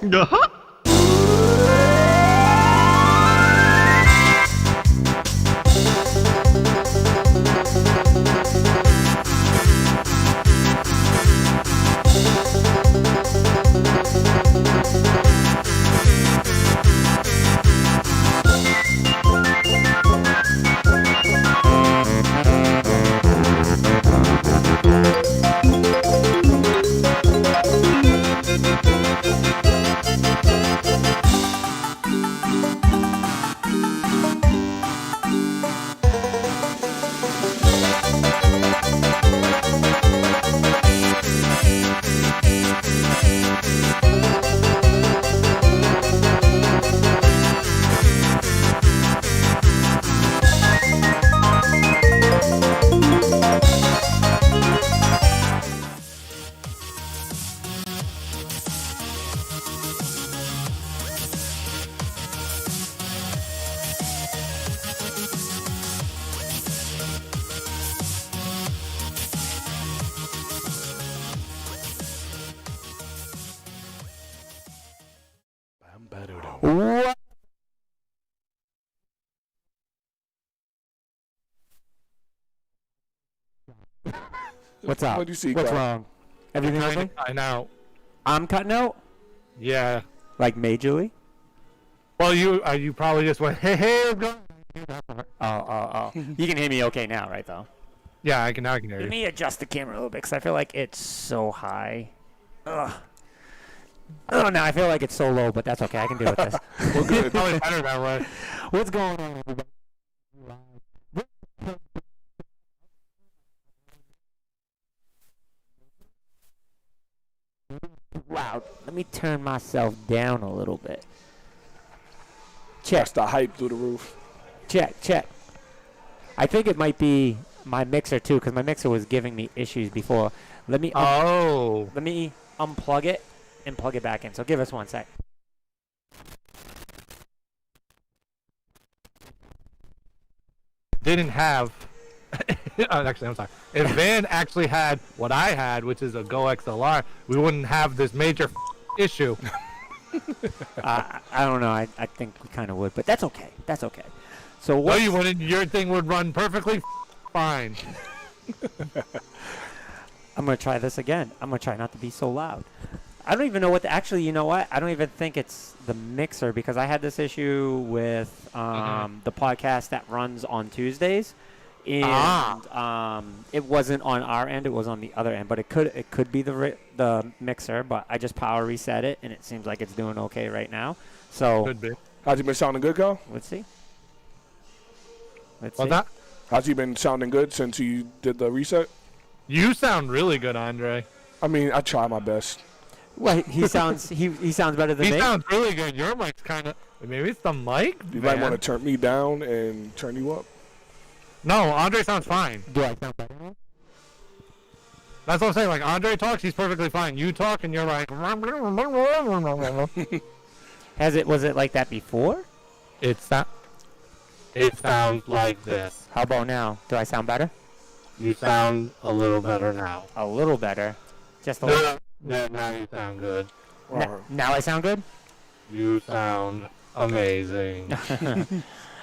What? What's up? What do you see, What's Kyle? wrong? Everything okay? I know. I'm cutting out? Yeah. Like majorly? Well, you probably just went, hey, what's going on? Oh. You can hear me okay now, right, though? Yeah, I can hear Let you. me adjust the camera a little bit, because I feel like it's so high. Ugh. Oh, now I feel like it's so low, but that's okay. I can deal with this. We're good. Probably better that way. What's going on, everybody? Loud. Let me turn myself down a little bit. Check. That's the hype through the roof. Check. I think it might be my mixer too, because my mixer was giving me issues before. Let me unplug it and plug it back in. So give us 1 sec. Didn't have. Actually, I'm sorry. If Van actually had what I had, which is a Go XLR, we wouldn't have this major issue. I don't know. I think we kind of would, but that's okay. That's okay. So No, what? you wouldn't. Your thing would run perfectly fine. I'm gonna try this again. I'm gonna try not to be so loud. I don't even know what. Actually, you know what? I don't even think it's the mixer, because I had this issue with the podcast that runs on Tuesdays, and it wasn't on our end. It was on the other end. But it could be the mixer. But I just power reset it, and it seems like it's doing okay right now. So Could be. How's you been sounding good, Kyle? let's see. What's that? How's you been sounding good since you did the reset? You sound really good, Andre. I mean, I try my best. Well, he sounds he sounds better than He me. sounds really good. Your mic's kind of. Maybe it's the mic. You might man. want to turn me down and turn you up. No, Andre sounds fine. Do I sound better now? That's what I'm saying. Like, Andre talks, he's perfectly fine. You talk, and you're like... Was it like that before? It sounds like this. How about now? Do I sound better? You sound a little better now. A little better. Just a little. Now you sound good. Now I sound good? You sound amazing.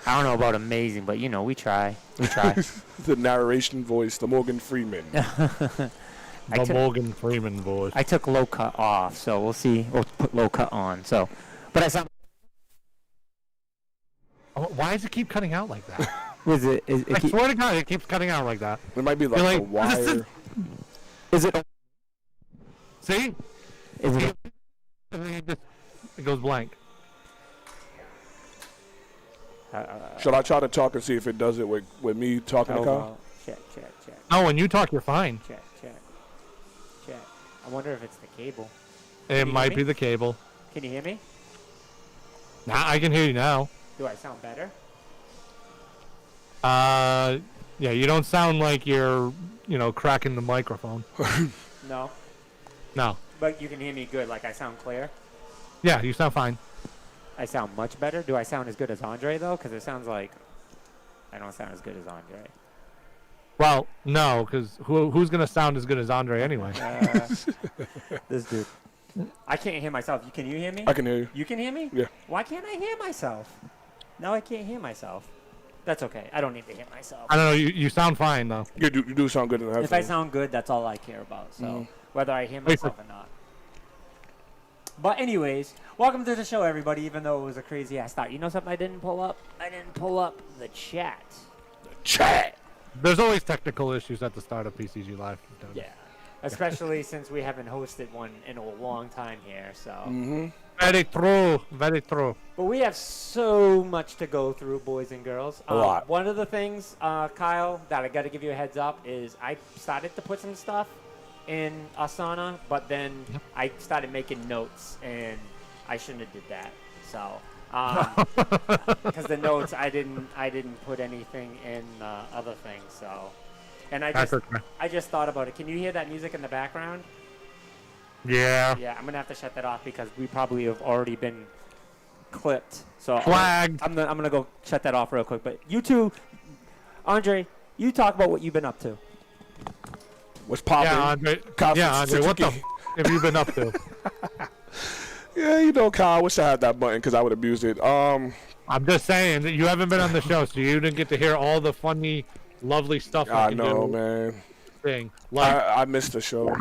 I don't know about amazing, but we try. We try. The narration voice, the Morgan Freeman. Morgan Freeman voice. I took low cut off, so we'll see. We'll put low cut on. So, but I sound. Why does it keep cutting out like that? I swear to God, it keeps cutting out like that. It might be like a wire. Is it? See? Is it? It goes blank. Should I try to talk and see if it does it with me talking to Kyle? Check. No, when you talk, you're fine. Check. I wonder if it's the cable. It might be the cable. Can you hear me? Nah, I can hear you now. Do I sound better? Yeah, you don't sound like you're, cracking the microphone. No. No. But you can hear me good, like I sound clear? Yeah, you sound fine. I sound much better? Do I sound as good as Andre, though? Because it sounds like I don't sound as good as Andre. Well, no, because who's going to sound as good as Andre anyway? This dude. I can't hear myself. Can you hear me? I can hear you. You can hear me? Yeah. Why can't I hear myself? No, I can't hear myself. That's okay. I don't need to hear myself. I don't know. You sound fine though. You do sound good in the headphones. If I sound good, that's all I care about. So whether I hear myself or not. But anyways, welcome to the show, everybody. Even though it was a crazy ass start, you know something I didn't pull up? I didn't pull up the chat. Chat. There's always technical issues at the start of PCG Live. Yeah, especially since we haven't hosted one in a long time here. So. Very true. Very true. But we have so much to go through, boys and girls. A lot. One of the things, Kyle, that I got to give you a heads up is I started to put some stuff in Asana, but then I started making notes, and I shouldn't have did that. So, because the notes I didn't put anything in other things. So, and I just thought about it. Can you hear that music in the background? Yeah. Yeah, I'm gonna have to shut that off because we probably have already been clipped. So flagged. I'm gonna go shut that off real quick. But you two, Andre, you talk about what you've been up to. What's popping? Yeah, Andre. What the have you been up to? Yeah, you know, Kyle, I wish I had that button because I would abuse it. I'm just saying that you haven't been on the show, so you didn't get to hear all the funny, lovely stuff. I know, man. Thing. Like, I missed the show.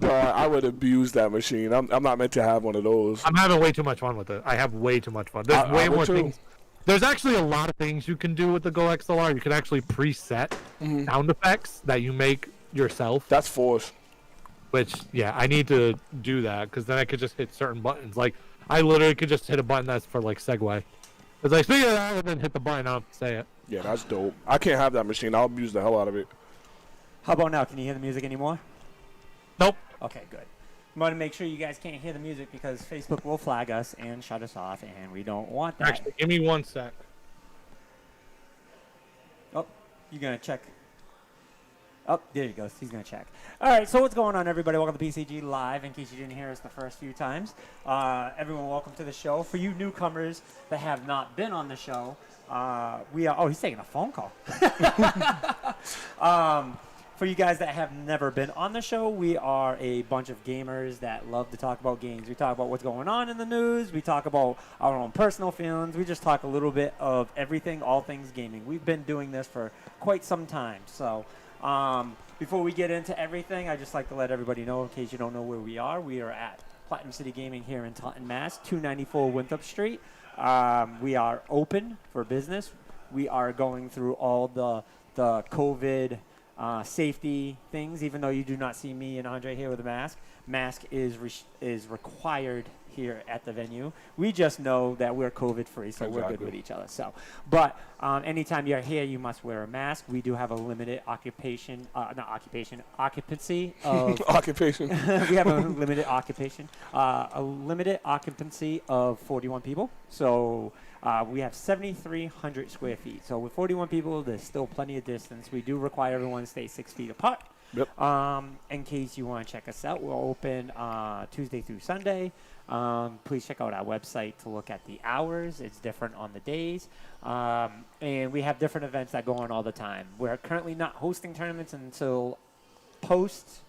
I would abuse that machine. I'm not meant to have one of those. I'm having way too much fun with it. I have way too much fun. There's way more things. There's actually a lot of things you can do with the Go XLR. You can actually preset sound effects that you make yourself. That's force. Which, yeah, I need to do that because then I could just hit certain buttons. Like, I literally could just hit a button that's for, like, segue. It's like, speaking of that, and then hit the button, I'll say it. Yeah, that's dope. I can't have that machine. I'll abuse the hell out of it. How about now? Can you hear the music anymore? Nope. Okay, good. I'm going to make sure you guys can't hear the music because Facebook will flag us and shut us off, and we don't want that. Actually, give me 1 sec. Oh, you're going to check. Oh, there you go. He's going to check. All right, so what's going on, everybody? Welcome to PCG Live, in case you didn't hear us the first few times. Everyone, welcome to the show. For you newcomers that have not been on the show, we are... Oh, he's taking a phone call. For you guys that have never been on the show, we are a bunch of gamers that love to talk about games. We talk about what's going on in the news. We talk about our own personal feelings. We just talk a little bit of everything, all things gaming. We've been doing this for quite some time. So before we get into everything, I'd just like to let everybody know, in case you don't know where we are at Platinum City Gaming here in Taunton, Mass, 294 Winthrop Street. We are open for business. We are going through all the COVID safety things, even though you do not see me and Andre here with a mask. Mask is required here at the venue. We just know that we're COVID free, so we're good with each other. So, but anytime you're here, you must wear a mask. We do have a limited occupancy of occupation. We have a limited occupancy of 41 people. So we have 7,300 square feet. So with 41 people, there's still plenty of distance. We do require everyone to stay 6 feet apart. Yep. In case you want to check us out, we're open Tuesday through Sunday. Please check out our website to look at the hours. It's different on the days. And we have different events that go on all the time. We're currently not hosting tournaments until post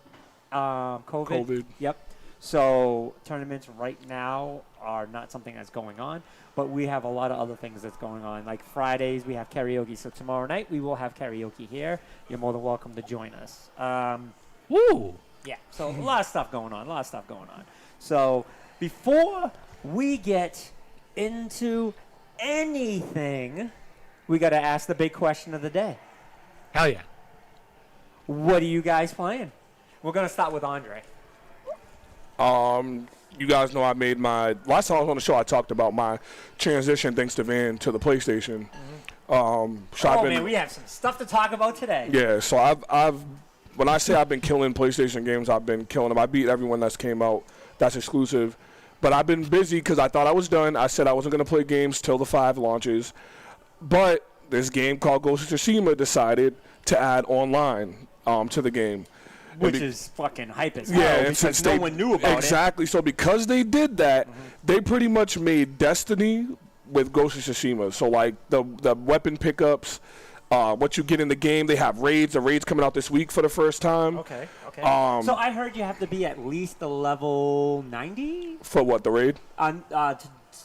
COVID. Yep. So tournaments right now are not something that's going on, but we have a lot of other things that's going on. Like Fridays, we have karaoke. So tomorrow night, we will have karaoke here. You're more than welcome to join us. Woo! Yeah, so a lot of stuff going on, So before we get into anything, we got to ask the big question of the day. Hell yeah. What are you guys playing? We're going to start with Andre. You guys know I made my last time I was on the show. I talked about my transition thanks to Van to the PlayStation. Man, we have some stuff to talk about today. Yeah, so I've when I say I've been killing PlayStation games, I've been killing them. I beat everyone that's came out that's exclusive, but I've been busy because I thought I was done. I said I wasn't going to play games till the 5 launches, but this game called Ghost of Tsushima decided to add online to the game. Which is fucking hype as hell, and because since no one knew about it. Exactly. So because they did that, they pretty much made Destiny with Ghost of Tsushima. So like the weapon pickups, what you get in the game. They have raids. The raid's coming out this week for the first time. Okay. So I heard you have to be at least a level 90? For what, the raid?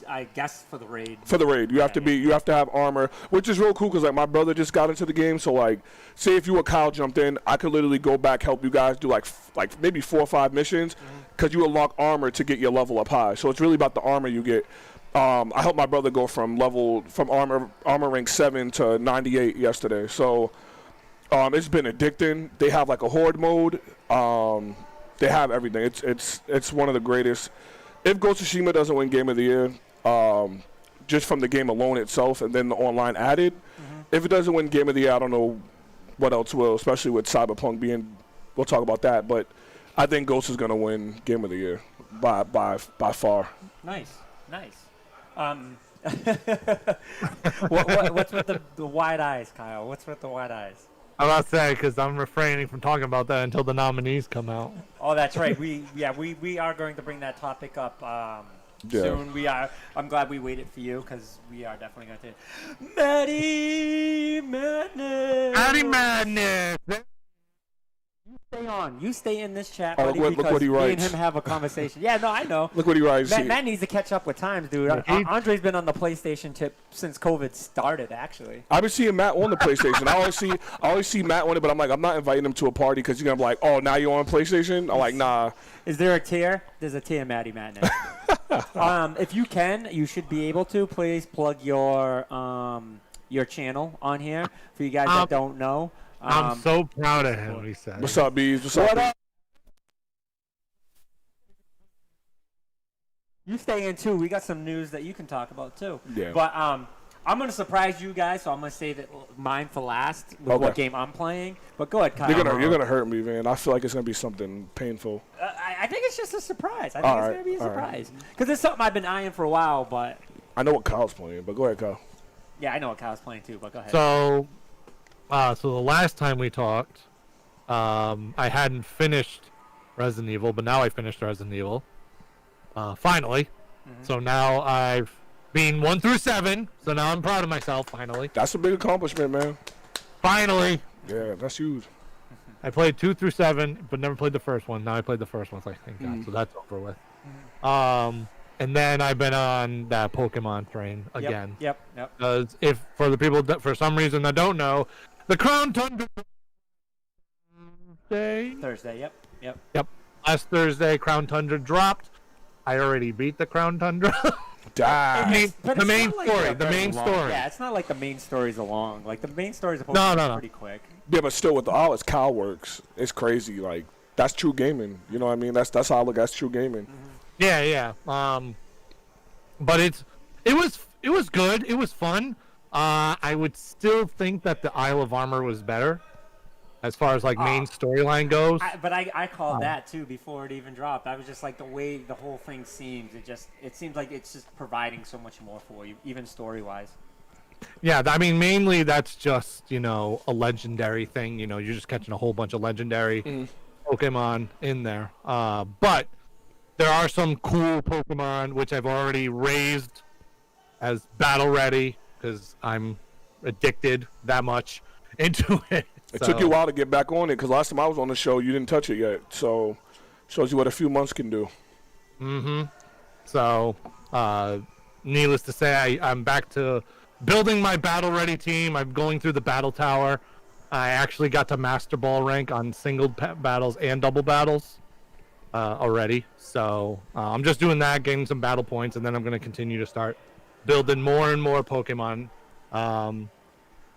I guess for the raid. For the raid, you have to have armor, which is real cool because like my brother just got into the game. So like, say if you or Kyle jumped in, I could literally go back, help you guys do like maybe 4 or 5 missions, because you unlock armor to get your level up high. So it's really about the armor you get. I helped my brother go from armor rank 7 to 98 yesterday. So it's been addicting. They have like a horde mode. They have everything. It's one of the greatest. If Ghost of Tsushima doesn't win Game of the Year, just from the game alone itself, and then the online added, if it doesn't win Game of the Year, I don't know what else will, especially with Cyberpunk being. We'll talk about that, but I think Ghost is going to win Game of the Year by far. Nice. What's with the wide eyes, Kyle? What's with the wide eyes? I'm about to say, because I'm refraining from talking about that until the nominees come out. Oh, that's right. We are going to bring that topic up soon. I'm glad we waited for you, because we are definitely going to. Maddie Madness. You stay on. You stay in this chat, buddy, look because what he me writes. and him have a conversation. Yeah, no, I know. Look what he writes. Matt needs to catch up with times, dude. Andre's been on the PlayStation tip since COVID started, actually. I've been seeing Matt on the PlayStation. I always see Matt on it, but I'm like, I'm not inviting him to a party because he's gonna be like, oh, now you're on PlayStation. I'm like, nah. Is there a tier? There's a tier, Maddie Madness. If you can, you should be able to. Please plug your channel on here for you guys that don't know. I'm so proud of him, he said. What's up, Bees? What's up? You stay in, too. We got some news that you can talk about, too. Yeah. But I'm going to surprise you guys, so I'm going to save mine for last with what game I'm playing. But go ahead, Kyle. You're gonna hurt me, man. I feel like it's going to be something painful. I think it's just a surprise. I think it's going to be a surprise. Because it's something I've been eyeing for a while, but... I know what Kyle's playing, but go ahead, Kyle. Yeah, I know what Kyle's playing, too, but go ahead. So the last time we talked, I hadn't finished Resident Evil, but now I finished Resident Evil. Finally. So now I've been 1 through 7, so now I'm proud of myself, finally. That's a big accomplishment, man. Finally! Yeah, that's huge. I played 2 through 7, but never played the first one. Now I played the first one, so I thank God. So that's over with. And then I've been on that Pokemon train again. Yep. Because for the people that for some reason that don't know, the Crown Tundra Thursday, yep. Last Thursday, Crown Tundra dropped. I already beat the Crown Tundra. The main story. Yeah, it's not like the main story's long. Like, the main story's supposed to be pretty quick. Yeah, but still, with all its Kyle works, it's crazy. Like, that's true gaming. You know what I mean? That's how I look. That's true gaming. Yeah. But it was good. It was fun. I would still think that the Isle of Armor was better, as far as like main storyline goes. But I called that too before it even dropped. I was just like, the way the whole thing seems, it seems like it's just providing so much more for you, even story wise. Yeah, I mean, mainly that's just, a legendary thing. You're just catching a whole bunch of legendary Pokemon in there. But there are some cool Pokemon which I've already raised as battle ready because I'm addicted that much into it. It took you a while to get back on it because last time I was on the show, you didn't touch it yet. So, shows you what a few months can do. So, needless to say, I'm back to building my battle-ready team. I'm going through the battle tower. I actually got to Master Ball rank on single battles and double battles already. So, I'm just doing that, getting some battle points, and then I'm going to continue to start building more and more Pokemon.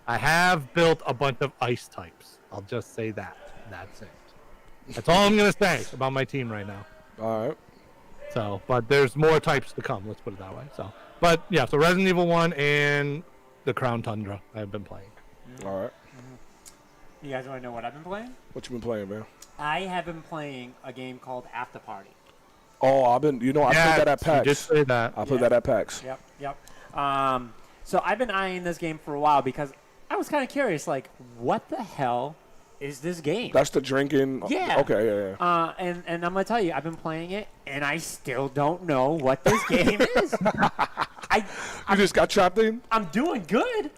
I have built a bunch of ice types. I'll just say that. That's it. That's all I'm going to say about my team right now. All right. So, but there's more types to come, let's put it that way. So, but yeah, so Resident Evil 1 and the Crown Tundra I've been playing. All right. You guys want to know what I've been playing? What you been playing, man? I have been playing a game called After Party. Oh, I played that at PAX. You just say that. I played that at PAX. Yep. So I've been eyeing this game for a while because I was kind of curious, like, what the hell is this game? That's the drinking. Yeah. Okay, yeah. And I'm gonna tell you, I've been playing it, and I still don't know what this game is. You just got trapped in? I'm doing good.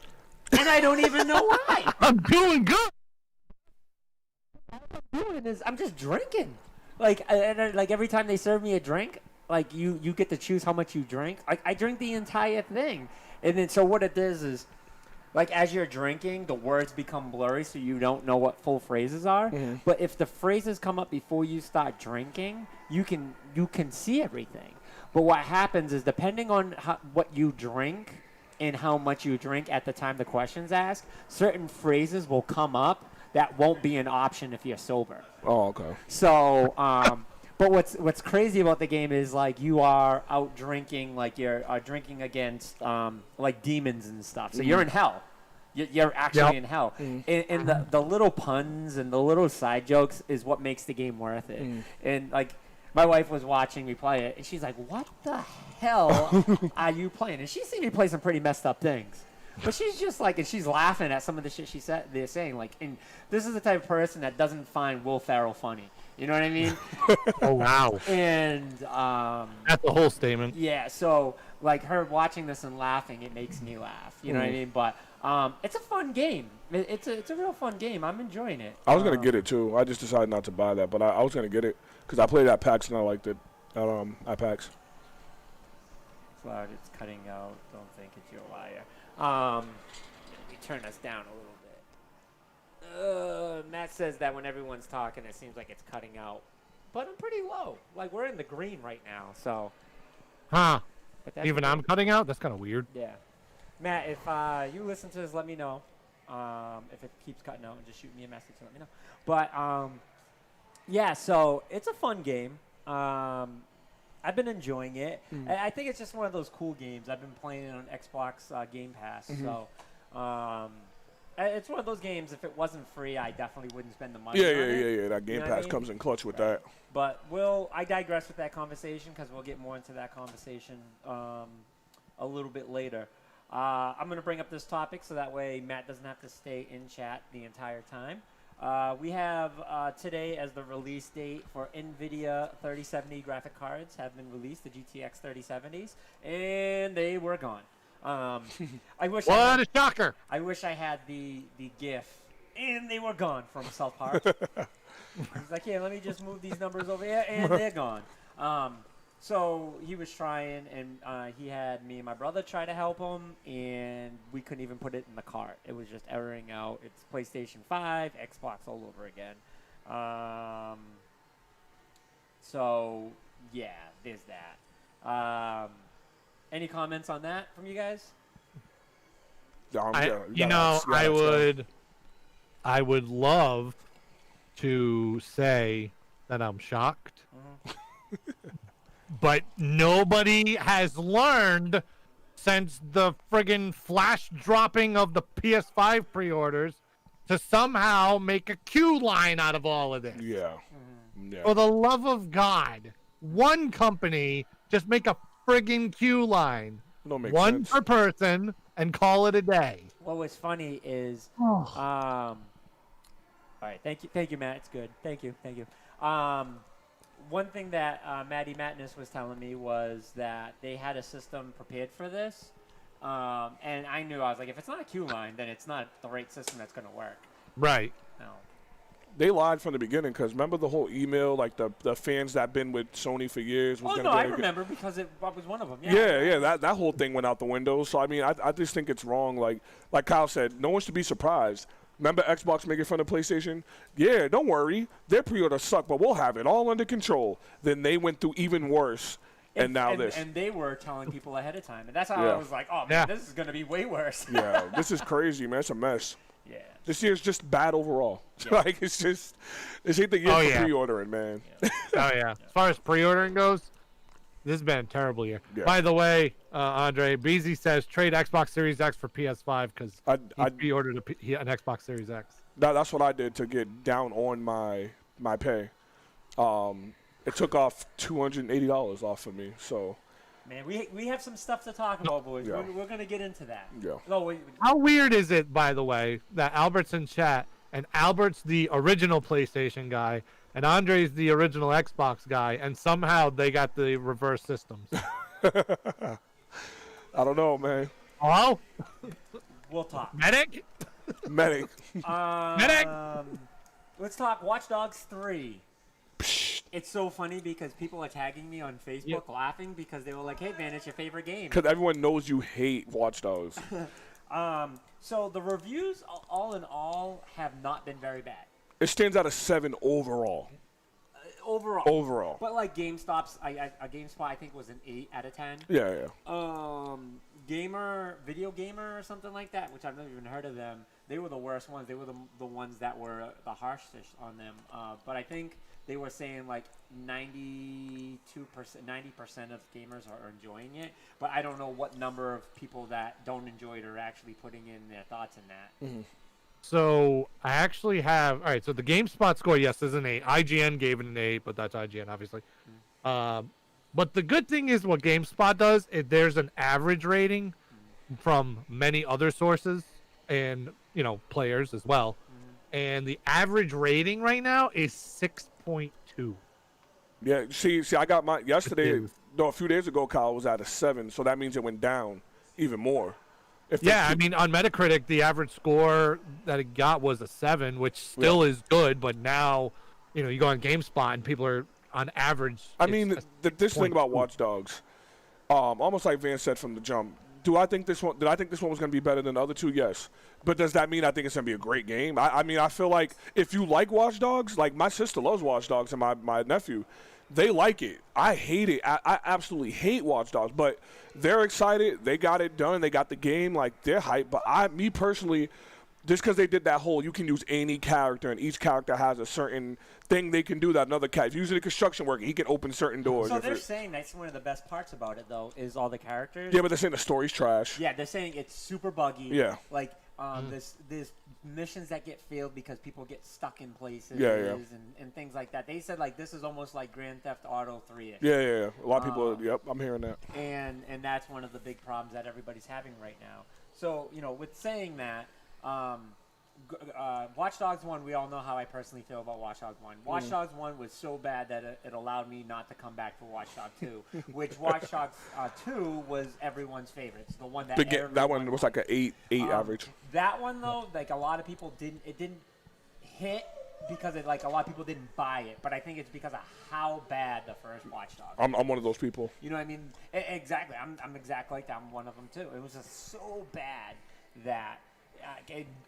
and I don't even know why. I'm doing good. All I'm doing is I'm just drinking. Like, like every time they serve me a drink, like you get to choose how much you drink. Like I drink the entire thing, and then so what it does is, like as you're drinking, the words become blurry, so you don't know what full phrases are. Mm-hmm. But if the phrases come up before you start drinking, you can see everything. But what happens is, depending on what you drink and how much you drink at the time the question's asked, certain phrases will come up that won't be an option if you're sober. Oh, okay. So, but what's crazy about the game is, like, you are out drinking, like you're drinking against like demons and stuff. So you're in hell. You're actually in hell. And the little puns and the little side jokes is what makes the game worth it. And like, my wife was watching me play it, and she's like, "What the hell are you playing?" And she's seen me play some pretty messed up things. But she's just like, and she's laughing at some of the shit they're saying. Like, and this is the type of person that doesn't find Will Ferrell funny. You know what I mean? Oh, wow. And That's the whole statement. yeah, so like her watching this and laughing, it makes me laugh. You know what I mean? But it's a fun game. It's a real fun game. I'm enjoying it. I was gonna get it too. I just decided not to buy that, but I was gonna get it because I played at PAX and I liked it. At PAX. Cloud, it's cutting out. Don't think it's your wire. Let me turn us down a little bit. Matt says that when everyone's talking, it seems like it's cutting out. But I'm pretty low. Like, we're in the green right now, so. Huh. But that's Even okay. I'm cutting out? That's kind of weird. Yeah. Matt, if you listen to this, let me know. If it keeps cutting out, just shoot me a message and let me know. But, yeah, so it's a fun game. I've been enjoying it. I think it's just one of those cool games. I've been playing it on Xbox Game Pass. So it's one of those games, if it wasn't free, I definitely wouldn't spend the money on it. Yeah. That Game Pass comes in clutch with that. But I digress with that conversation because we'll get more into that conversation a little bit later. I'm going to bring up this topic so that way Matt doesn't have to stay in chat the entire time. We have today as the release date for NVIDIA 3070 graphic cards have been released, the GTX 3070s, and they were gone. I wish What a shocker! I wish I had the GIF, and they were gone from South Park. He's like, yeah, let me just move these numbers over here, and they're gone. So he was trying, and he had me and my brother try to help him, and we couldn't even put it in the cart. It was just erroring out. It's PlayStation 5, Xbox all over again. So, yeah, there's that. Any comments on that from you guys? I would love to say that I'm shocked. But nobody has learned since the friggin' flash dropping of the PS5 pre-orders to somehow make a queue line out of all of this. Yeah. For the love of God, one company just make a friggin' queue line. One per person and call it a day. What was funny is, all right, thank you, Matt. It's good. Thank you. One thing that Maddie Matness was telling me was that they had a system prepared for this, and I knew, I was like, if it's not a queue line, then it's not the right system that's going to work. Right. No. They lied from the beginning because remember the whole email, like the fans that been with Sony for years. I remember because I was one of them. Yeah. That whole thing went out the window. So I mean, I just think it's wrong. Like Kyle said, no one should be surprised. Remember Xbox making fun of PlayStation? Yeah, don't worry. Their pre-order sucked, but we'll have it all under control. Then they went through even worse, and now this. And they were telling people ahead of time. And that's how I was like, oh, man, this is going to be way worse. Yeah, this is crazy, man. It's a mess. Yeah. This year's just bad overall. Yeah. Like, this ain't the year for pre-ordering, man. Yeah. As far as pre-ordering goes, this has been a terrible year. Yeah. By the way, Andre, Beezy says trade Xbox Series X for PS5 because he pre-ordered an Xbox Series X. That's what I did to get down on my pay. It took off $280 off of me. So, man, we have some stuff to talk about, boys. Yeah. We're gonna get into that. Yeah. No, how weird is it, by the way, that Albert's in chat and Albert's the original PlayStation guy and Andre's the original Xbox guy, and somehow they got the reverse systems. I don't know, man. Hello? We'll talk. Medic. Medic. Medic. Let's talk Watch Dogs 3. It's so funny because people are tagging me on Facebook laughing because they were like, "Hey, Van, it's your favorite game." Because everyone knows you hate Watch Dogs. So the reviews, all in all, have not been very bad. It stands out of 7 overall. Overall. But like GameSpot, I think was an 8 out of 10. Yeah. Video Gamer or something like that, which I've never even heard of them. They were the worst ones. They were the ones that were the harshest on them. But I think they were saying like 90% of gamers are enjoying it. But I don't know what number of people that don't enjoy it are actually putting in their thoughts in that. Mm-hmm. So I actually have. All right. So the GameSpot score, yes, is an 8. IGN gave it an 8, but that's IGN, obviously. But the good thing is what GameSpot does. There's an average rating from many other sources and players as well. And the average rating right now is 6.2. Yeah, see, I got mine yesterday. No, a few days ago, Kyle was at a 7, so that means it went down even more. I mean, on Metacritic, the average score that it got was a 7, which still is good. But now, you go on GameSpot and people are on average. I mean, this thing about Watch Dogs, almost like Van said from the jump. Did I think this one was going to be better than the other 2? Yes. But does that mean I think it's going to be a great game? I mean, I feel like if you like Watch Dogs, like my sister loves Watch Dogs and my nephew, they like it. I hate it. I absolutely hate Watch Dogs. But they're excited. They got it done. They got the game. Like, they're hyped. But me personally, just because they did that whole you can use any character and each character has a certain thing they can do that another character. If you're using a construction worker, he can open certain doors. So they're saying that's one of the best parts about it, though, is all the characters. Yeah, but they're saying the story's trash. Yeah, they're saying it's super buggy. Yeah. Like, there's missions that get failed because people get stuck in places and things like that. They said, like, this is almost like Grand Theft Auto 3-ish. Yeah. A lot of people, I'm hearing that. And that's one of the big problems that everybody's having right now. So, with saying that, Watch Dogs 1, we all know how I personally feel about Watch Dogs 1. Watch Dogs 1 was so bad that it allowed me not to come back for Watch Dogs 2, which Watch Dogs 2 was everyone's favorite. It's the one that that one was like an 8 average. That one, though, like a lot of people didn't hit because a lot of people didn't buy it, but I think it's because of how bad the first Watch Dogs. I'm one of those people. You know what I mean? Exactly. I'm exactly like that. I'm one of them too. It was just so bad that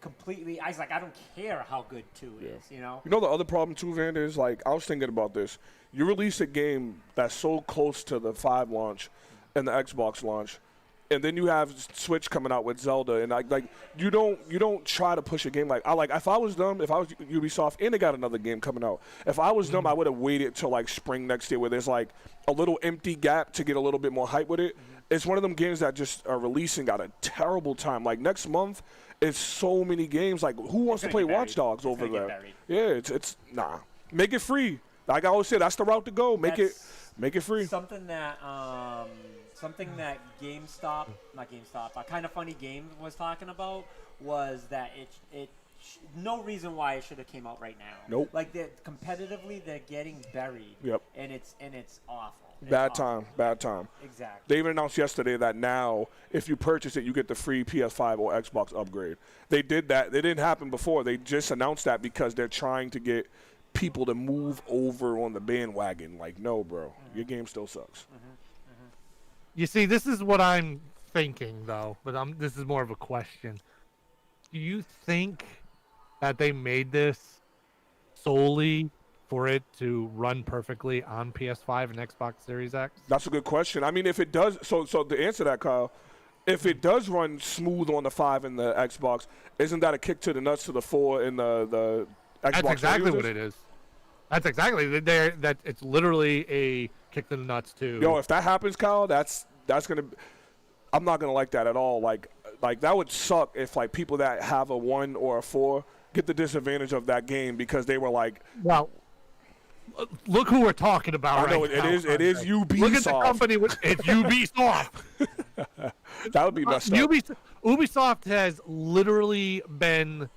completely. I was like, I don't care how good 2 is. You know the other problem too, Van, is like I was thinking about this. You release a game that's so close to the 5 launch and the Xbox launch, and then you have Switch coming out with Zelda, and you don't try to push a game if I was them, if I was Ubisoft, and they got another game coming out. If I was them, I would have waited till like spring next year, where there's like a little empty gap to get a little bit more hype with it. It's one of them games that just are releasing at a terrible time. Like next month, it's so many games. Like who wants to play Watch Dogs over there? Yeah, it's nah. Make it free. Like I always say, that's the route to go. Make it free. Something that GameStop, Kind of Funny Games was talking about was that no reason why it should have came out right now. Nope. Like competitively, they're getting buried. Yep. And it's awful. Bad time. Exactly. They even announced yesterday that now, if you purchase it, you get the free PS5 or Xbox upgrade. They did that. It didn't happen before. They just announced that because they're trying to get people to move over on the bandwagon. Like, no, bro, your game still sucks. You see, this is what I'm thinking, though, but this is more of a question. Do you think that they made this solely for it to run perfectly on PS5 and Xbox Series X? That's a good question. I mean, if it does, so to answer that, Kyle, if it does run smooth on the 5 and the Xbox, isn't that a kick to the nuts to the 4 and the Xbox? That's exactly what it is. That's exactly that. It's literally a kick to the nuts too. Yo, if that happens, Kyle, that's gonna. I'm not gonna like that at all. Like that would suck if like people that have a 1 or a 4 get the disadvantage of that game because they were like. Well, look who we're talking about. I know right it now. It is Ubisoft. Look at the company. It's Ubisoft. That would be messed up. Ubisoft has literally been,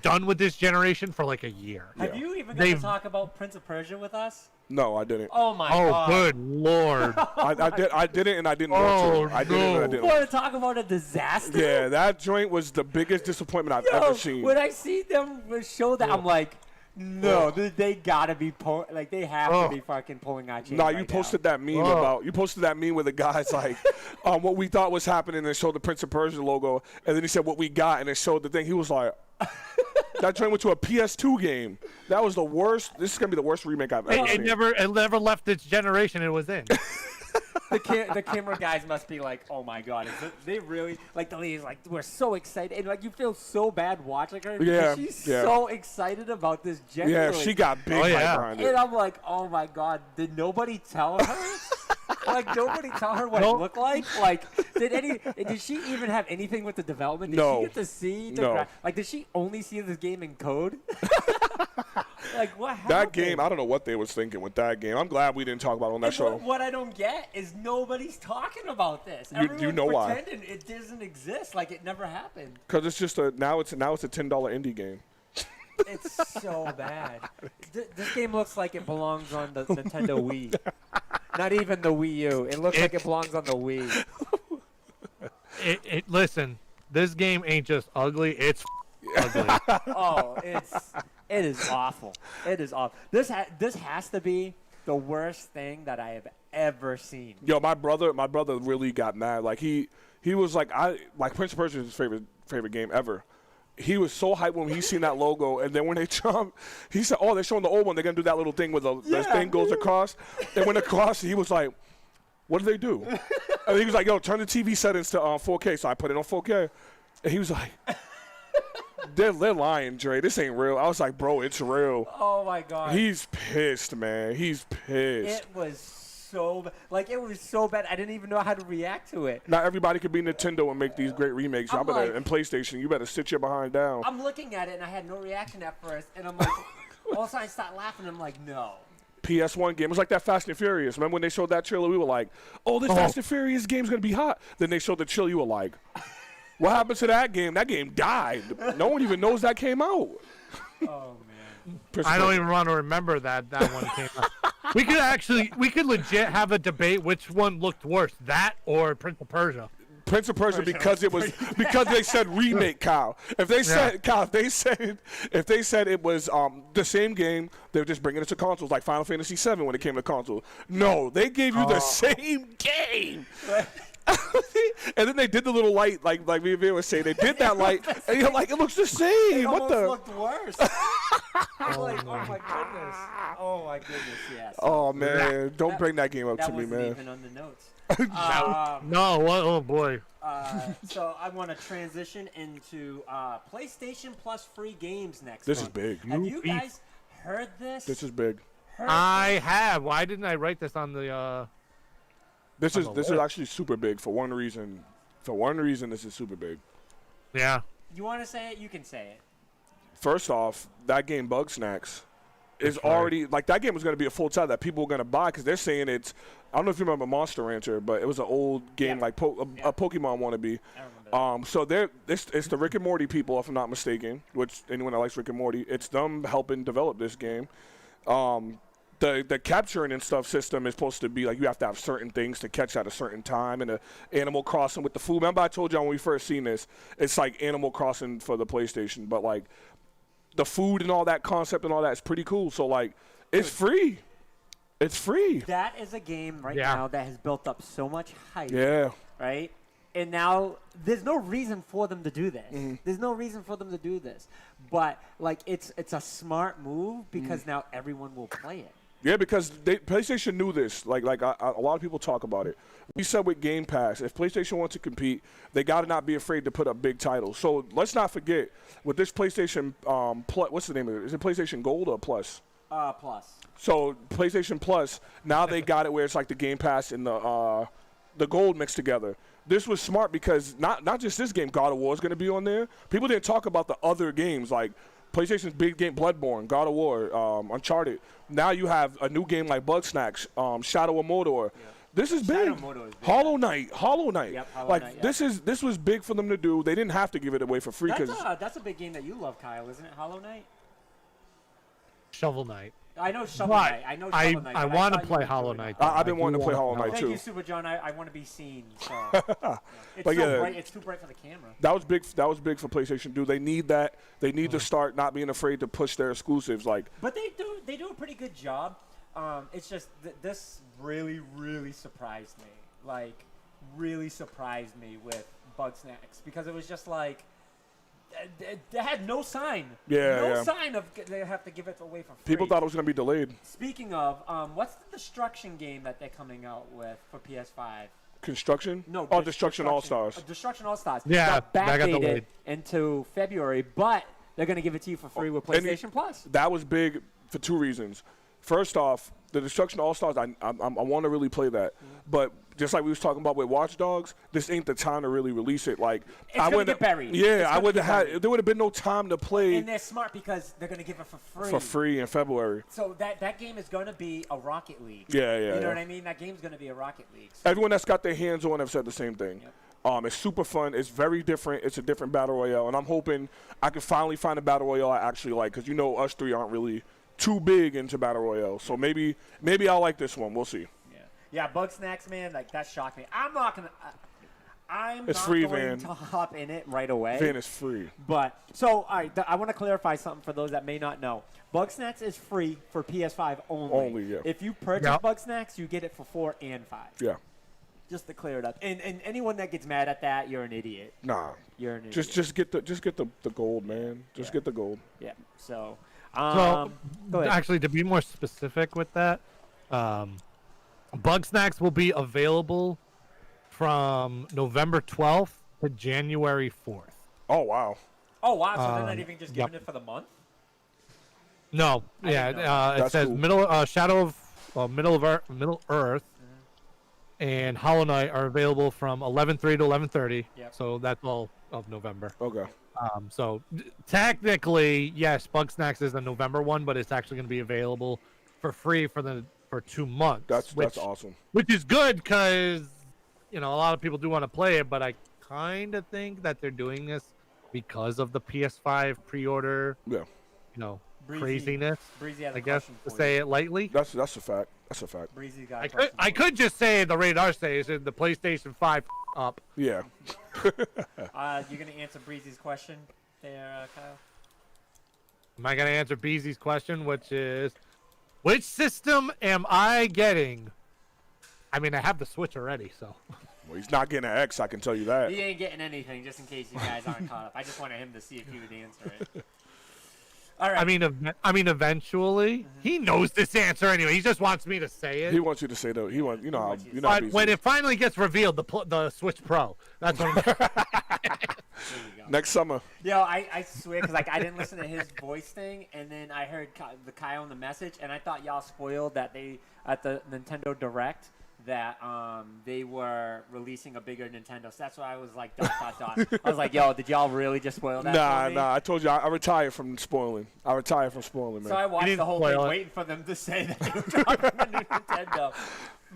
done with this generation for like a year. Have you even got to talk about Prince of Persia with us? No, I didn't. Oh my Oh, god. good lord. I didn't, and I didn't want to. I didn't, and I didn't. Want to talk about a disaster? Yeah, that joint was the biggest disappointment I've Yo, ever seen. when I see them show that, I'm like, no, they gotta be they have to be fucking pulling out chains. Nah, you right posted that meme where the guy's like, what we thought was happening, and showed the Prince of Persia logo, and then he said what we got, and it showed the thing. He was like, that joint went to a PS2 game. That was the worst. This is gonna be the worst remake I've ever seen. It never left its generation it was in. The camera guys must be like, oh my god, they really like the lady's like, we're so excited, and like you feel so bad watching her because she's so excited about this. Genuinely. Yeah, she got big hype behind it. And I'm like, oh my god, did nobody tell her? Like nobody tell her what it looked like? Like did she even have anything with the development? Did she get to see did she only see this game in code? Like what happened? That game, I don't know what they was thinking with that game. I'm glad we didn't talk about it on that show. What I don't get is nobody's talking about this. You know why? Pretending it doesn't exist, like it never happened. Because it's just now it's a $10 indie game. It's so bad. This game looks like it belongs on the Nintendo Wii. Not even the Wii U. It looks like it belongs on the Wii. Listen, this game ain't just ugly. It's ugly. Oh, it is awful. It is awful. This has to be the worst thing that I have ever seen. Yo, my brother really got mad. Like he was like, Prince of Persia is his favorite game ever. He was so hyped when he seen that logo, and then when they jumped, he said, "Oh, they're showing the old one. They're gonna do that little thing where the thing goes across." And when it crossed, he was like, "What do they do?" And he was like, "Yo, turn the TV settings to 4K." So I put it on 4K, and he was like, "They're lying, Dre. This ain't real." I was like, "Bro, it's real." Oh my god. He's pissed, man. He's pissed. It was it was so bad. I didn't even know how to react to it. Not everybody could be Nintendo and make these great remakes. I'm Y'all and PlayStation, you better sit your behind down. I'm looking at it and I had no reaction at first, and I'm like, all of a sudden I start laughing. And I'm like, no. PS1 game. It was like that Fast and Furious. Remember when they showed that trailer? We were like, "Oh, this Fast and Furious game's gonna be hot." Then they showed the trailer. You were like, "What happened to that game? That game died. No one even knows that came out." Oh man. I don't even want to remember that one came out. We could legit have a debate which one looked worse, that or Prince of Persia. Prince of Persia because they said remake, Kyle. If they said it was the same game, they were just bringing it to consoles like Final Fantasy VII when it came to consoles. No, they gave you the same game. And then they did the little light, like Vivian was saying. They did that light, and you're like, it looks the same. It what the? looked worse. Like, oh my goodness. Oh my goodness, yes. Oh man, don't bring that game up to me, man. That wasn't even on the notes. No, oh boy. So I want to transition into PlayStation Plus free games next This month. is big. Have you guys heard this? This is big. I have. Why didn't I write this on the? This is actually super big for one reason. For one reason, this is super big. Yeah. You want to say it? You can say it. First off, that game Bug Snacks is already like that game was going to be a full title that people were going to buy because they're saying it's. I don't know if you remember Monster Rancher, but it was an old game like a Pokemon wannabe. I remember that. So it's the Rick and Morty people, if I'm not mistaken. Which anyone that likes Rick and Morty, it's them helping develop this game. The capturing and stuff system is supposed to be like you have to have certain things to catch at a certain time, and the Animal Crossing with the food. Remember I told y'all when we first seen this, it's like Animal Crossing for the PlayStation, but like the food and all that concept and all that is pretty cool. So like it's free. It's free. That is a game now that has built up so much hype. Yeah. Right? And now there's no reason for them to do this. Mm-hmm. There's no reason for them to do this. But like it's a smart move because now everyone will play it. Yeah, because PlayStation knew this. Like a lot of people talk about it. We said with Game Pass, if PlayStation wants to compete, they got to not be afraid to put up big titles. So let's not forget, with this PlayStation Plus, what's the name of it? Is it PlayStation Gold or Plus? Plus. So PlayStation Plus, now they got it where it's like the Game Pass and the Gold mixed together. This was smart because not just this game, God of War is going to be on there. People didn't talk about the other games like PlayStation's big game, Bloodborne, God of War, Uncharted. Now you have a new game like Bug Snacks, Shadow of Mordor. Yeah. This is big. Is big. Hollow Knight. Yep, Hollow Knight, This was big for them to do. They didn't have to give it away for free that's a big game that you love, Kyle, isn't it? Hollow Knight. Shovel Knight. I know Shovel But Knight. I know Shovel Knight. I but want to thought you play would Hollow enjoy Knight. that. I've been wanting to play Hollow Knight Thank too. you, Super John. I want to be seen. So. It's But so yeah. bright. It's too bright for the camera. That was big. That was big for PlayStation. They need that? They need to start not being afraid to push their exclusives. Like, But they do a pretty good job. It's just this really, really surprised me. Like, really surprised me with Bugsnax because it was just like they had no sign. No sign of they have to give it away for free. people thought it was gonna be delayed. Speaking of, what's the Destruction game that they're coming out with for PS5? Construction? No. Oh, Destruction All Stars. Destruction All Stars. Yeah, got that got backdated delayed. into February, but they're gonna give it to you for free with and PlayStation Plus. That was big for two reasons. First off, the Destruction All Stars, I want to really play that, but just like we was talking about with Watch Dogs, this ain't the time to really release it. Like, It's gonna get buried. Yeah, It's I gonna would get have had. buried. There would have been no time to play And they're smart because they're gonna give it for for free in February. So that game is gonna be a Rocket League. Yeah. You know yeah. what I mean? That game's gonna be a Rocket League. Everyone that's got their hands on have said the same thing. Yep. It's super fun. It's very different. It's a different battle royale, and I'm hoping I can finally find a battle royale I actually like. Because us three aren't really too big into battle royale. So maybe I'll like this one. We'll see. Yeah, Bugsnax, man, like that shocked me. I'm not gonna. It's not free, going Van. to hop in it right away. Van is free. But so, all right, I want to clarify something for those that may not know. Bugsnax is free for PS5 only. Only, yeah. If you purchase Yep. Bugsnax, you get it for 4 and 5. Yeah. Just to clear it up. And anyone that gets mad at that, you're an idiot. Nah. You're an idiot. Just get the gold, man. Just get the gold. Yeah. So. So, go ahead. actually, to be more specific with that, Bugsnax will be available from November 12th to January 4th. Oh wow. Oh wow! So they're not even just yep. giving it for the month. No, I yeah, didn't know it That's says cool. Shadow of Middle Earth, and Hollow Knight are available from 11/3 to 11/30. Yep. So that's all of November. Okay. So technically, yes, Bugsnax is the November one, but it's actually going to be available for free for 2 months. That's awesome. Which is good because a lot of people do want to play it, but I kind of think that they're doing this because of the PS5 pre-order. Yeah. Breezy- Craziness. Breezy has a I guess question to for say you. it lightly. That's a fact. That's a fact. Breezy got a I could question I for could just say the radar stays in the PlayStation 5 up. Yeah. you. You're gonna answer Breezy's question there, Kyle. Am I gonna answer Beezy's question, which is, which system am I getting? I mean, I have the Switch already, so. Well, he's not getting an X. I can tell you that. He ain't getting anything, just in case you guys aren't caught up. I just wanted him to see if he would answer it. All right. I mean, eventually, he knows this answer anyway. He just wants me to say it. He wants you to say that. He wants. You know how. wants you to You know how But busy when he it finally gets revealed, the Switch Pro. That's what I'm. There you go. is. Next summer. Yo, I swear, because I didn't listen to his voice thing, and then I heard the Kyle in the message, and I thought y'all spoiled that they at the Nintendo Direct that they were releasing a bigger Nintendo. So that's why I was like dot. I was like, yo, did y'all really just spoil that? for me? Nah. I told you I retired from spoiling. man. So I watched didn't the whole thing, spoil it. waiting for them to say that they were dropping a new Nintendo.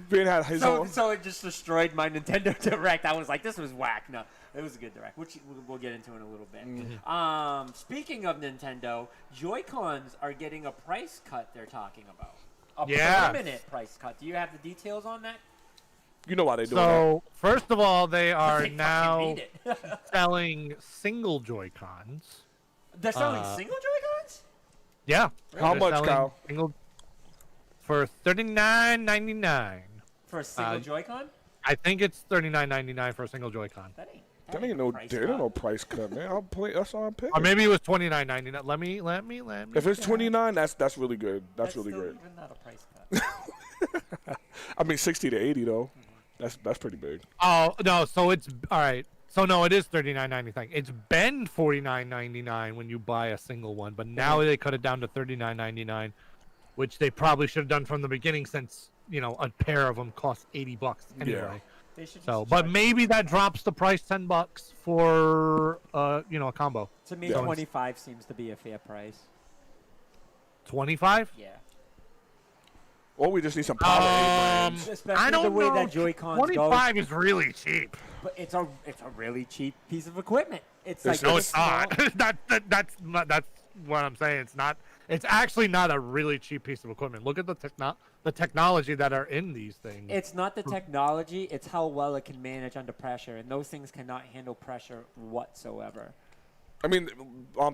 Ben had his own. So it just destroyed my Nintendo Direct. I was like, this was whack. No, it was a good Direct, which we'll get into in a little bit. Speaking of Nintendo, Joy-Cons are getting a price cut they're talking about. A Yeah. permanent price cut. Do you have the details on that? You know why they doing So, first of all, they are They fucking now need it. selling single Joy-Cons. They're selling single Joy-Cons? Yeah. How They're much, selling Kyle? For $39.99. For a single Joy-Con? I think it's $39.99 for a single Joy-Con. That ain't that. That ain't no. price There ain't cut. no price cut, man. I'll play. That's all I'm paying. Or maybe it was $29.99. Let me. If it's 29, that's really good. That's really still great. even not a price cut. I mean, 60 to 80 though. That's pretty big. Oh no! So it's all right. So no, it is $39.99. It's been $49.99 when you buy a single one, but now they cut it down to $39.99, which they probably should have done from the beginning, since a pair of them cost $80 anyway. They should So, just but charge- maybe that drops the price $10 for a combo. to me, Yeah. 25 seems to be a fair price. 25? Yeah. Or we just need some power. brands. Especially I don't the way know. that Joy-Cons 25 go. is really cheap. But it's a really cheap piece of equipment. It's It's like No, a it's small- not. That's what I'm saying. It's not It's actually not a really cheap piece of equipment. Look at the technology that are in these things. It's not the technology, it's how well it can manage under pressure, and those things cannot handle pressure whatsoever. I mean,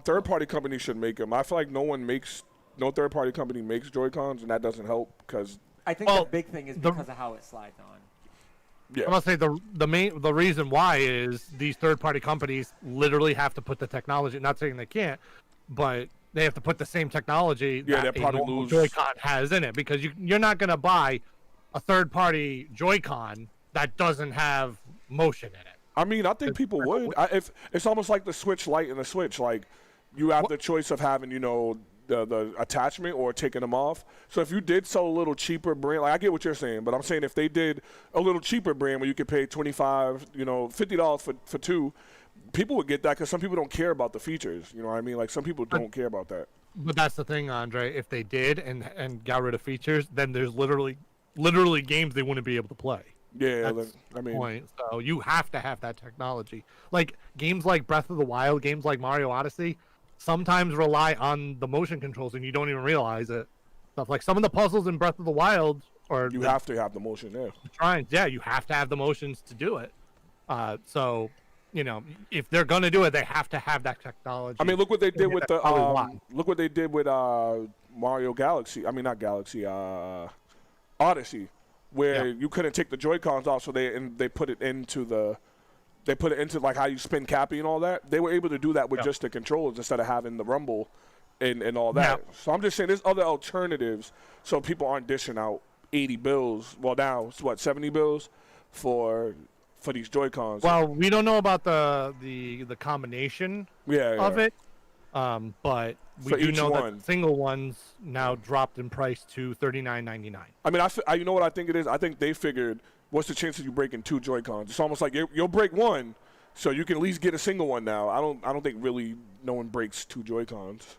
third-party companies should make them. I feel like no third-party company makes Joy-Cons, and that doesn't help because. I think the big thing is because of how it slides on. Yeah. I must say the reason why is these third-party companies literally have to put the technology. Not saying they can't, but they have to put the same technology that a normal Joy-Con has in it, because you're not going to buy a third-party Joy-Con that doesn't have motion in it. I mean, I think people would. If it's almost like the Switch Lite and the Switch. Like, you have the choice of having, the attachment or taking them off. So if you did sell a little cheaper brand, like I get what you're saying, but I'm saying if they did a little cheaper brand where you could pay $25, $50 for two, people would get that because some people don't care about the features. You know what I mean? Like some people don't care about that. But that's the thing, Andre. If they did and got rid of features, then there's literally games they wouldn't be able to play. Yeah, that's I mean, point. So you have to have that technology. Like games like Breath of the Wild, games like Mario Odyssey, sometimes rely on the motion controls, and you don't even realize it. Stuff like some of the puzzles in Breath of the Wild, you have to have the motion there. Yeah, you have to have the motions to do it. So, if they're gonna do it, they have to have that technology. I mean, look what they did with Mario Galaxy. I mean, not Galaxy, Odyssey, where you couldn't take the Joy-Cons off, so they put it into like how you spin Cappy and all that. They were able to do that with just the controllers instead of having the rumble and all that. Yeah. So I'm just saying there's other alternatives so people aren't dishing out 80 bills. Well, now it's what, 70 bills for these Joy-Cons. Well, we don't know about the combination of it. But we do know that single ones now dropped in price to $39.99. I mean, you know what I think it is? I think they figured, what's the chance of you breaking two Joy-Cons? It's almost like you'll break one, so you can at least get a single one now. I don't think really no one breaks two Joy-Cons.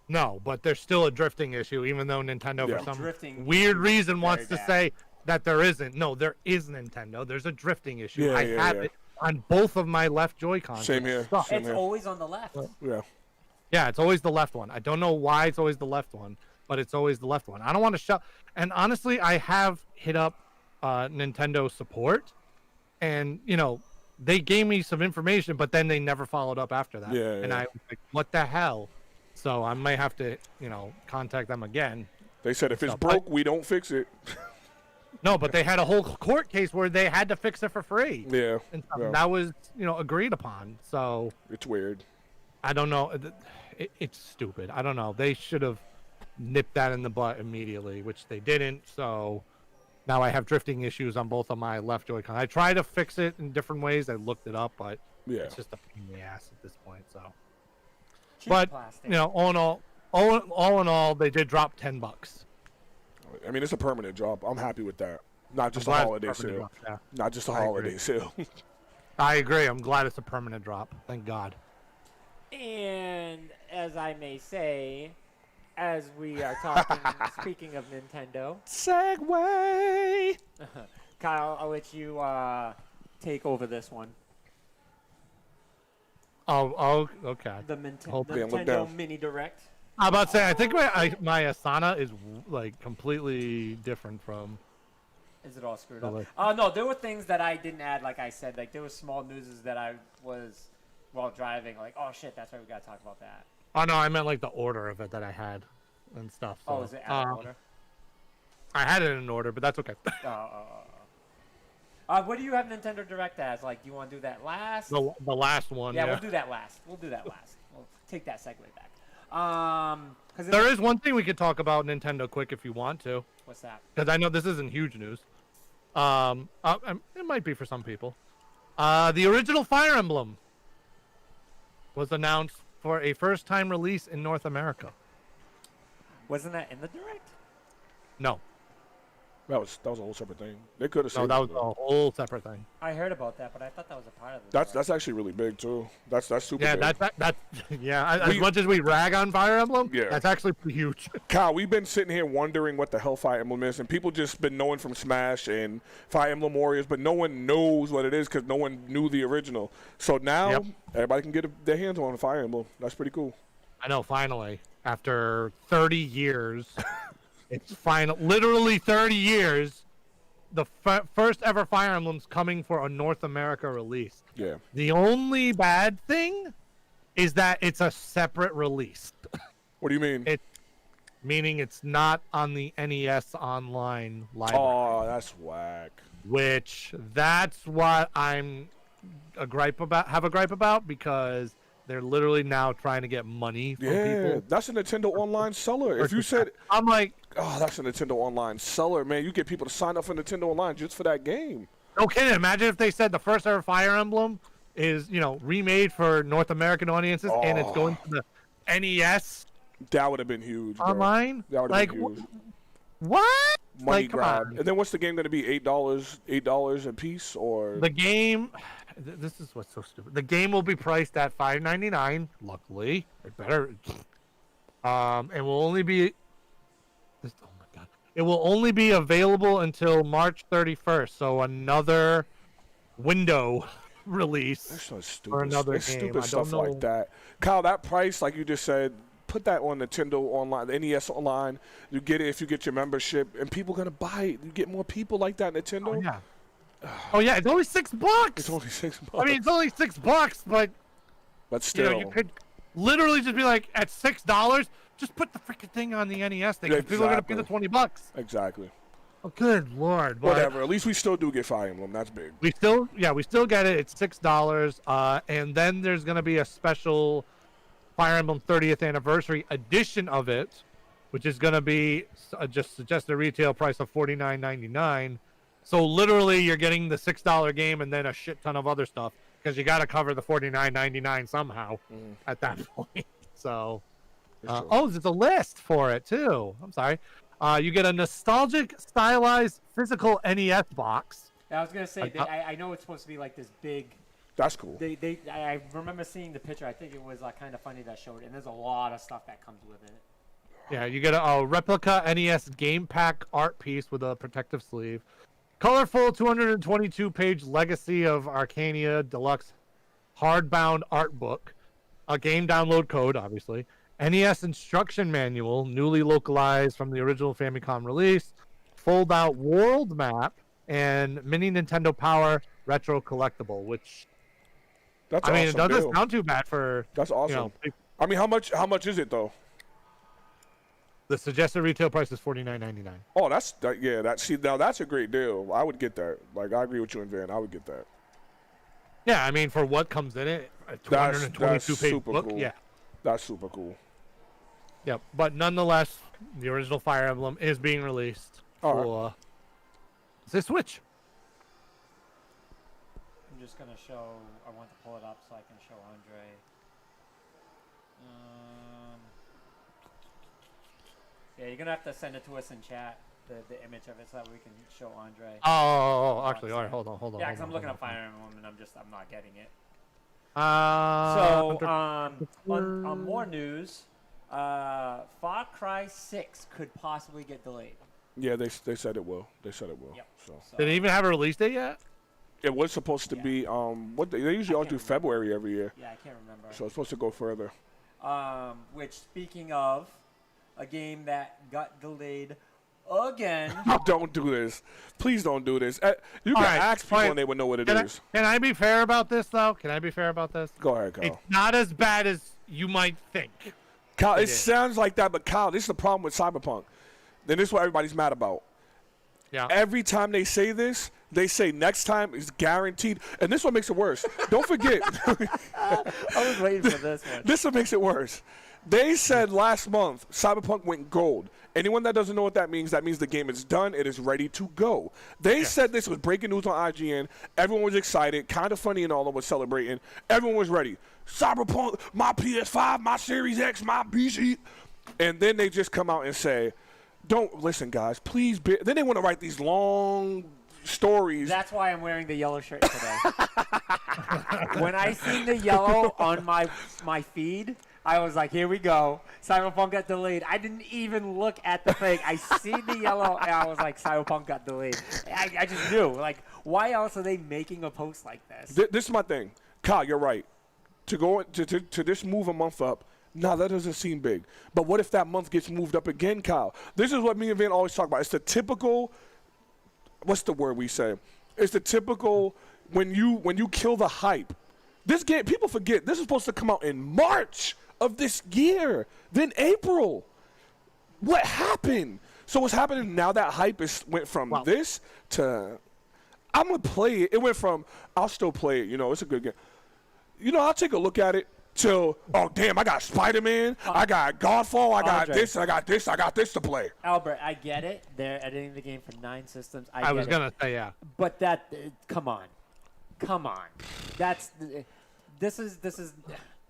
No, but there's still a drifting issue, even though Nintendo for some weird reason wants to say that there isn't. No, there is Nintendo. There's a drifting issue. I have it on both of my left Joy-Cons. Same here. It's always on the left. Yeah, it's always the left one. I don't know why it's always the left one, but it's always the left one. I don't want to shut. And honestly, I have hit up Nintendo support, and they gave me some information, but then they never followed up after that. And I was like, what the hell? So I might have to, contact them again. They said if it's broke, we don't fix it. No, but they had a whole court case where they had to fix it for free. Yeah. And that was, agreed upon. So it's weird. I don't know. It's stupid. I don't know. They should have nipped that in the butt immediately, which they didn't. So now I have drifting issues on both of my left Joy-Con. I tried to fix it in different ways. I looked it up, but it's just a pain in the ass at this point. So, but plastic. All in all, they did drop $10. I mean, it's a permanent drop. I'm happy with that. Not just a holiday sale. Not just a holiday sale. I agree. I'm glad it's a permanent drop. Thank God. And as I may say, as we are talking, speaking of Nintendo. Segway! Kyle, I'll let you take over this one. Oh, okay. The Nintendo Mini Direct. I'm about to say, I think my Asana is like completely different from. Is it all screwed up? No, there were things that I didn't add. Like I said, like there were small newses that I was while driving. Like, oh shit, that's right, we gotta talk about that. Oh no, I meant like the order of it that I had and stuff. So. Oh, is it out of order? I had it in order, but that's okay. What do you have Nintendo Direct as? Like, do you want to do that last? The last one. Yeah, we'll do that last. We'll take that segue back. There is one thing we could talk about Nintendo quick if you want to. What's that? Because I know this isn't huge news. It might be for some people. The original Fire Emblem was announced for a first-time release in North America. Wasn't that in the Direct? No. That was a whole separate thing. They could have. No, that was a whole separate thing. I heard about that, but I thought that was a part of it. That's actually really big too. That's super. Yeah, big. that's As much as we rag on Fire Emblem, that's actually pretty huge. Kyle, we've been sitting here wondering what the hell Fire Emblem is, and people just been knowing from Smash and Fire Emblem Warriors, but no one knows what it is because no one knew the original. So now everybody can get their hands on Fire Emblem. That's pretty cool. I know, finally. after 30 years, it's final. Literally 30 years. The first ever Fire Emblem's coming for a North America release. Yeah. The only bad thing is that it's a separate release. What do you mean? Meaning it's not on the NES Online library. Oh, that's whack. Which that's what I'm have a gripe about, because they're literally now trying to get money from people. That's a Nintendo Online seller. If you said, I'm like, oh, that's a Nintendo Online seller, man. You get people to sign up for Nintendo Online just for that game. no kidding. Imagine if they said the first ever Fire Emblem is, remade for North American audiences and it's going to the NES That would have been huge, bro. online. That would have been huge. What? Money Like, come grab. on. And then what's the game going to be? $8 a piece, or The game, this is what's so stupid. The game will be priced at $5.99. Luckily, it better. And will only be. Oh my god! It will only be available until March 31st. So another window release. That's so stupid. For another It's game. stupid I don't stuff know. like that. Kyle, that price, like you just said, put that on Nintendo Online, the NES Online. You get it if you get your membership, and people gonna buy it. You get more people like that, Nintendo. Oh yeah. Oh yeah, it's only $6. It's only $6. I mean, it's only $6, but still, you could literally just be like, at $6, just put the freaking thing on the NES thing. 'Cause people are gonna pay the $20. Exactly. Oh, good lord! But Whatever. At least we still do get Fire Emblem. That's big. we still get it. It's $6. And then there's gonna be a special Fire Emblem 30th anniversary edition of it, which is gonna be just suggested retail price of $49.99. So literally, you're getting the $6 game and then a shit ton of other stuff, because you got to cover the $49.99 somehow at that point. So, there's a list for it too. I'm sorry. You get a nostalgic, stylized, physical NES box. Yeah, I was gonna say, I know it's supposed to be like this big. That's cool. I remember seeing the picture. I think it was kind of funny that showed it, and there's a lot of stuff that comes with it. Yeah, you get a replica NES game pack art piece with a protective sleeve. Colorful 222-page Legacy of Arcania Deluxe hardbound art book. A game download code, obviously. NES instruction manual, newly localized from the original Famicom release. Fold-out world map. And mini Nintendo Power retro collectible, which... That's I mean, awesome, it doesn't Bill. sound too bad for... That's awesome. I mean, how much is it, though? The suggested retail price is $49.99. Oh, now that's a great deal. I would get that. Like, I agree with you and Van. I would get that. Yeah, I mean, for what comes in it, a 222-page book, cool. yeah. That's super cool. Yep, but nonetheless, the original Fire Emblem is being released for the Switch. I'm just gonna show. I want to pull it up so I can show Andre. Yeah, you're gonna have to send it to us in chat, the image of it, so that we can show Andre. Oh, actually, all right, hold on. Yeah, because I'm looking at Fire Emblem and I'm not getting it. So, on more news, Far Cry 6 could possibly get delayed. Yeah, they said it will. They said it will. Yep. So did it even have a release date yet? it was supposed to be what they usually all do February every year. Yeah, I can't remember. So it's supposed to go further. Which, speaking of, a game that got delayed again. Don't do this. Please don't do this. You can ask people and they would know what it is. Can I be fair about this, though? Can I be fair about this? Go ahead, Kyle. It's not as bad as you might think. Kyle, it sounds like that, but Kyle, this is the problem with Cyberpunk. Then this is what everybody's mad about. Yeah. Every time they say this, they say next time is guaranteed. And this one makes it worse. Don't forget. I was waiting for this one. This one makes it worse. They said last month Cyberpunk went gold. Anyone that doesn't know what that means the game is done. It is ready to go. They said this was breaking news on IGN. Everyone was excited. Kind of funny and all of was celebrating. Everyone was ready. Cyberpunk, my PS5, my Series X, my PC. And then they just come out and say, don't listen, guys. Please. Then they want to write these long stories. That's why I'm wearing the yellow shirt today. When I seen the yellow on my feed, I was like, here we go. Cyberpunk got delayed. I didn't even look at the thing. I see the yellow, and I was like, Cyberpunk got delayed. I just knew. Like, why else are they making a post like this? This is my thing. Kyle, you're right. To go to this move a month up, Nah, that doesn't seem big. But what if that month gets moved up again, Kyle? This is what me and Van always talk about. It's the typical, what's the word we say? It's the typical when you kill the hype. This game, people forget, this is supposed to come out in March of this year, then April. What happened? So what's happening now that hype went from this to, I'm going to play it. It went from, I'll still play it. You know, it's a good game. You know, I'll take a look at it. Till, oh damn, I got Spider-Man, I got Godfall, I got this, I got this to play. Albert, I get it. They're editing the game for 9 systems. I was gonna say yeah. But that, come on. This is.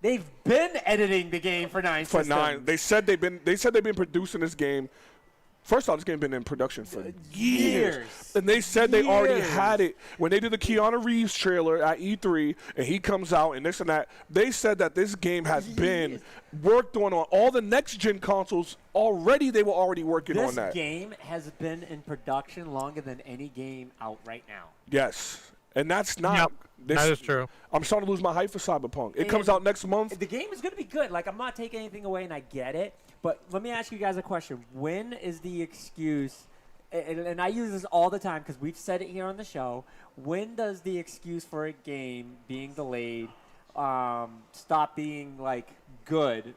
They've been editing the game for 9 systems. For 9, they said they've been producing this game. First off, this game been in production for years. And they said they already had it. When they did the Keanu Reeves trailer at E3, and he comes out and this and that, they said that this game has been worked on all the next-gen consoles already. They were already working on that. This game has been in production longer than any game out right now. Yes. And that's not. Yep, that is true. I'm starting to lose my hype for Cyberpunk. It comes out next month. The game is going to be good. Like, I'm not taking anything away, and I get it. But let me ask you guys a question. When is the excuse, and I use this all the time because we've said it here on the show, when does the excuse for a game being delayed stop being, like, good?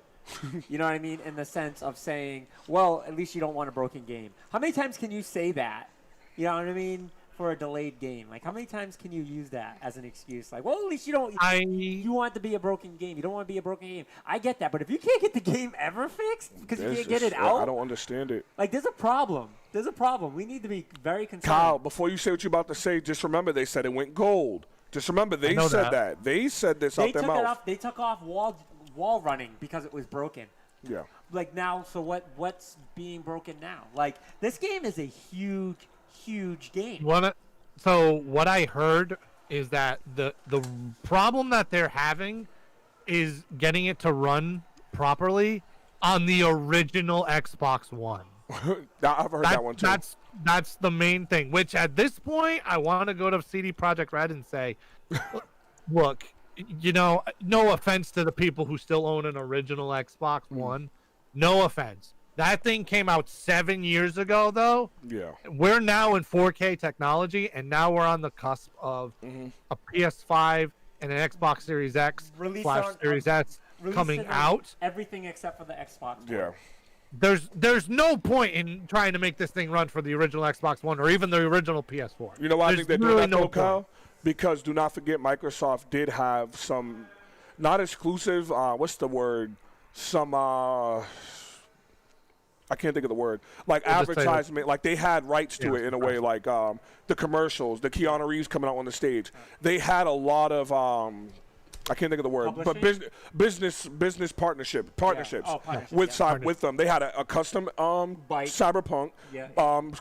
You know what I mean? In the sense of saying, well, at least you don't want a broken game. How many times can you say that? You know what I mean? For a delayed game. Like, how many times can you use that as an excuse? Like, well, at least you don't. You want it to be a broken game. You don't want to be a broken game. I get that, but if you can't get the game ever fixed because you can't get it out, I don't understand it. Like, there's a problem. We need to be very concerned. Kyle, before you say what you're about to say, just remember they said it went gold. Just remember they said that. They said this out their mouth. They took off wall running because it was broken. Yeah. Like, now, so what's being broken now? Like, this game is a huge game. So what I heard is that the problem that they're having is getting it to run properly on the original Xbox One. I've heard that one too. That's the main thing. Which at this point, I want to go to CD Projekt Red and say, look, you know, no offense to the people who still own an original Xbox One, no offense. That thing came out 7 years ago, though. Yeah. We're now in 4K technology, and now we're on the cusp of a PS5 and an Xbox Series X / Series S coming out. Everything except for the Xbox One. Yeah. There's no point in trying to make this thing run for the original Xbox One or even the original PS4. You know why I think they're doing that, no Kyle? Because do not forget, Microsoft did have some, not exclusive, what's the word? Some, I can't think of the word. Like advertisement, like they had rights to it in a way, like the commercials, the Keanu Reeves coming out on the stage. They had a lot of, I can't think of the word, but business partnerships with them. They had a custom Cyberpunk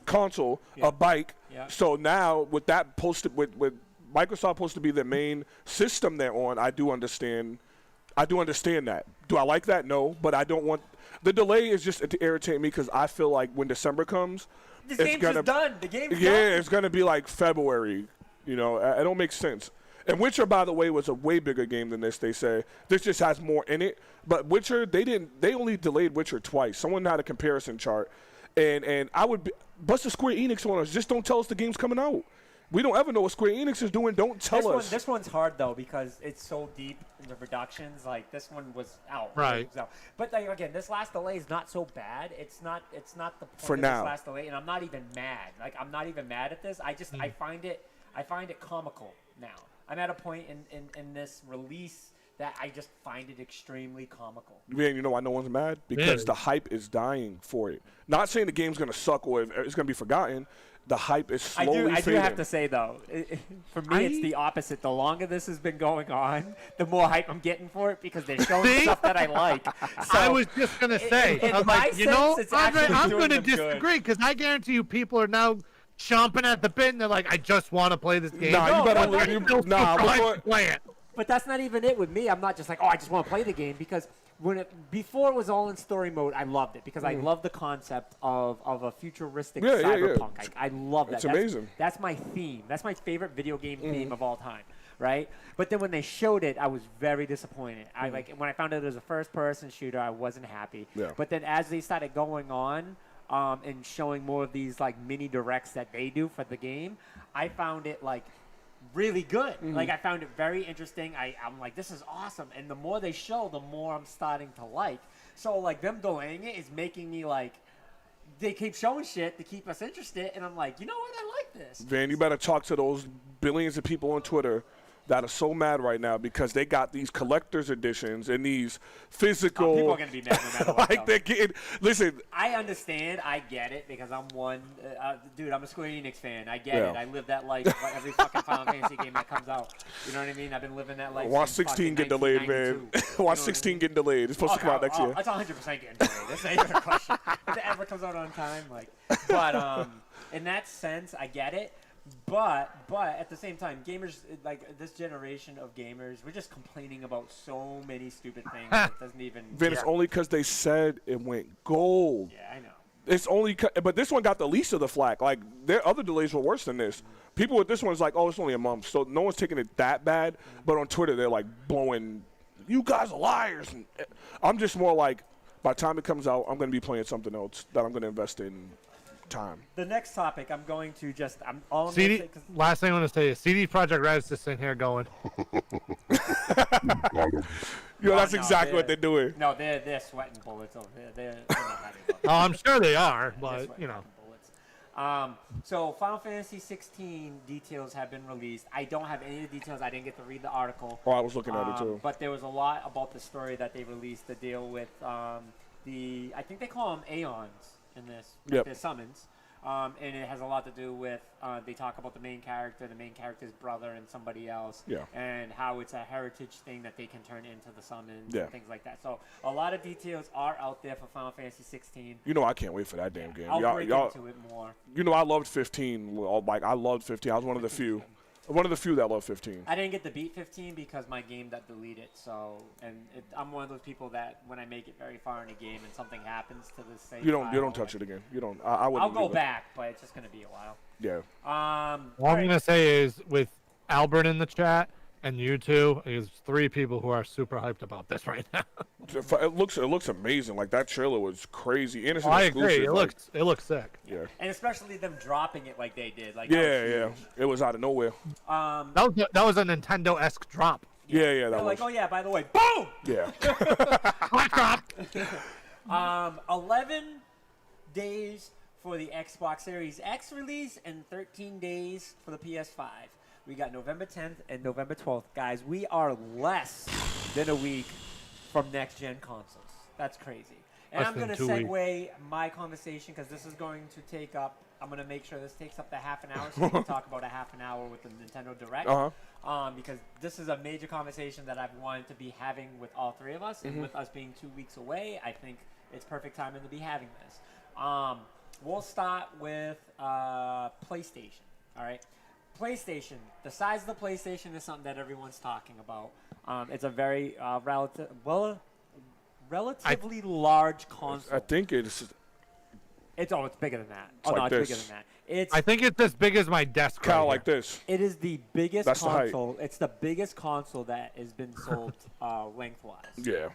console, a bike. Yeah. So now with that posted with Microsoft supposed to be the main system they're on, I do understand that. Do I like that? No, but I don't want. The delay is just to irritate me because I feel like when December comes, this game's just done. The game's done. Yeah, it's gonna be like February. You know, it don't make sense. And Witcher, by the way, was a way bigger game than this. They say this just has more in it. But Witcher, they only delayed Witcher twice. Someone had a comparison chart, and I would bust the Square Enix on us. Just don't tell us the game's coming out. We don't ever know what Square Enix is doing. Don't tell us. This one's hard, though, because it's so deep in the productions. Like, this one was out. Right. But, like, again, this last delay is not so bad. It's not the point for of now. This last delay, and I'm not even mad. Like, I'm not even mad at this. I find it comical now. I'm at a point in this release that I just find it extremely comical. Man, you know why no one's mad? Because the hype is dying for it. Not saying the game's going to suck or it's going to be forgotten. The hype is slowly I do fading. have to say, though, for me, it's the opposite. The longer this has been going on, the more hype I'm getting for it because they're showing stuff that I like. So, I was just going to say, I was like, you know, Andre, I'm going to disagree because I guarantee you people are now chomping at the bit and they're like, I just want to play this game. Nah, you better play it. But that's not even it with me. I'm not just like, I just want to play the game because before it was all in story mode, I loved it because I love the concept of a futuristic cyberpunk. I love that. It's amazing. That's my theme. That's my favorite video game theme of all time. right? But then when they showed it, I was very disappointed. I like when I found out it was a first-person shooter, I wasn't happy. Yeah. But then as they started going on and showing more of these like mini directs that they do for the game, I found it like really good. Like I found it very interesting. I'm like, this is awesome. And the more they show, the more I'm starting to like. So like them delaying it is making me like, they keep showing shit to keep us interested, and I'm like, you know what, I like this. Van, you better talk to those billions of people on Twitter that are so mad right now because they got these collector's editions and these physical. People are gonna be mad no matter what. Like they're getting. Listen, I understand. I get it because I'm one. Dude, I'm a Square Enix fan. I get Yeah. it. I live that life for every fucking Final Fantasy game that comes out. You know what I mean? I've been living that life. watch since 16 fucking get delayed, man. 1992. Watch You know 16 get delayed. It's supposed to come out next year. It's 100% getting delayed. That's not even a question. If it ever comes out on time, like. But in that sense, I get it. But at the same time, gamers, like this generation of gamers, we're just complaining about so many stupid things that doesn't even. Vin, it's only because they said it went gold. Yeah, I know. It's only, but this one got the least of the flack. Like their other delays were worse than this. People with this one is like, oh, it's only a month, so no one's taking it that bad. But on Twitter, they're like blowing, you guys are liars. And I'm just more like, by the time it comes out, I'm going to be playing something else that I'm going to invest in time. The next topic, I'm going to just, I'm all. CD, last thing I want to say is CD Projekt Red is just sitting here going. Yo, that's exactly what they're doing. No, they're sweating bullets over there. They're not happy about it. Oh, I'm sure they are, They're but sweating you know. bullets. So Final Fantasy 16 details have been released. I don't have any of the details. I didn't get to read the article. Oh, I was looking at it too. But there was a lot about the story that they released to deal with I think they call them Aeons in this. Yep. They're summons. And it has a lot to do with, they talk about the main character's brother, and somebody else. Yeah. And how it's a heritage thing that they can turn into the summons Yeah. and things like that. So a lot of details are out there for Final Fantasy 16. You know, I can't wait for that damn game. I'll break into it more. You know, I loved 15. Like, I loved 15. I was one of the few. One of the few that loved 15. I didn't get to beat 15 because my game got deleted. So, I'm one of those people that when I make it very far in a game and something happens to the same. You don't touch it again. You don't. I wouldn't. I'll go back, but it's just gonna be a while. Yeah. All I'm gonna say is with Albert in the chat and you two, is 3 people who are super hyped about this right now. It looks amazing. Like that trailer was crazy. And it's I exclusive. agree. It looks sick. Yeah. And especially them dropping it like they did. Like Yeah. It was out of nowhere. That was a Nintendo-esque drop. Yeah. They're That was. like, oh yeah, by the way, boom! Yeah. Drop. 11 days for the Xbox Series X release and 13 days for the PS5. We got November 10th and November 12th. Guys, we are less than a week from next-gen consoles. That's crazy. And Less I'm going to than 2 segue my conversation because this is going to take up, I'm going to make sure this takes up to half an hour so we can talk about a half an hour with the Nintendo Direct. Because this is a major conversation that I've wanted to be having with all 3 of us. And with us being 2 weeks away, I think it's perfect timing to be having this. We'll start with PlayStation, all right? PlayStation, the size of the PlayStation is something that everyone's talking about. It's a very relatively large console. I think it's. It's bigger than that. It's like it's this. bigger than that. I think it's as big as my desk. Kind of right like here. this. It is the biggest That's the height. console. It's the biggest console that has been sold lengthwise. Yeah.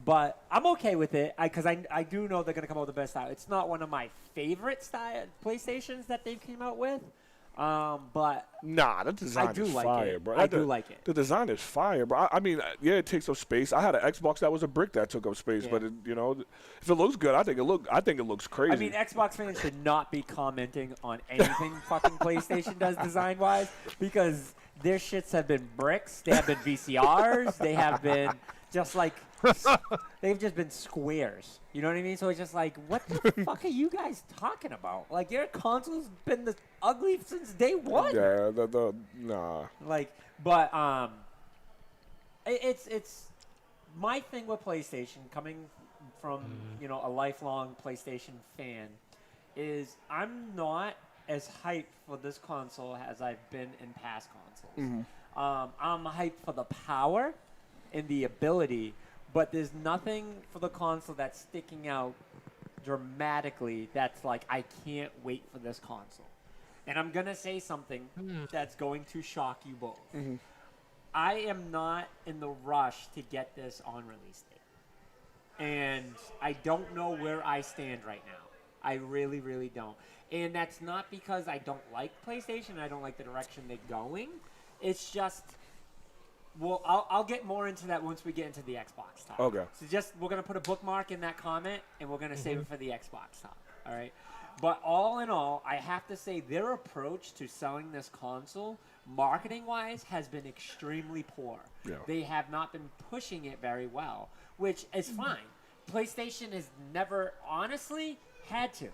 But I'm okay with it because I do know they're going to come out with the best style. It's not one of my favorite style PlayStations that they've came out with. But Nah, the design I do is like fire, it. bro. I do like it. The design is fire, bro. I mean, yeah, it takes up space. I had an Xbox that was a brick that took up space, Yeah. but if it looks good, I think it looks crazy. I mean, Xbox fans should not be commenting on anything fucking PlayStation does design-wise because their shits have been bricks. They have been VCRs. They have been just like they've just been squares. You know what I mean? So it's just like, what the fuck are you guys talking about? Like, your console's been this ugly since day one. Yeah, nah. Like, but it's my thing with PlayStation, coming from a lifelong PlayStation fan, is I'm not as hyped for this console as I've been in past consoles. I'm hyped for the power and the ability, but there's nothing for the console that's sticking out dramatically that's like, I can't wait for this console. And I'm going to say something that's going to shock you both. I am not in the rush to get this on release date. And I don't know where I stand right now. I really, really don't. And that's not because I don't like PlayStation. I don't like the direction they're going. It's just, well, I'll get more into that once we get into the Xbox talk. Okay. So just, we're going to put a bookmark in that comment, and we're going to save it for the Xbox talk. All right? But all in all, I have to say their approach to selling this console, marketing-wise, has been extremely poor. Yeah. They have not been pushing it very well, which is fine. PlayStation has never, honestly, had to.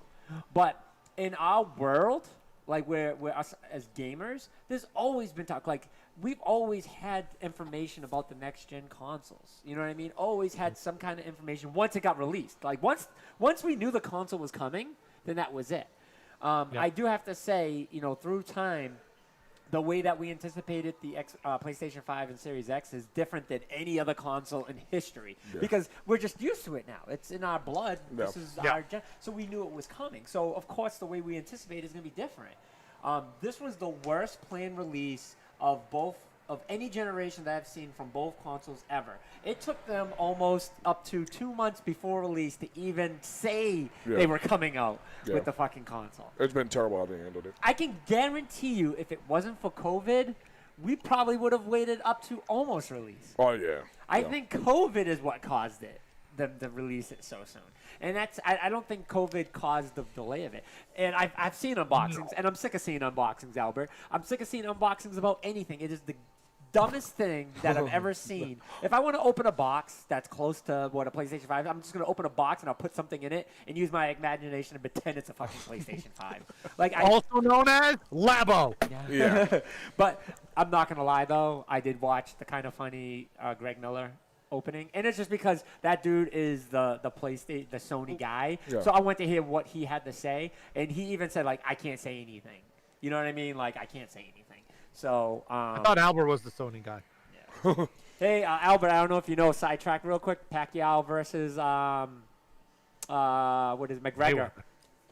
But in our world, like we're us as gamers, there's always been talk. Like, we've always had information about the next-gen consoles. You know what I mean? Always had some kind of information once it got released. Like, once we knew the console was coming, then that was it. I do have to say, through time, the way that we anticipated the PlayStation 5 and Series X is different than any other console in history because we're just used to it now. It's in our blood. Yeah. This is so we knew it was coming. So, of course, the way we anticipate is going to be different. This was the worst planned release of any generation that I've seen from both consoles ever. It took them almost up to 2 months before release to even say they were coming out with the fucking console. It's been terrible how they handled it. I can guarantee you if it wasn't for COVID, we probably would have waited up to almost release. Oh, yeah. I think COVID is what caused it, them to release it so soon. And I don't think COVID caused the delay of it. And I've seen unboxings, and I'm sick of seeing unboxings, Albert. I'm sick of seeing unboxings about anything. It is the dumbest thing that I've ever seen. If I want to open a box that's close to what a PlayStation 5, I'm just going to open a box and I'll put something in it and use my imagination and pretend it's a fucking PlayStation 5. Like Also known as Labo. Yeah. But I'm not going to lie, though. I did watch the kind of funny Greg Miller opening, and it's just because that dude is the PlayStation, the Sony guy. Yeah. So I went to hear what he had to say, and he even said, like, I can't say anything. You know what I mean? Like, I can't say anything. So I thought Albert was the Sony guy. Yeah. Hey, Albert, I don't know if you know, sidetrack real quick. Pacquiao versus McGregor. Mayweather.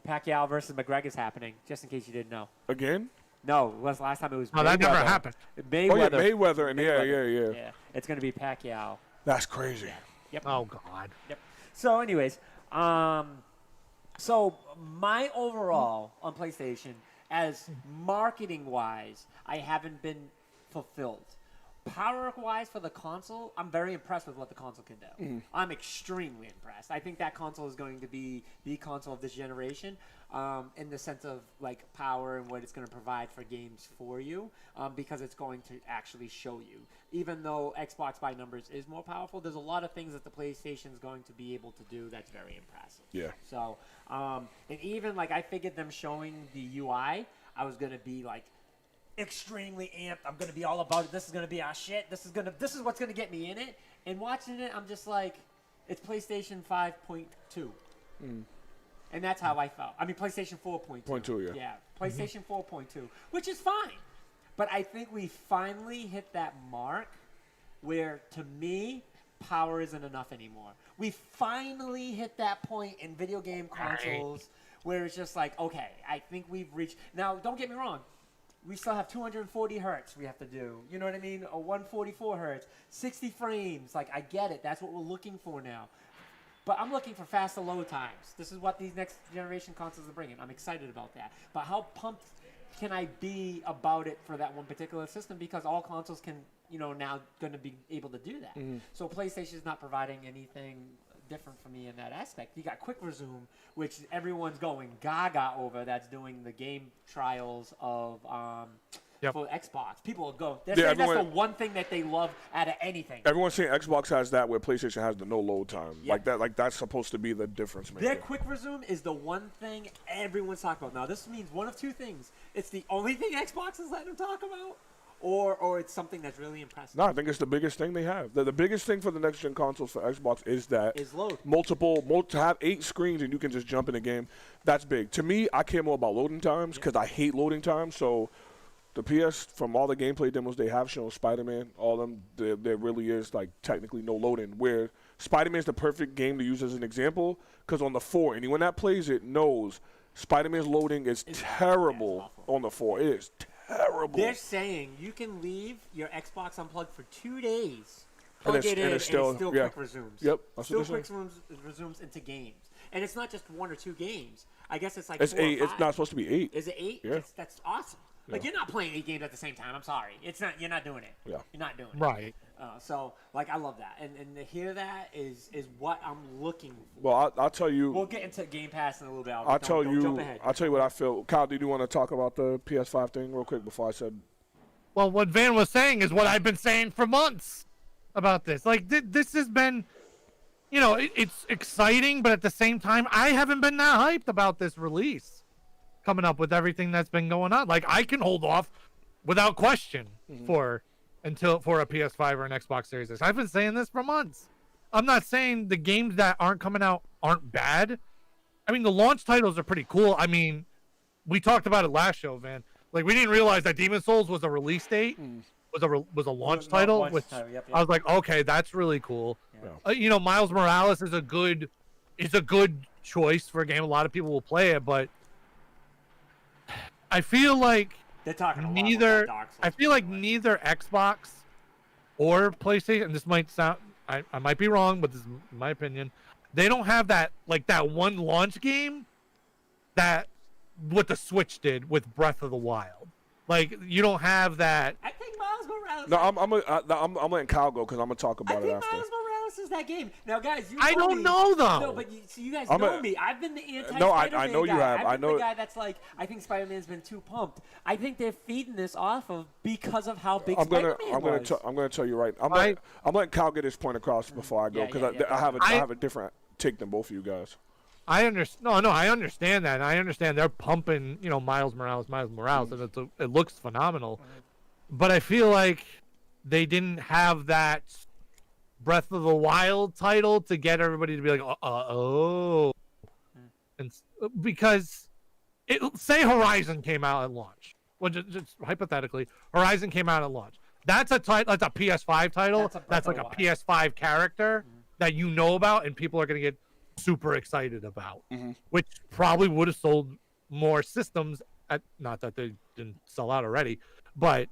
Pacquiao versus McGregor's happening. Just in case you didn't know. Again? No, last time it was. No, Mayweather. that never happened. Mayweather. Oh, yeah, Mayweather. And Mayweather. Yeah. It's going to be Pacquiao. That's crazy. Yeah. Yep. Oh God. Yep. So, anyways, so my overall on PlayStation, as marketing-wise, I haven't been fulfilled. Power-wise for the console, I'm very impressed with what the console can do. I'm extremely impressed. I think that console is going to be the console of this generation in the sense of like power and what it's going to provide for games for you because it's going to actually show you. Even though Xbox by numbers is more powerful, there's a lot of things that the PlayStation is going to be able to do that's very impressive. Yeah. So, and even like I figured them showing the UI, I was going to be like, extremely amped. I'm gonna be all about it. This is gonna be our shit. This is what's gonna get me in it. And watching it, I'm just like, it's PlayStation 5.2, and that's how I felt. I mean, PlayStation 4.2. 0.2, yeah. Yeah, PlayStation 4.2, which is fine. But I think we finally hit that mark where, to me, power isn't enough anymore. We finally hit that point in video game consoles where it's just like, okay, I think we've reached. Now, don't get me wrong. We still have 240 hertz we have to do. You know what I mean? Or 144 hertz. 60 frames. Like, I get it. That's what we're looking for now. But I'm looking for faster load times. This is what these next generation consoles are bringing. I'm excited about that. But how pumped can I be about it for that one particular system? Because all consoles can, now going to be able to do that. So PlayStation is not providing anything different for me in that aspect. You got Quick Resume, which everyone's going gaga over. That's doing the game trials of for Xbox. People will go. They're saying that's the one thing that they love out of anything. Everyone's saying Xbox has that, where PlayStation has the no load time. Yep. Like that's supposed to be the difference maker. Their Quick Resume is the one thing everyone's talking about. Now, this means one of two things. It's the only thing Xbox is letting them talk about, or it's something that's really impressive. No, I think it's the biggest thing they have. The biggest thing for the next gen consoles for Xbox is that load. To have 8 screens and you can just jump in a game. That's big. To me, I care more about loading times because I hate loading times. So the PS, from all the gameplay demos they have shown, Spider-Man, all of them, there really is like technically no loading. Where Spider-Man is the perfect game to use as an example because on the 4, anyone that plays it knows Spider-Man's loading is terrible on the 4. It is terrible. They're saying you can leave your Xbox unplugged for 2 days. And Plug it in, and it still yeah. quick resumes. Yep, that's Still what they're quick resumes into games. And it's not just 1 or 2 games. I guess it's like It's 4 or 8. 5. It's not supposed to be 8. Is it 8? Yeah. That's awesome. Like, you're not playing 8 games at the same time. I'm sorry. It's not. You're not doing it. Yeah. You're not doing it. Right. So, like, I love that. And to hear that is what I'm looking for. Well, I'll tell you. We'll get into Game Pass in a little bit. I'll tell don't jump ahead. you what I feel. Kyle, do you want to talk about the PS5 thing real quick before I said? Well, what Van was saying is what I've been saying for months about this. Like, this has been, you know, it's exciting, but at the same time, I haven't been that hyped about this release coming up with everything that's been going on. Like, I can hold off without question for a PS5 or an Xbox Series X. I've been saying this for months. I'm not saying the games that aren't coming out aren't bad. I mean, the launch titles are pretty cool. I mean, we talked about it last show, Van. Like, we didn't realize that Demon's Souls was a release date, was a launch title, which Yep. I was like, okay, that's really cool. Yeah. You know, Miles Morales is a good choice for a game. A lot of people will play it, but I feel like They're talking a lot neither. about Dark Souls, I feel like by the way. neither Xbox or PlayStation. This might sound. I might be wrong, but this is my opinion. They don't have that one launch game that what the Switch did with Breath of the Wild. Like, you don't have that. I think Miles Morales. No, I'm letting Kyle go because I'm gonna talk I about it think after. Miles Morales is that game. Now, guys, I know don't me. know, though. No, but you guys I'm know a- me. I've been the anti-Spider-Man No, I know you guy. have. I've I been know- the guy that's like, I think Spider-Man's been too pumped. I think they're feeding this off of because of how big Spider-Man was. I'm gonna tell you right. I'm letting Kyle get his point across before I go Yeah, because yeah, I have a different take than both of you guys. I understand. No, I understand that. I understand they're pumping, you know, Miles Morales, and it looks phenomenal. But I feel like they didn't have that Breath of the Wild title to get everybody to be like, and because say Horizon came out at launch. Well, just hypothetically, Horizon came out at launch. That's a title. That's a PS5 title. That's like a PS5 character that you know about, and people are gonna get super excited about, which probably would have sold more systems. Not that they didn't sell out already, but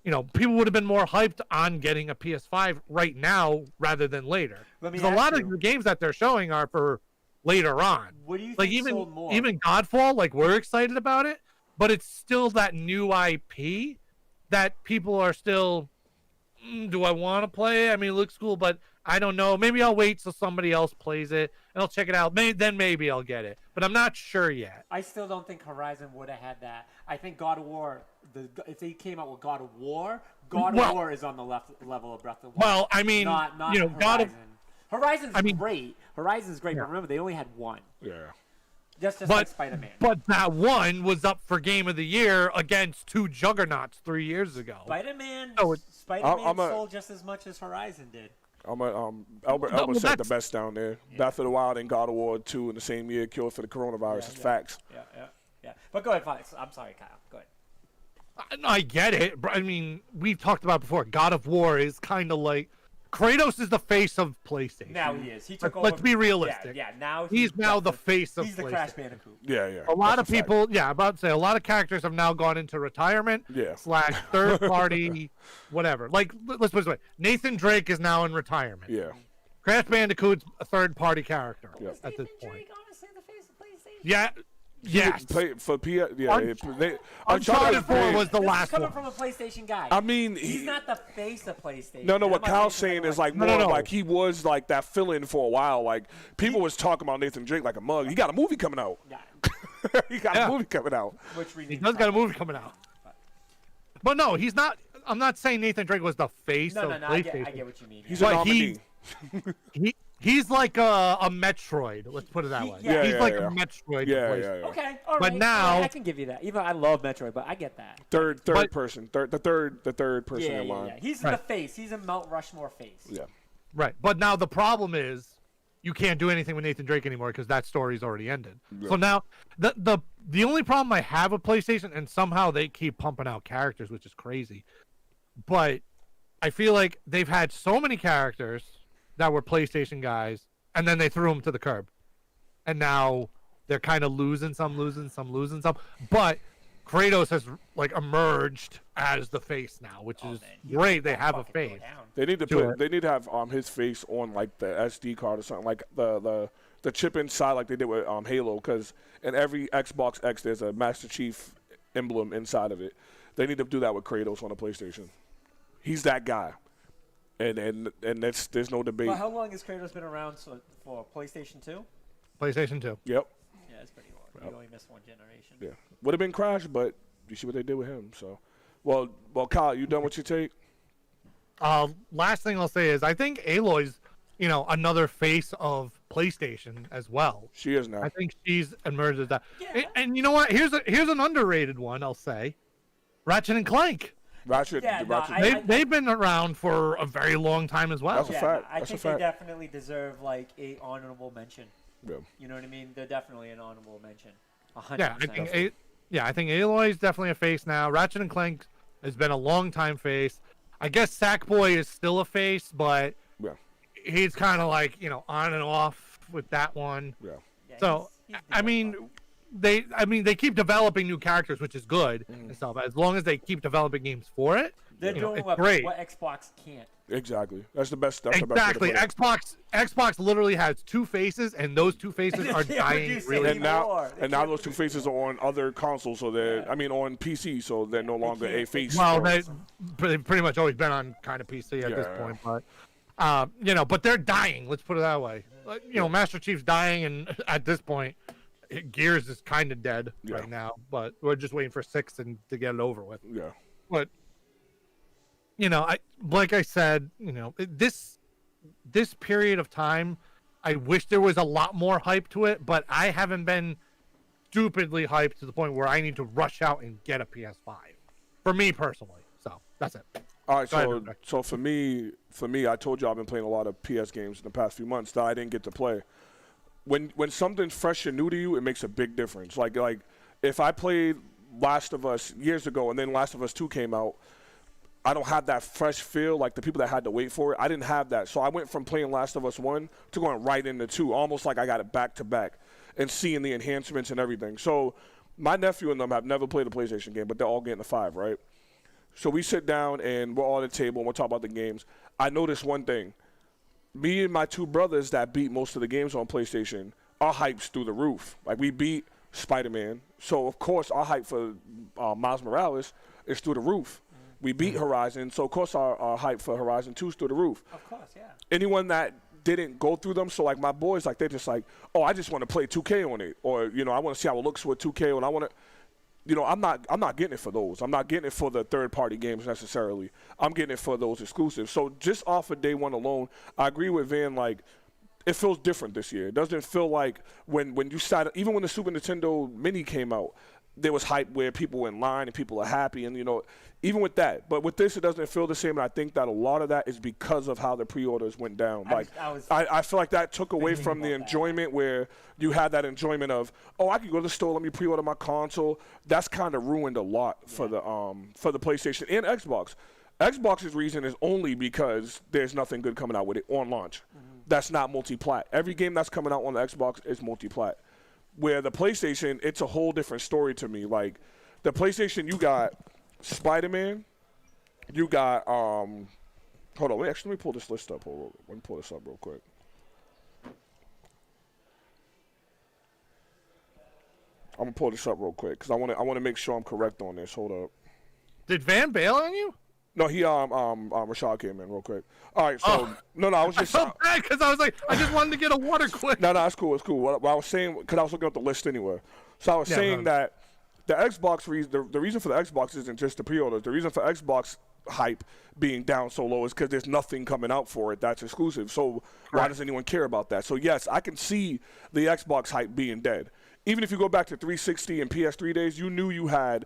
you know, people would have been more hyped on getting a PS5 right now rather than later. Because a lot of the games that they're showing are for later on. What do you Like think sold more? even Godfall, like we're excited about it, but it's still that new IP that people are still. Do I want to play it? I mean, it looks cool, but I don't know. Maybe I'll wait till somebody else plays it and I'll check it out. Then maybe I'll get it, but I'm not sure yet. I still don't think Horizon would have had that. I think God of War. If they came out with God of War, God of War is on the level of Breath of the Wild. Well, I mean, not you know, Horizon. Horizon's I mean, great. Horizon's great, yeah. but remember they only had one. Yeah. Just like Spider-Man. But that one was up for Game of the Year against two juggernauts 3 years ago. Spider-Man Oh, sold just as much as Horizon did. Albert said the best down there. Breath of the Wild and God of War 2 in the same year. Cure for the coronavirus. It's facts. Yeah. But go ahead, Fox. I'm sorry, Kyle. Go ahead. I get it. I mean, we've talked about it before. God of War is kind of like Kratos is the face of PlayStation. Now he is. He took over. Let's be realistic. Yeah. Now he's now the face of PlayStation. He's the Crash Bandicoot. Yeah. A lot of people, about to say, a lot of characters have now gone into retirement. Yeah. / third party, whatever. Like, let's put it this way: Nathan Drake is now in retirement. Yeah. Crash Bandicoot's a third party character Yeah. at this point. Drake honestly the face of PlayStation? Yeah. Yes. Uncharted 4 was the This last is coming one. from a PlayStation guy. I mean, he's not the face of PlayStation. No, what I'm not Kyle's saying saying is like No, more no. like he was like that fill-in for a while. Like people was talking about Nathan Drake like a mug. He got a movie coming out. Yeah. He got a movie coming out. Which we He need does to got a talk movie coming out. But no, he's not. I'm not saying Nathan Drake was the face about. of No, I PlayStation. get what you mean. He's But a nominee. He's like a Metroid. Let's put it that way. Yeah, He's like yeah. a Metroid. to Yeah. PlayStation. Okay, all right. But now- I can give you that. Even I love Metroid, but I get that. Third But- person. The third person in line. Yeah. He's Right. the face. He's a Mount Rushmore face. Yeah. Right. But now the problem is you can't do anything with Nathan Drake anymore because that story's already ended. Yeah. So now the only problem I have with PlayStation, and somehow they keep pumping out characters, which is crazy. But I feel like they've had so many characters that were PlayStation guys, and then they threw them to the curb. And now they're kind of losing some. But Kratos has like emerged as the face now, which is great. They have a face. They need to have his face on like the SD card or something, like the chip inside, like they did with Halo, because in every Xbox X there's a Master Chief emblem inside of it. They need to do that with Kratos on the PlayStation. He's that guy, and there's no debate. Well, how long has Kratos been around for PlayStation 2? PlayStation 2. Yep. Yeah, it's pretty long. You only missed one generation. Yeah, would have been Crash, but you see what they did with him. So, well, Kyle, you done with your take? Last thing I'll say is I think Aloy's, another face of PlayStation as well. She is now. I think she's emerged as that. Yeah. And you know what? Here's an underrated one. I'll say, Ratchet and Clank. Ratchet. They've been around for a very long time as well. That's a fact. I think they definitely deserve like a honorable mention. Yeah. You know what I mean? They're definitely an honorable mention. 100%. I think Aloy is definitely a face now. Ratchet and Clank has been a long time face. I guess Sackboy is still a face, but he's kind of like on and off with that one. Yeah. So they keep developing new characters, which is good and stuff. As long as they keep developing games for it, they're doing what Xbox can't. Exactly. That's the best. Exactly. Xbox literally has two faces, and those two faces are dying. Really. And now those two faces are on other consoles, so they're on PC, so they're no longer a face. Well, they've pretty much always been on kind of PC at this point, but but they're dying. Let's put it that way. Master Chief's dying, and at this point, Gears is kind of dead right now. But we're just waiting for 6 to get it over with. Yeah. But like I said, this period of time, I wish there was a lot more hype to it, but I haven't been stupidly hyped to the point where I need to rush out and get a PS5. For me personally, so that's it. All right, so for me, I told you I've been playing a lot of PS games in the past few months that I didn't get to play. When something's fresh and new to you, it makes a big difference. Like if I played Last of Us years ago and then Last of Us 2 came out, I don't have that fresh feel like the people that had to wait for it. I didn't have that. So I went from playing Last of Us 1 to going right into 2, almost like I got it back to back and seeing the enhancements and everything. So my nephew and them have never played a PlayStation game, but they're all getting the 5, right? So we sit down and we're all at the table and we'll talk about the games. I noticed one thing. Me and my two brothers that beat most of the games on PlayStation, our hype's through the roof. Like we beat Spider-Man. So, of course, our hype for Miles Morales is through the roof. We beat Horizon, so of course our hype for Horizon 2 is through the roof. Of course, yeah. Anyone that didn't go through them, so like my boys, like they're just like, oh, I just want to play 2K on it, or I want to see how it looks with 2K, and I want to, I'm not getting it for those. I'm not getting it for the third-party games necessarily. I'm getting it for those exclusives. So just off of day one alone, I agree with Van. Like, it feels different this year. It doesn't feel like when you sat, even when the Super Nintendo Mini came out, there was hype where people were in line and people are happy, and even with that. But with this, it doesn't feel the same, and I think that a lot of that is because of how the pre-orders went down. I feel like that took away from the enjoyment where you had that enjoyment of, oh, I can go to the store, let me pre-order my console. That's kind of ruined a lot for the PlayStation and Xbox. Xbox's reason is only because there's nothing good coming out with it on launch. That's not multi-plat. Every game that's coming out on the Xbox is multi-plat. Where the PlayStation, it's a whole different story to me. Like, the PlayStation, you got Spider-Man, you got, hold on, let me pull this list up. Let me pull this up real quick. I'm going to pull this up real quick because I want to make sure I'm correct on this. Hold up. Did Van bail on you? No, Rashad came in real quick. All right, so no, I was just. I felt bad because I was like, I just wanted to get a water quick. No, it's cool. It's cool. What I was saying, because I was looking at the list anyway. So I was saying that the Xbox the reason for the Xbox isn't just the pre-orders. The reason for Xbox hype being down so low is because there's nothing coming out for it that's exclusive. So why does anyone care about that? So yes, I can see the Xbox hype being dead. Even if you go back to 360 and PS3 days, you knew you had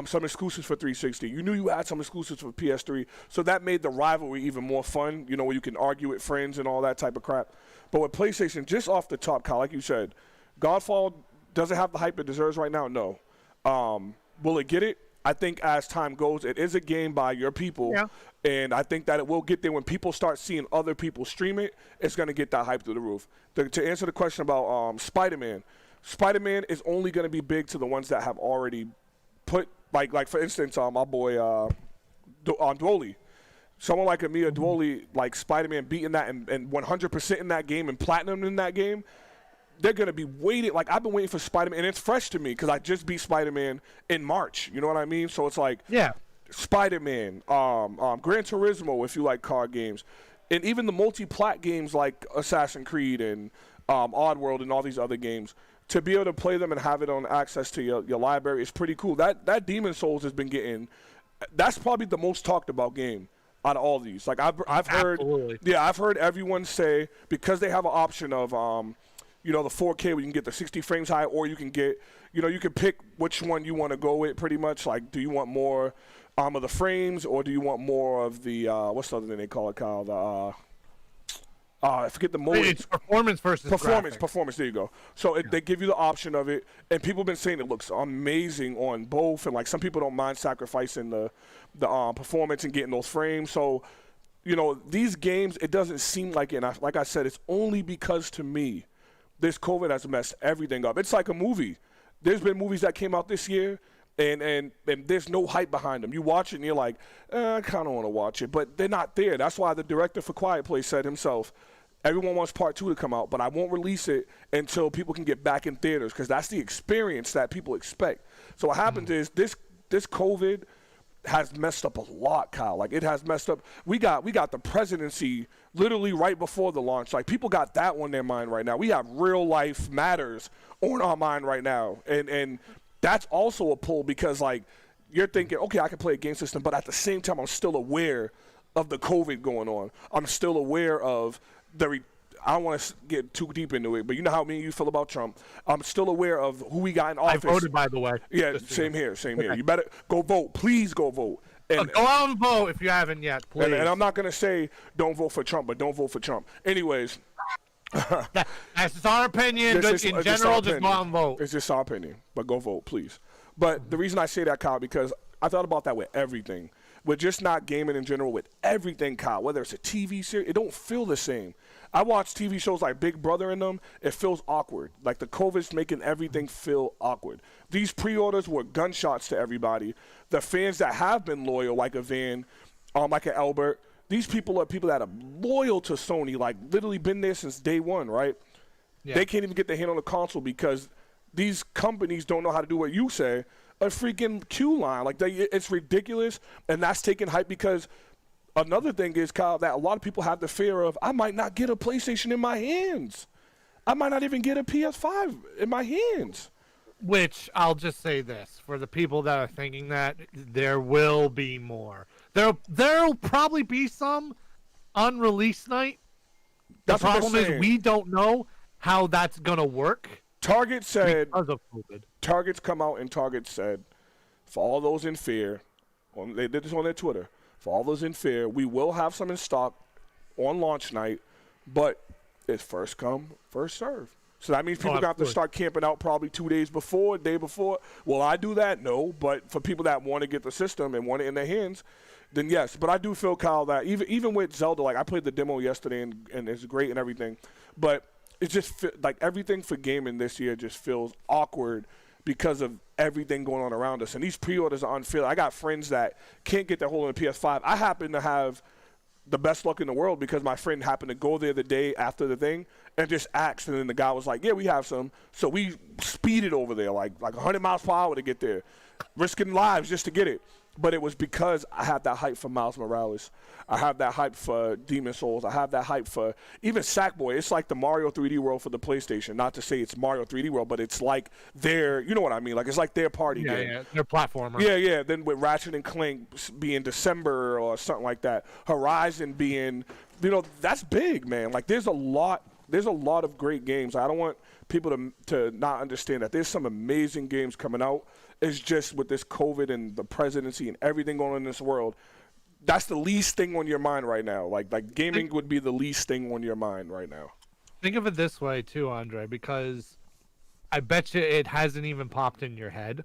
some exclusives for 360. You knew you had some exclusives for PS3. So that made the rivalry even more fun, where you can argue with friends and all that type of crap. But with PlayStation, just off the top, Kyle, like you said, Godfall doesn't have the hype it deserves right now? No. Will it get it? I think as time goes, it is a game by your people. Yeah. And I think that it will get there when people start seeing other people stream it. It's going to get that hype through the roof. To answer the question about Spider-Man, Spider-Man is only going to be big to the ones that have already put, like for instance, my boy Dwoli. Someone like Amir Dwoli, like Spider-Man beating that and 100% in that game and platinum in that game, they're going to be waiting. Like, I've been waiting for Spider-Man, and it's fresh to me because I just beat Spider-Man in March. You know what I mean? So it's like Spider-Man, Gran Turismo, if you like car games, and even the multi-plat games like Assassin's Creed and Oddworld and all these other games. To be able to play them and have it on access to your library is pretty cool. That Demon Souls has been getting – that's probably the most talked about game out of all these. Like, I've heard Absolutely. – yeah, I've heard everyone say because they have an option of the 4K where you can get the 60 frames high, or you can get – you can pick which one you want to go with pretty much. Like, do you want more of the frames, or do you want more of the what's the other thing they call it, Kyle? I forget the mode. It's performance versus graphics. Performance. There you go. So they give you the option of it, and people have been saying it looks amazing on both. And like some people don't mind sacrificing the performance and getting those frames. So, these games, it doesn't seem like it. And like I said, it's only because to me, this COVID has messed everything up. It's like a movie. There's been movies that came out this year. And there's no hype behind them. You watch it and you're like, I kind of want to watch it, but they're not there. That's why the director for Quiet Place said himself, everyone wants part 2 to come out, but I won't release it until people can get back in theaters, because that's the experience that people expect. So what happens is this COVID has messed up a lot, Kyle. Like, it has messed up. We got the presidency literally right before the launch. Like, people got that on their mind right now. We have real life matters on our mind right now, and that's also a pull, because like you're thinking, okay, I can play a game system, but at the same time, I'm still aware of the COVID going on. I'm still aware of I don't want to get too deep into it, but you know how me and you feel about Trump. I'm still aware of who we got in office. I voted, by the way. Yeah, same here. You better go vote. Please go vote. And, go out and vote if you haven't yet, please. And I'm not going to say don't vote for Trump, but don't vote for Trump. Anyways. That's just our opinion. In general, just go out and vote. It's just our opinion, but go vote, please. But the reason I say that, Kyle, because I thought about that with everything. With just not gaming in general, with everything, Kyle, whether it's a TV series, it don't feel the same. I watch TV shows like Big Brother in them. It feels awkward. Like the COVID's making everything feel awkward. These pre-orders were gunshots to everybody. The fans that have been loyal, like a Van, like an Albert, these people are people that are loyal to Sony, like literally been there since day one, right? Yeah. They can't even get their hand on the console because these companies don't know how to do what you say, a freaking queue line. Like, it's ridiculous, and that's taking hype because another thing is, Kyle, that a lot of people have the fear of, I might not get a PlayStation in my hands. I might not even get a PS5 in my hands. Which, I'll just say this, for the people that are thinking that, there will be more. There'll probably be some on release night. The problem is we don't know how that's going to work. Target said, because of COVID. Target's come out and Target said, for all those in fear, they did this on their Twitter, for all those in fear, we will have some in stock on launch night, but it's first come, first serve. So that means people got to start camping out probably 2 days before, day before. Will I do that? No. But for people that want to get the system and want it in their hands, then yes. But I do feel, Kyle, that even with Zelda, like I played the demo yesterday and it's great and everything, but it's just like everything for gaming this year just feels awkward because of everything going on around us. And these pre-orders are unfair. I got friends that can't get their hold on the PS5. I happen to have the best luck in the world because my friend happened to go there the day after the thing and just asked, and then the guy was like, yeah, we have some. So we speeded over there like 100 miles per hour to get there, risking lives just to get it. But it was because I had that hype for Miles Morales. I have that hype for Demon Souls. I have that hype for even Sackboy. It's like the Mario 3D World for the PlayStation. Not to say it's Mario 3D World, but it's like their, you know what I mean? Like it's like their party game. Yeah, their platformer. Yeah. Then with Ratchet and Clank being December or something like that, Horizon being, that's big, man. Like there's a lot of great games. I don't want people to not understand that there's some amazing games coming out. It's just with this COVID and the presidency and everything going on in this world, that's the least thing on your mind right now. Like gaming would be the least thing on your mind right now. Think of it this way too, Andre, because I bet you it hasn't even popped in your head.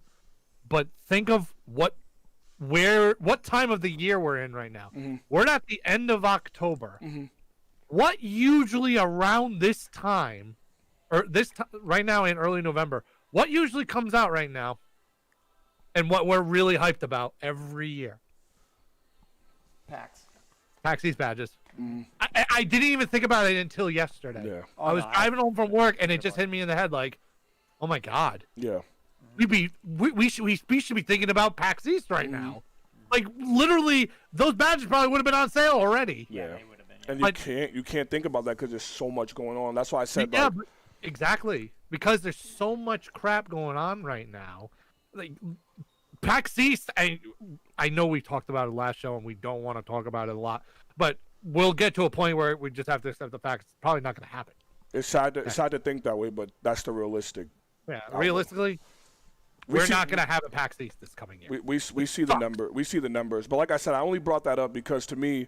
But think of what time of the year we're in right now. Mm-hmm. We're at the end of October. Mm-hmm. What usually around this time right now in early November, what usually comes out right now, and what we're really hyped about every year? PAX East badges. I didn't even think about it until yesterday. Yeah. I was driving home from work, and it just hit me in the head like, oh my god. Yeah. We should be thinking about PAX East right now. Like literally, those badges probably would have been on sale already. Yeah. They would have been. And you can't think about that because there's so much going on. That's why I said Yeah, exactly. Because there's so much crap going on right now. Like PAX East, I know we talked about it last show and we don't want to talk about it a lot, but we'll get to a point where we just have to accept the fact it's probably not going to happen. It's sad to think that way, but that's the realistic. Yeah, realistically, we're not going to have a PAX East this coming year. We see the number. We see the numbers. But like I said, I only brought that up because to me,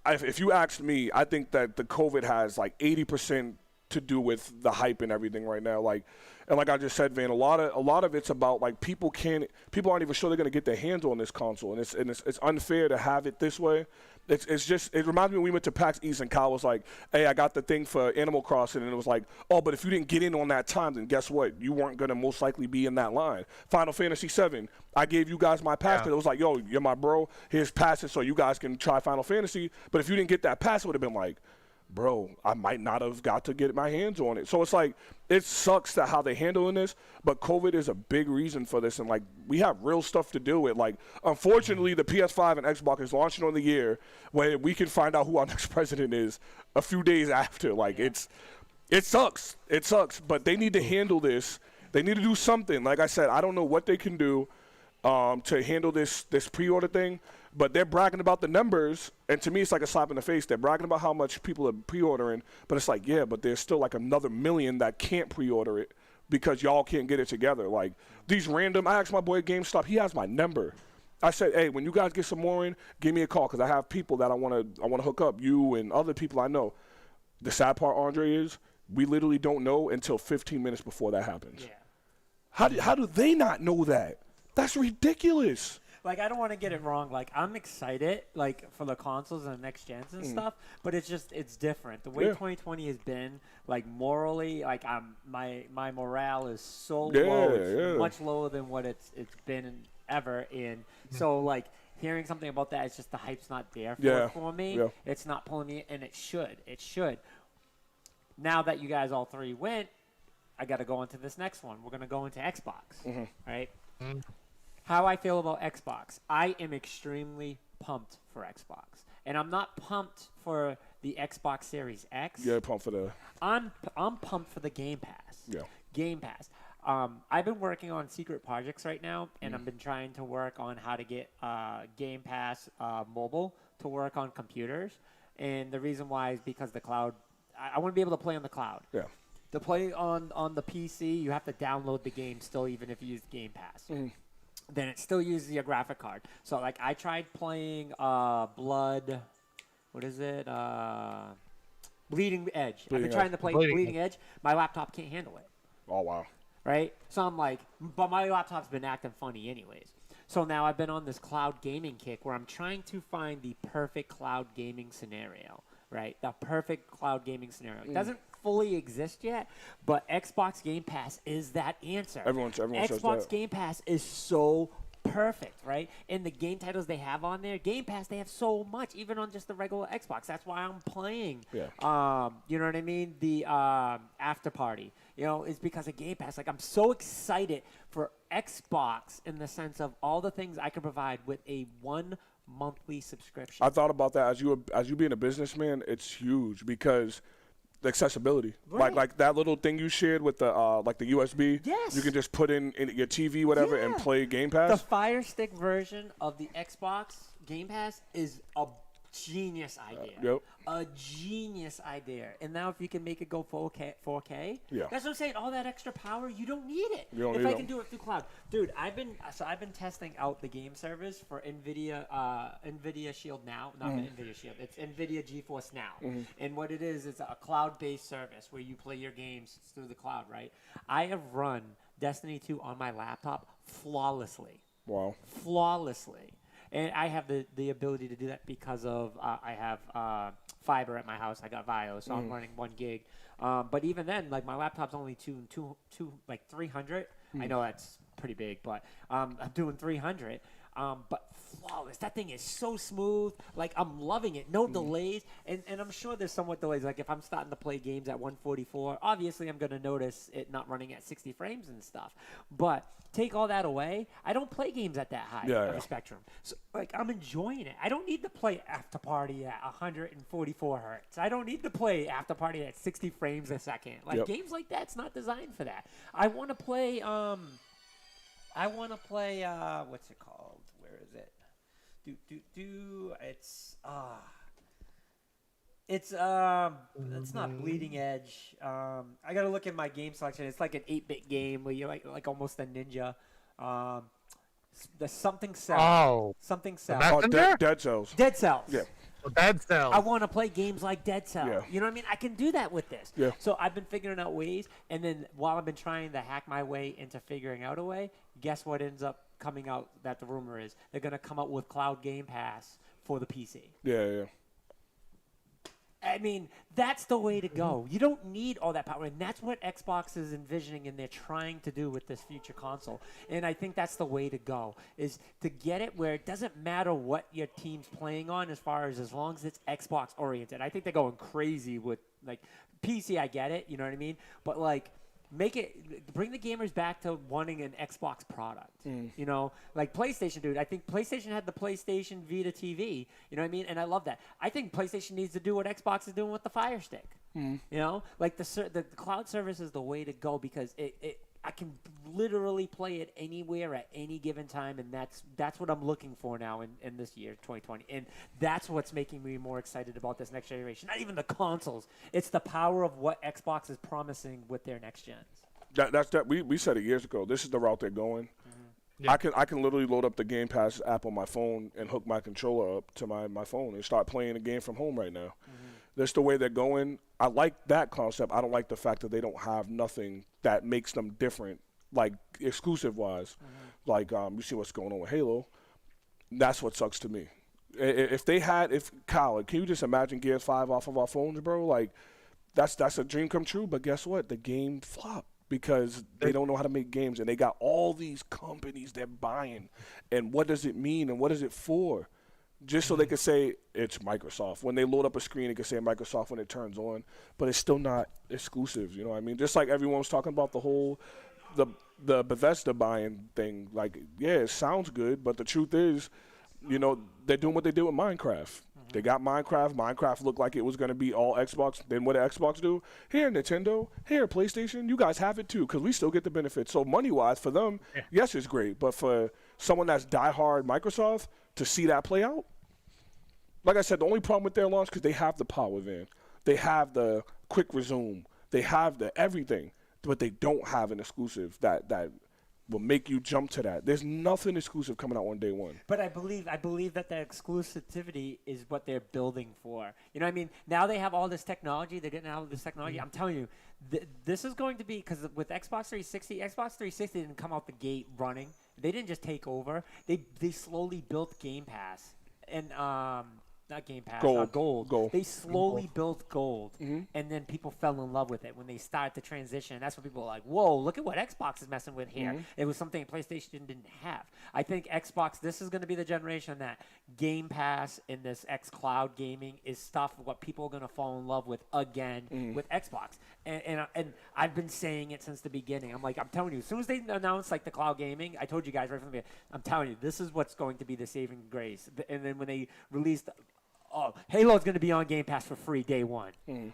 if you asked me, I think that the COVID has like 80% to do with the hype and everything right now. Like, and like I just said, Van, a lot of it's about like people aren't even sure they're gonna get their hands on this console, and it's unfair to have it this way. It's just, it reminds me when we went to PAX East and Kyle was like, hey, I got the thing for Animal Crossing, and it was like, oh, but if you didn't get in on that time, then guess what? You weren't gonna most likely be in that line. Final Fantasy VII, I gave you guys my pass, because it was like, yo, you're my bro, here's passes so you guys can try Final Fantasy. But if you didn't get that pass, it would have been like, bro, I might not have got to get my hands on it. So it's like, it sucks that how they're handling this, but COVID is a big reason for this. And like, we have real stuff to do with. Like, unfortunately, the PS5 and Xbox is launching on the year when we can find out who our next president is a few days after. Like, it sucks. It sucks, but they need to handle this. They need to do something. Like I said, I don't know what they can do to handle this pre-order thing, but they're bragging about the numbers, and to me it's like a slap in the face. They're bragging about how much people are pre-ordering, but it's like, yeah, but there's still like another million that can't pre-order it because y'all can't get it together. Like these random, I asked my boy at GameStop, he has my number. I said, hey, when you guys get some more in, give me a call because I have people that I want to hook up, you and other people I know. The sad part, Andre, is we literally don't know until 15 minutes before that happens. Yeah. How do they not know that? That's ridiculous. Like, I don't want to get it wrong. Like, I'm excited, like, for the consoles and the next gens and stuff, but it's different. The way 2020 has been, like, morally, like, my morale is so low. It's much lower than what it's been ever in. So, like, hearing something about that, it's just the hype's not there for me. Yeah. It's not pulling me, and it should. It should. Now that you guys all three went, I got to go into this next one. We're going to go into Xbox, right? How I feel about Xbox. I am extremely pumped for Xbox. And I'm not pumped for the Xbox Series X. Yeah, pumped for the... I'm pumped for the Game Pass. Yeah. Game Pass. I've been working on secret projects right now, and I've been trying to work on how to get Game Pass mobile to work on computers. And the reason why is because the cloud... I want to be able to play on the cloud. Yeah. To play on the PC, you have to download the game still, even if you use Game Pass. Then it still uses your graphic card. So, like, I tried playing Blood. What is it? Bleeding Edge. I've been trying to play Bleeding Edge. My laptop can't handle it. Oh, wow. Right? So I'm like, but my laptop's been acting funny anyways. So now I've been on this cloud gaming kick where I'm trying to find the perfect cloud gaming scenario. Right? The perfect cloud gaming scenario. It doesn't fully exist yet, but Xbox Game Pass is that answer. Everyone says that. Xbox Game Pass is so perfect, right? And the game titles they have on there, Game Pass, they have so much, even on just the regular Xbox. That's why I'm playing. Yeah. You know what I mean? The After Party. You know, it's because of Game Pass. Like, I'm so excited for Xbox in the sense of all the things I can provide with a monthly subscription. I thought about that as you being a businessman. It's huge because the accessibility, like that little thing you shared with the like the USB. Yes. You can just put in your TV, whatever, and play Game Pass. The Fire Stick version of the Xbox Game Pass is a genius idea. Yep. A genius idea. And now if you can make it go 4K, yeah. That's what I'm saying. All that extra power, you don't need it. You don't if need I them. can do it through cloud. Dude, I've been testing out the game service for NVIDIA Shield Now. Not the NVIDIA Shield. It's NVIDIA GeForce Now. And what it is a cloud-based service where you play your games through the cloud, right? I have run Destiny 2 on my laptop flawlessly. Wow. Flawlessly. And I have the ability to do that because of I have fiber at my house. I got Vio, so I'm running 1 gig. But even then, like my laptop's only like 300. I know that's pretty big, but I'm doing 300. But flawless. That thing is so smooth. Like, I'm loving it. No delays. And I'm sure there's somewhat delays. Like, if I'm starting to play games at 144, obviously I'm going to notice it not running at 60 frames and stuff. But take all that away, I don't play games at that high of a spectrum. So, like, I'm enjoying it. I don't need to play After Party at 144 hertz. I don't need to play After Party at 60 frames a second. Like, games like that's not designed for that. I want to play, what's it called? Where is it? It's not Bleeding Edge. I gotta look at my game selection. It's like an 8-bit game where you're like almost a ninja. The Something Cell. Oh. Something Cell. Dead Cells. Dead Cells. Yeah. Dead Cells. I want to play games like Dead Cell. Yeah. You know what I mean? I can do that with this. Yeah. So I've been figuring out ways, and then while I've been trying to hack my way into figuring out a way, guess what ends up coming out that the rumor is? They're going to come out with Cloud Game Pass for the PC. Yeah. I mean, that's the way to go. You don't need all that power, and that's what Xbox is envisioning and they're trying to do with this future console. And I think that's the way to go, is to get it where it doesn't matter what your team's playing on as long as it's Xbox-oriented. I think they're going crazy with, like, PC, I get it, you know what I mean? But, like, bring the gamers back to wanting an Xbox product. You know, like PlayStation, dude. I think PlayStation had the PlayStation Vita TV. You know what I mean? And I love that. I think PlayStation needs to do what Xbox is doing with the Fire Stick. You know, like the cloud service is the way to go because I can literally play it anywhere at any given time, and that's what I'm looking for now in this year, 2020. And that's what's making me more excited about this next generation. Not even the consoles. It's the power of what Xbox is promising with their next gens. We said it years ago. This is the route they're going. Yeah. I can literally load up the Game Pass app on my phone and hook my controller up to my phone and start playing the game from home right now. That's the way they're going. I like that concept. I don't like the fact that they don't have nothing that makes them different, like exclusive-wise. Like you see what's going on with Halo. That's what sucks to me. Kyle, can you just imagine Gears 5 off of our phones, bro? Like, that's a dream come true. But guess what? The game flopped because they don't know how to make games, and they got all these companies they're buying. And what does it mean, and what is it for? Just so they could say it's Microsoft. When they load up a screen, it can say Microsoft when it turns on, but it's still not exclusive. You know what I mean? Just like everyone was talking about the Bethesda buying thing. Like, yeah, it sounds good, but the truth is, you know, they're doing what they did with Minecraft. They got Minecraft. Minecraft looked like it was going to be all Xbox. Then what did Xbox do? Here, Nintendo. Here, PlayStation. You guys have it too, because we still get the benefits. So money-wise, for them, yes, it's great. But for someone that's diehard Microsoft, to see that play out, like I said, the only problem with their launch, because they have the power van. They have the quick resume. They have the everything, but they don't have an exclusive that will make you jump to that. There's nothing exclusive coming out on day one. But I believe that exclusivity is what they're building for. You know what I mean? Now they have all this technology. They're getting all this technology. I'm telling you, this is going to be, because with Xbox 360 didn't come out the gate running. They didn't just take over. They slowly built Game Pass. And not Game Pass, Gold. They slowly built Gold, and then people fell in love with it when they started to transition. That's when people were like, whoa, look at what Xbox is messing with here. It was something PlayStation didn't have. I think Xbox, this is going to be the generation that Game Pass and this xCloud gaming is stuff what people are going to fall in love with again with Xbox. And I've been saying it since the beginning. I'm telling you, as soon as they announced like the cloud gaming, I told you guys right from the beginning, I'm telling you, this is what's going to be the saving grace. And then when they released Halo's going to be on Game Pass for free day one.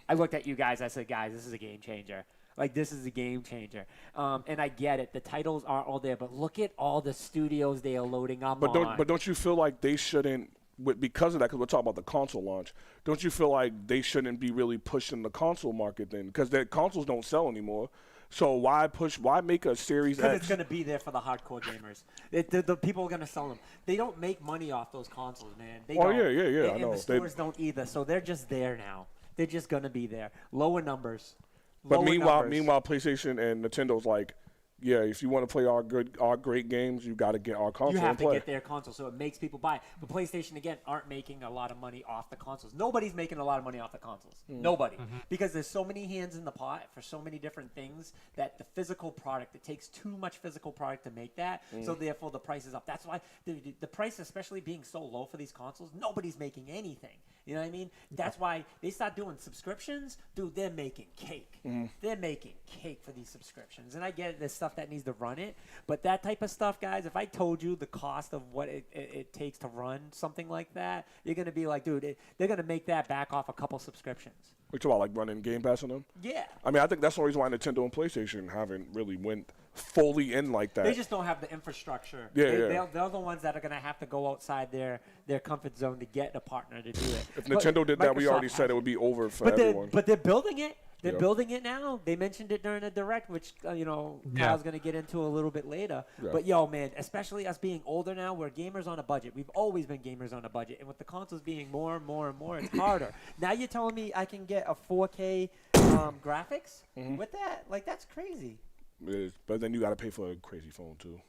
I looked at you guys. I said, guys, this is a game changer. Like, this is a game changer. And I get it. The titles aren't all there. But look at all the studios they are loading up on. But don't you feel like they shouldn't, because of that, because we're talking about the console launch, don't you feel like they shouldn't be really pushing the console market then? Because their consoles don't sell anymore. So why make a Series X? Because it's going to be there for the hardcore gamers. The people are going to sell them. They don't make money off those consoles, man. They don't. Yeah. And the stores don't either. So they're just there now. They're just going to be there. Lower numbers. But meanwhile, PlayStation and Nintendo's like, Yeah, if you want to play our great games, you got to get our console. You have and to play. get their console, so it makes people buy. But PlayStation again aren't making a lot of money off the consoles. Nobody's making a lot of money off the consoles. Nobody, because there's so many hands in the pot for so many different things that the physical product, it takes too much physical product to make that. So therefore the price is up. That's why the price, especially being so low for these consoles, nobody's making anything. You know what I mean? That's why they start doing subscriptions. Dude, they're making cake. They're making cake for these subscriptions. And I get it, there's stuff that needs to run it. But that type of stuff, guys, if I told you the cost of what it takes to run something like that, you're going to be like, dude, they're going to make that back off a couple subscriptions. We're talking about like running Game Pass on them? Yeah. I mean, I think that's the reason why Nintendo and PlayStation haven't really went fully in like that. They just don't have the infrastructure. Yeah. They're the ones that are going to have to go outside their comfort zone to get a partner to do it. If Nintendo did that, we already said it would be over for everyone. But they're building it. They're building it now. They mentioned it during the direct, which Kyle's going to get into a little bit later. Yeah. But yo, man, especially us being older now, we're gamers on a budget. We've always been gamers on a budget, and with the consoles being more and more and more, it's harder. Now you're telling me I can get a 4K graphics with that? Like, that's crazy. It is, but then you got to pay for a crazy phone too.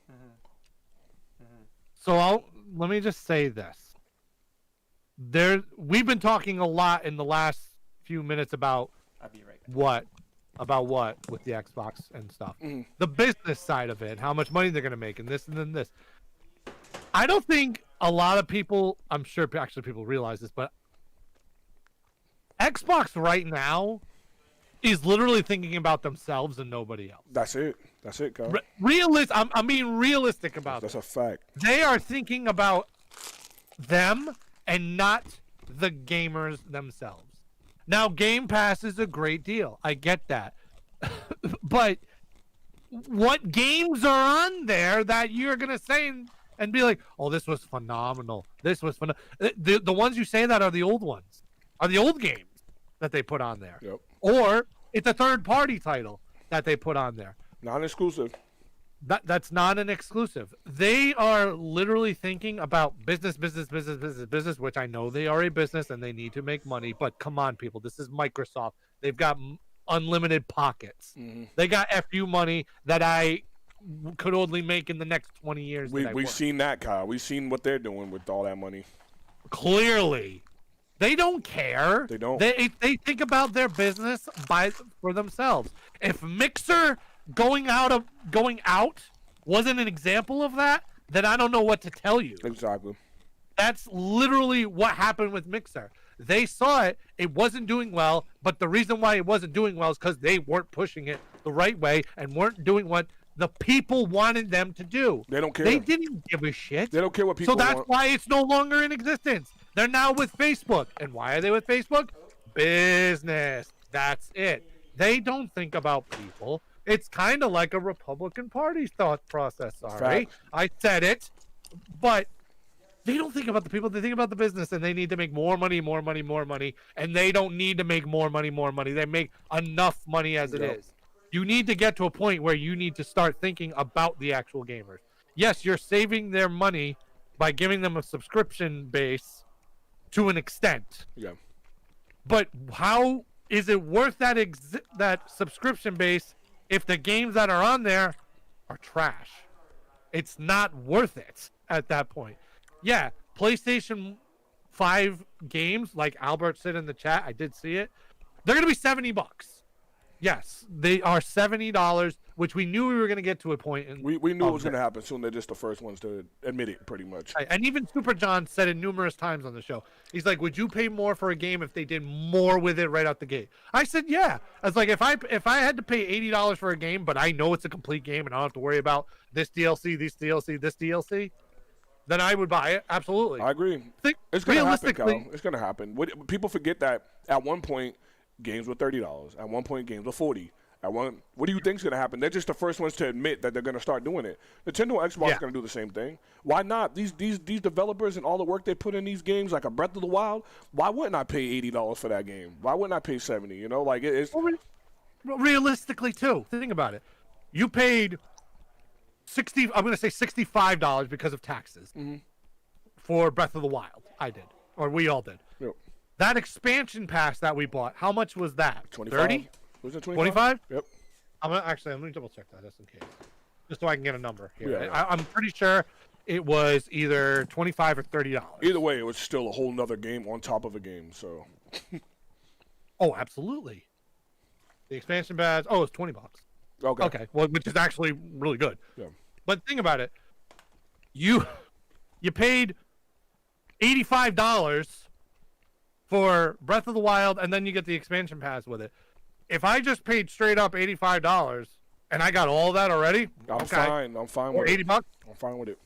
So let me just say this. We've been talking a lot in the last few minutes about I'll be right back. what with the Xbox and stuff. The business side of it, how much money they're going to make, and this and then this. I don't think a lot of people, I'm sure actually people realize this, but Xbox right now is literally thinking about themselves and nobody else. That's it, Kyle. I'm being realistic about That's it. a fact. They are thinking about them and not the gamers themselves. Now, Game Pass is a great deal. I get that. But what games are on there that you're going to say and be like, oh, this was phenomenal. This was phenomenal. The ones you say that are the old ones, are the old games that they put on there. Yep. Or it's a third-party title that they put on there. Non-exclusive. That's not an exclusive. They are literally thinking about business, which I know they are a business and they need to make money. But come on, people. This is Microsoft. They've got unlimited pockets. They got FU money that I could only make in the next 20 years. We've seen that, Kyle. We've seen what they're doing with all that money. Clearly. They don't care. They don't. They think about their business for themselves. If Mixer going out wasn't an example of that, then I don't know what to tell you. Exactly. That's literally what happened with Mixer. They saw it wasn't doing well, but the reason why it wasn't doing well is because they weren't pushing it the right way and weren't doing what the people wanted them to do. They don't care. They didn't give a shit. They don't care what people want. So that's want. why it's no longer in existence. They're now with Facebook. And why are they with Facebook? Business. That's it. They don't think about people. It's kind of like a Republican Party thought process, all right? I said it, but they don't think about the people. They think about the business, and they need to make more money, and they don't need to make more money. They make enough money as it is. You need to get to a point where you need to start thinking about the actual gamers. Yes, you're saving their money by giving them a subscription base to an extent. Yeah. But how is it worth that subscription base if the games that are on there are trash? It's not worth it at that point. Yeah, PlayStation 5 games, like Albert said in the chat, I did see it. They're going to be $70. Yes, they are $70, which we knew we were going to get to a point. We knew it was going to happen soon. They're just the first ones to admit it, pretty much. Right. And even Super John said it numerous times on the show. He's like, would you pay more for a game if they did more with it right out the gate? I said, yeah. I was like, if I had to pay $80 for a game, but I know it's a complete game and I don't have to worry about this DLC, this DLC, then I would buy it. Absolutely. I agree. It's going to happen, Kyle. It's going to happen. People forget that at one point, games were $30. At one point, games were $40. What do you think is going to happen? They're just the first ones to admit that they're going to start doing it. Nintendo and Xbox are going to do the same thing. Why not? These developers and all the work they put in these games, like a Breath of the Wild, why wouldn't I pay $80 for that game? Why wouldn't I pay $70? You know, like it's realistically too. Think about it. You paid $65 because of taxes for Breath of the Wild. I did, or we all did. Yep. That expansion pass that we bought, how much was that? 25. 30? Was it 25? Yep. Let me double check that just in case. just so I can get a number here. Yeah. I'm pretty sure it was either $25 or $30. Either way, it was still a whole nother game on top of a game. So. Oh, absolutely. The expansion pass. Oh, it's $20. Okay. Well, which is actually really good. Yeah. But think about it. You paid $85 for Breath of the Wild, and then you get the expansion pass with it. If I just paid straight up $85 and I got all that already, I'm fine. I'm fine with $80. it. I'm fine with it.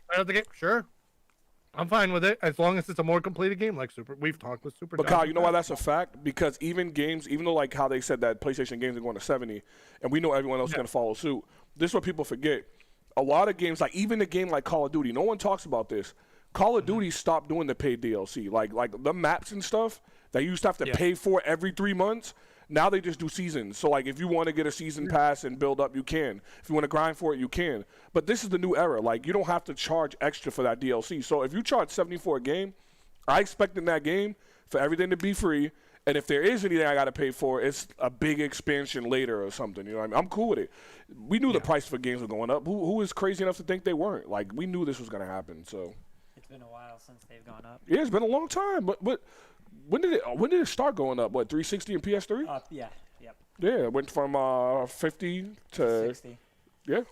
Right out the game, sure. I'm fine with it as long as it's a more completed game like Super. We've talked with Super. But Kyle, you know why that's a fact? Because even games, even though like how they said that PlayStation games are going to 70, and we know everyone else is going to follow suit. This is what people forget. A lot of games, like even a game like Call of Duty, no one talks about this. Call of Duty stopped doing the paid DLC, like the maps and stuff that you used to have to pay for every 3 months. Now they just do seasons. So like if you want to get a season pass and build up, you can. If you want to grind for it, you can. But this is the new era. Like you don't have to charge extra for that DLC. So if you charge $70 for a game, I expect in that game for everything to be free. And if there is anything I got to pay for, it's a big expansion later or something. You know what I mean? I'm cool with it. We knew the price for games were going up. Who is crazy enough to think they weren't? Like we knew this was going to happen. So it's been a while since they've gone up. Yeah, it's been a long time. But when did it start going up? What, 360 and PS3? Yeah. Yep. Yeah, it went from 50 to 60. Yeah. Yep.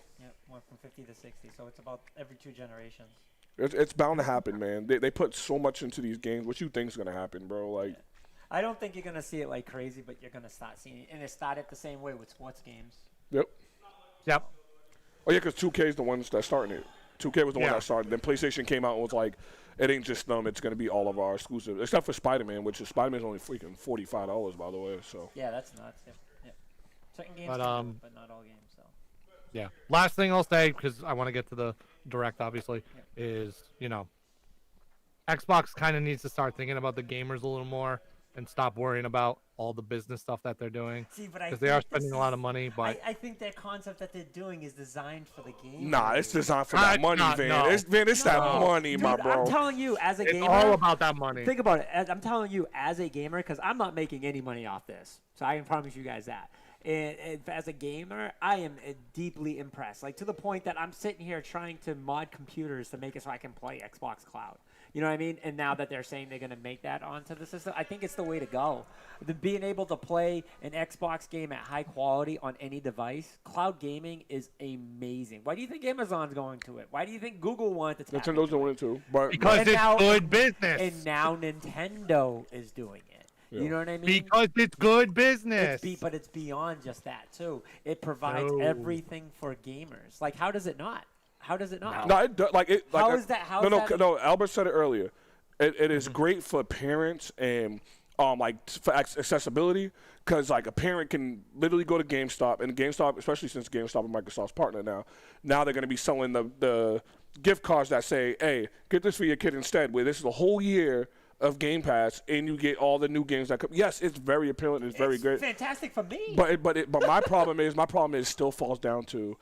Went from 50 to 60. So it's about every 2 generations. It's bound to happen, man. They put so much into these games. What you think's gonna happen, bro? Like, Yeah. I don't think you're gonna see it like crazy, but you're gonna start seeing it, and it started the same way with sports games. Yep. Yep. Oh yeah, because 2K is the ones that started it. 2K was the one that started. Then PlayStation came out and was like, it ain't just them. It's gonna be all of our exclusives, except for Spider-Man, which is Spider-Man's only freaking $45, by the way. So. Yeah, that's nuts. Yep. Certain games, But not all games. So. Yeah. Last thing I'll say, because I want to get to the direct, obviously, is Xbox kind of needs to start thinking about the gamers a little more and stop worrying about all the business stuff that they're doing. See, but because they are spending a lot of money. But I think that concept that they're doing is designed for the game. Nah, it's designed for that money, Van. No. It's that money, Dude, my bro. I'm telling you, as a gamer, it's all about that money. Think about it. I'm telling you, as a gamer, because I'm not making any money off this, so I can promise you guys that. And as a gamer, I am deeply impressed. Like to the point that I'm sitting here trying to mod computers to make it so I can play Xbox Cloud. You know what I mean? And now that they're saying they're going to make that onto the system, I think it's the way to go. Being able to play an Xbox game at high quality on any device, cloud gaming is amazing. Why do you think Amazon's going to it? Why do you think Google wanted to tap Nintendo's doing it too. But because it's good business. And now Nintendo is doing it. Yeah. You know what I mean? Because it's good business. But it's beyond just that, too. It provides everything for gamers. Like, how does it not? How does it not? No, it does. How is that? No. Albert said it earlier. It is great for parents and for accessibility, because like a parent can literally go to GameStop, and GameStop, especially since GameStop is Microsoft's partner now they're going to be selling the gift cards that say, "Hey, get this for your kid instead." Where this is a whole year of Game Pass, and you get all the new games that come. Yes, it's very appealing. It's very great. Fantastic for me. But my problem is still falls down to,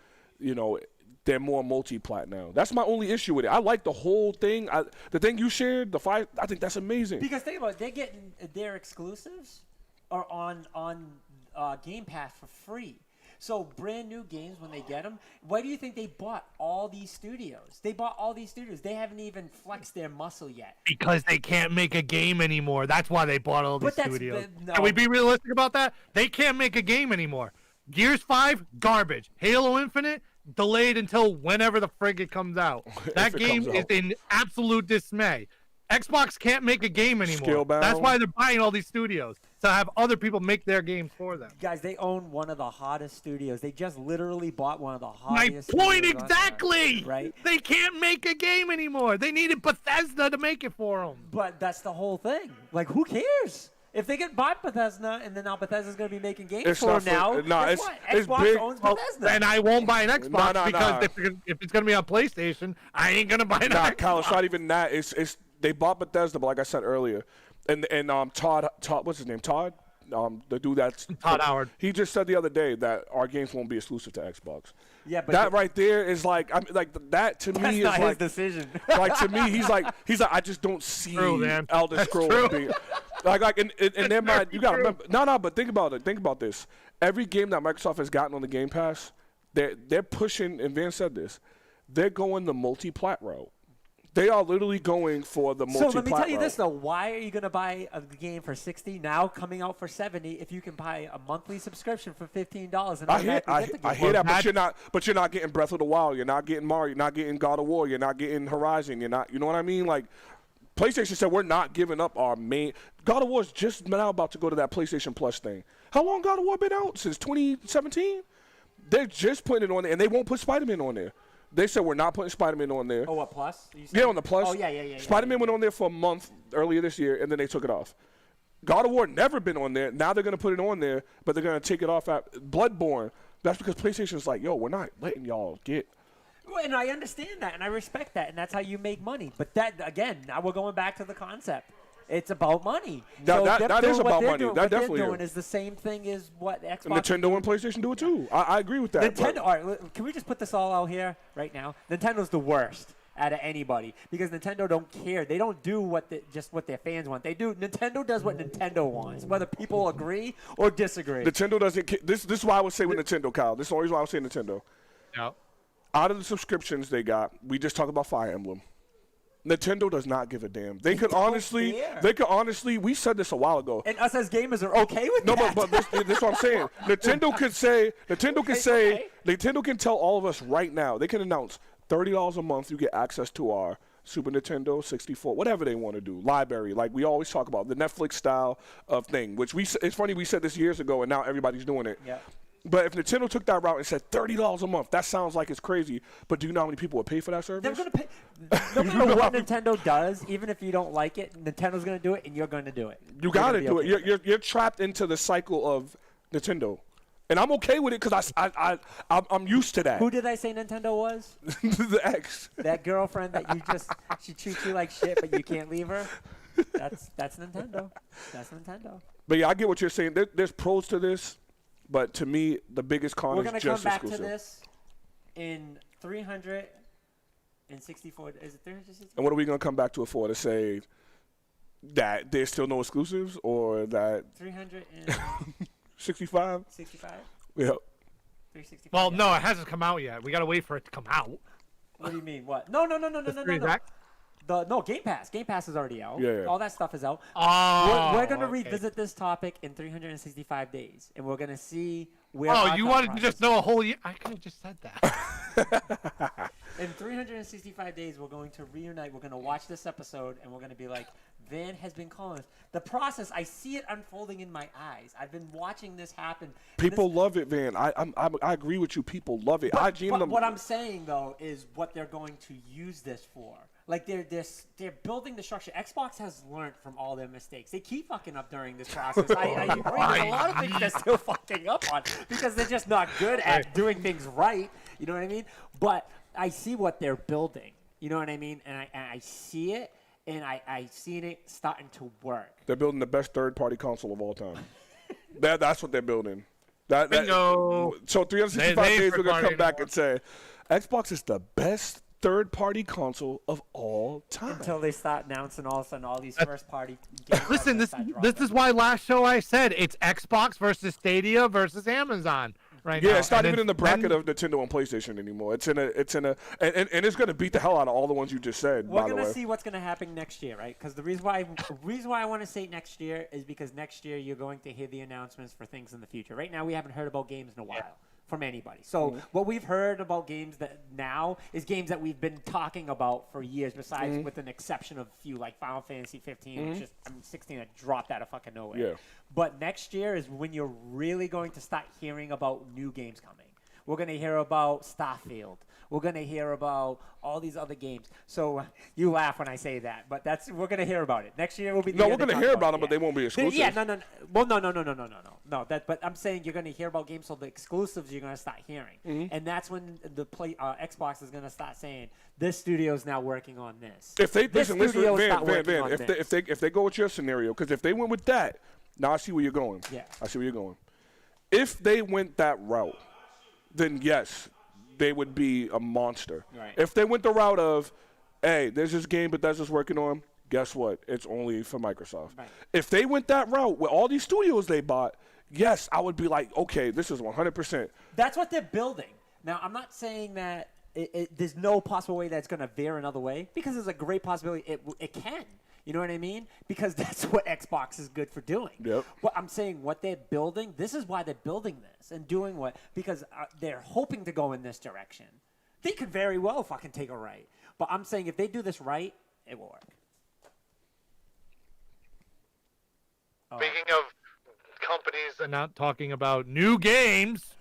they're more multi-plat now. That's my only issue with it. I like the whole thing. The thing you shared, the 5, I think that's amazing. Because think about it, they're getting their exclusives are on Game Pass for free. So brand new games, when they get them, why do you think they bought all these studios? They bought all these studios. They haven't even flexed their muscle yet. Because they can't make a game anymore. That's why they bought all these studios. No. Can we be realistic about that? They can't make a game anymore. Gears 5, garbage. Halo Infinite, delayed until whenever the frig it comes out. That game is in absolute dismay. Xbox can't make a game anymore. That's why they're buying all these studios, to have other people make their games for them. Guys, they own one of the hottest studios. They just literally bought one of the hottest My point exactly! Right? They can't make a game anymore. They needed Bethesda to make it for them. But that's the whole thing. Like, who cares? If they get bought Bethesda, and then now Bethesda's going to be making games for them now, Xbox big. owns Bethesda. And I won't buy an Xbox because if it's going to be on PlayStation, I ain't going to buy an Xbox. Kyle, it's not even that. It's they bought Bethesda, but like I said earlier, and Todd, what's his name? Todd, the dude that's Todd Howard. He just said the other day that our games won't be exclusive to Xbox. Yeah, but that right there is like, that to me is not his like decision. Like to me, he's like I just don't see Elder Scrolls being like in their mind. You gotta remember, but think about it. Think about this. Every game that Microsoft has gotten on the Game Pass, they're pushing, and Van said this, they're going the multi-plat route. They are literally going for the multi-plat So let me tell you route. this, though. Why are you going to buy a game for $60 now, coming out for $70, if you can buy a monthly subscription for $15 and I hear that, but you're not getting Breath of the Wild. You're not getting Mario. You're not getting God of War. You're not getting Horizon. You're not. You know what I mean? Like, PlayStation said we're not giving up our main. God of War is just now about to go to that PlayStation Plus thing. How long God of War been out? Since 2017. They're just putting it on there, and they won't put Spider-Man on there. They said we're not putting Spider-Man on there. Oh, what, Plus? Yeah, on the Plus. Oh, yeah. Spider-Man went on there for a month earlier this year, and then they took it off. God of War never been on there. Now they're going to put it on there, but they're going to take it off at Bloodborne. That's because PlayStation's like, yo, we're not letting y'all get. Well, and I understand that, and I respect that, and that's how you make money. But that, again, now we're going back to the concept. It's about money. That is about money. That definitely what they're doing is the same thing as what Xbox. And Nintendo and PlayStation do it too. I agree with that. Nintendo. All right, can we just put this all out here right now? Nintendo's the worst out of anybody because Nintendo don't care. They don't do just what their fans want. Nintendo does what Nintendo wants, whether people agree or disagree. Nintendo doesn't care. This is why I would say with Nintendo, Kyle. This is the only reason why I would say Nintendo. Yeah. Out of the subscriptions they got, we just talked about Fire Emblem. Nintendo does not give a damn. They could honestly, we said this a while ago. And us as gamers are okay with that. No, but this is what I'm saying. Nintendo can tell all of us right now, they can announce $30 a month, you get access to our Super Nintendo, 64, whatever they want to do, library, like we always talk about, the Netflix style of thing, which it's funny we said this years ago and now everybody's doing it. Yeah. But if Nintendo took that route and said $30 a month, that sounds like it's crazy. But do you know how many people would pay for that service? They're going to pay. No matter what Nintendo does, even if you don't like it, Nintendo's going to do it, and you're going to do it. You got to do it. You're trapped into the cycle of Nintendo. And I'm okay with it because I'm used to that. Who did I say Nintendo was? The ex. That girlfriend that she treats you like shit, but you can't leave her. That's Nintendo. That's Nintendo. But yeah, I get what you're saying. There's pros to this. But to me, the biggest con is just exclusive. We're going to come back to this in 364. Is it 364? And what are we going to come back to it for? To say that there's still no exclusives or that 365? 65? Yeah. 365. Well, no, it hasn't come out yet. We got to wait for it to come out. What do you mean? What? No. Game Pass. Game Pass is already out. Yeah. All that stuff is out. Oh, we're going to revisit this topic in 365 days, and we're going to see where. Oh, you wanted to just know a whole year? I could have just said that. In 365 days, we're going to reunite. We're going to watch this episode, and we're going to be like, Van has been calling us. The process, I see it unfolding in my eyes. I've been watching this happen. People love it, Van. I agree with you. People love it. But what I'm saying, though, is what they're going to use this for. Like, they're building the structure. Xbox has learned from all their mistakes. They keep fucking up during this process. I agree. There's a lot of things they're still fucking up on because they're just not good at doing things right. You know what I mean? But I see what they're building. You know what I mean? And I see it, and I seen it starting to work. They're building the best third-party console of all time. That's what they're building. Bingo. So 365 days, we're going to come back and say, Xbox is the best third-party console of all time. Until they start announcing all of a sudden all these first-party games. Listen, this is why last show I said it's Xbox versus Stadia versus Amazon right now. Yeah, it's not even in the bracket of Nintendo and PlayStation anymore. It's in a, and it's going to beat the hell out of all the ones you just said. We're going to see what's going to happen next year, right? Because the reason why I want to say next year is because next year you're going to hear the announcements for things in the future. Right now we haven't heard about games in a while. Yeah. From anybody. So what we've heard about games that now is games that we've been talking about for years, besides with an exception of a few like Final Fantasy 15, which is 16 that dropped out of fucking nowhere. Yeah. But next year is when you're really going to start hearing about new games coming. We're going to hear about Starfield. We're going to hear about all these other games. So you laugh when I say that, but we're going to hear about it. Next year will be the year we're going to hear about them, but they won't be exclusive. Yeah, no. Well, no. But I'm saying you're going to hear about games, so the exclusives you're going to start hearing. And that's when the Xbox is going to start saying, this studio is now working on this. If they if they go with your scenario, because if they went with that, now I see where you're going. Yeah. I see where you're going. If they went that route, then yes, they would be a monster. Right. If they went the route of, hey, there's this game Bethesda's working on, guess what? It's only for Microsoft. Right. If they went that route with all these studios they bought, yes, I would be like, okay, this is 100%. That's what they're building. Now, I'm not saying that there's no possible way that's going to veer another way, because there's a great possibility it can. You know what I mean? Because that's what Xbox is good for doing. Yep. But I'm saying what they're building, this is why they're building this and doing because they're hoping to go in this direction. They could very well fucking take a right. But I'm saying if they do this right, it will work. Speaking of companies and not talking about new games.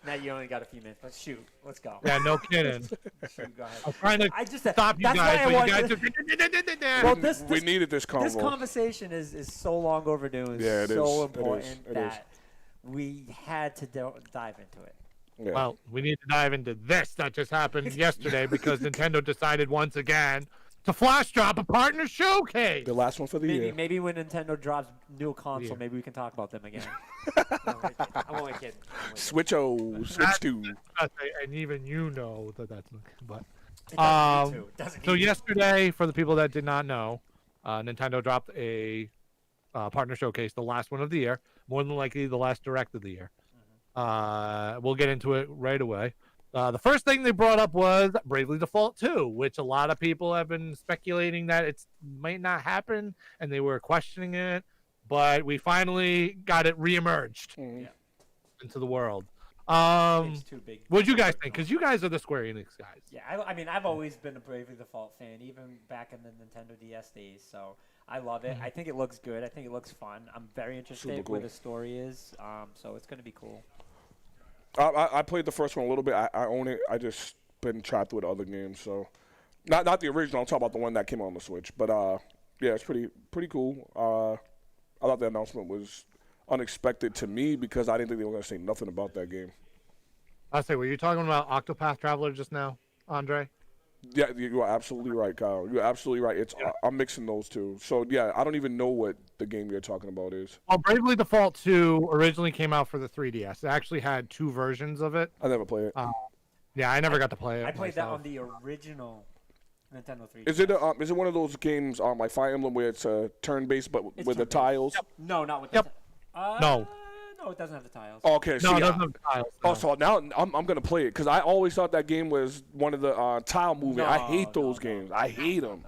Now you only got a few minutes, but shoot, let's go. Yeah, no kidding. Shoot, go ahead. I'm trying to I just stop you that's guys, why but I you wanted guys Well, we needed this convo. This conversation is so long overdue. It's Yeah, it so is. important It is. that we had to dive into it. Yeah. Well, we need to dive into this that just happened yesterday because Nintendo decided once again to flash drop a partner showcase. The last one for the year. Maybe when Nintendo drops new console, maybe we can talk about them again. I'm only kidding. Switch 2. And even you know that's but It doesn't need to. It doesn't so need to. yesterday, for the people that did not know, Nintendo dropped a partner showcase, the last one of the year, more than likely the last direct of the year. We'll get into it right away. The first thing they brought up was Bravely Default 2, which a lot of people have been speculating that it might not happen, and they were questioning it, but we finally got it reemerged into the world. It's too big. What'd you guys think? Because you guys are the Square Enix guys. Yeah, I mean, I've always been a Bravely Default fan, even back in the Nintendo DS days, so I love it. I think it looks good. I think it looks fun. I'm very interested where the story is, so it's going to be cool. I played the first one a little bit. I own it. I just been trapped with other games, so not the original. I'm talking about the one that came on the Switch. But yeah, it's pretty cool. I thought the announcement was unexpected to me because I didn't think they were going to say nothing about that game. I'll say, were you talking about Octopath Traveler just now, Andre? Yeah, you are absolutely right, Kyle. You're absolutely right. I'm mixing those two. So yeah, I don't even know what the game you're talking about is. Well, Bravely Default 2 originally came out for the 3DS. It actually had 2 versions of it. I never played it. Yeah, I never got to play it. I played myself. that on the original Nintendo 3DS. Is it one of those games like Fire Emblem where it's turn-based but with the tiles? Yep. No, not with Yep. No, it doesn't have the tiles. Oh, okay, No, it doesn't have tiles. Oh, No. so now I'm gonna play it because I always thought that game was one of the tile moving. I hate those games. I hate them.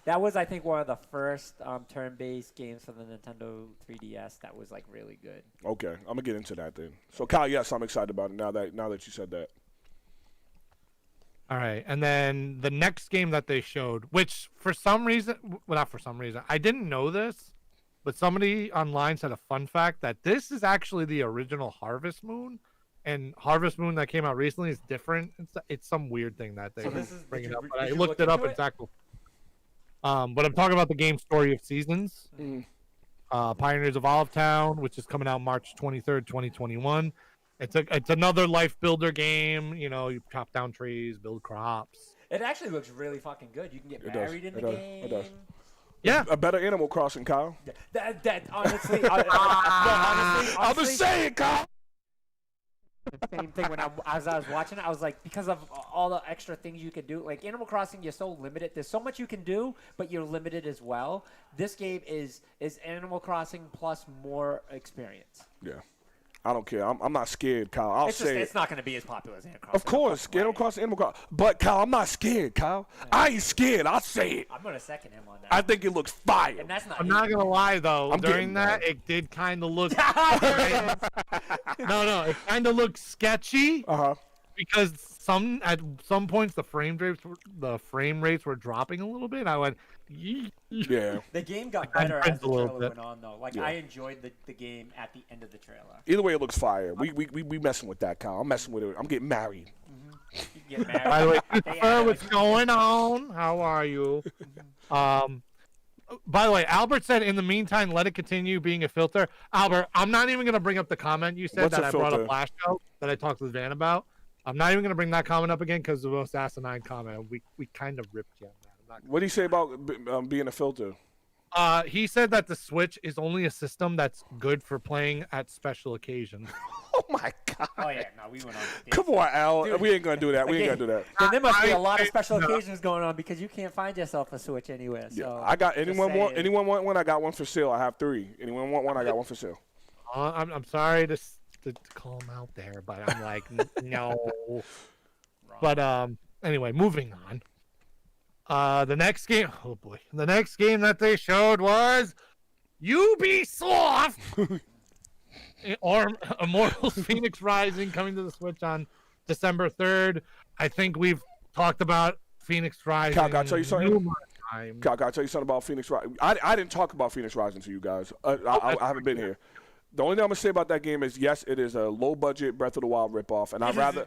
That was, I think, one of the first turn-based games for the Nintendo 3DS that was like really good. Okay, I'm gonna get into that then. So Kyle, yes, I'm excited about it now that you said that. All right, and then the next game that they showed, which for some reason, well, not for some reason, I didn't know this, but somebody online said a fun fact that this is actually the original Harvest Moon, and Harvest Moon that came out recently is different. It's some weird thing that they bring it up. But I looked it up exactly. But I'm talking about the game Story of Seasons, Pioneers of Olive Town, which is coming out March 23rd, 2021. It's another life builder game. You know, you chop down trees, build crops. It actually looks really fucking good. You can get married in the game. It does. Yeah, A better Animal Crossing, Kyle. That honestly, honestly, I'm just saying, Kyle. the same thing when as I was watching it, I was like, because of all the extra things you can do, like Animal Crossing, you're so limited. There's so much you can do, but you're limited as well. This game is Animal Crossing plus more experience. Yeah. I don't care. I'm not scared, Kyle. It's not going to be as popular as Animal Crossing. Of course, Animal Crossing. But, Kyle, I'm not scared, Kyle. Yeah. I ain't scared. I'll say it. I'm going to second him on that. I think it looks fire. And that's not I'm not going to lie, though. During that, it did kind of look... No, it kind of looked sketchy. Uh-huh. Because at some points the frame rates were dropping a little bit. I went, yeah. The game got better as the trailer went on, though. Like I enjoyed the game at the end of the trailer. Either way, it looks fire. We messing with that, Kyle. I'm messing with it. I'm getting married. You can get married. By the way, Christopher, what's going on? How are you? By the way, Albert said, in the meantime, let it continue being a filter. Albert, I'm not even going to bring up the comment you said that I brought up last show that I talked with Van about. I'm not even going to bring that comment up again because the most asinine comment. We kind of ripped you on that. What did he say about being a filter? He said that the Switch is only a system that's good for playing at special occasions. Oh, my God. Oh, yeah. No, we went on. Come on, Al. Dude, we ain't going to do that. We ain't going to do that. Then there must be a lot of special occasions going on because you can't find yourself a Switch anywhere. So yeah. I got anyone want one? I got one for sale. I have 3. Anyone want one? I got one for sale. I'm sorry to to call him out there, but I'm like, no. But anyway, moving on. The next game, oh boy, the next game that they showed was Ubisoft or Immortals Phoenix Rising coming to the Switch on December 3rd. I think we've talked about Phoenix Rising. Cal, can I tell you something? numerous times. Cal, can I tell you something about Phoenix Rising? I didn't talk about Phoenix Rising to you guys. I haven't been here. The only thing I'm gonna say about that game is yes, it is a low budget Breath of the Wild ripoff, and I rather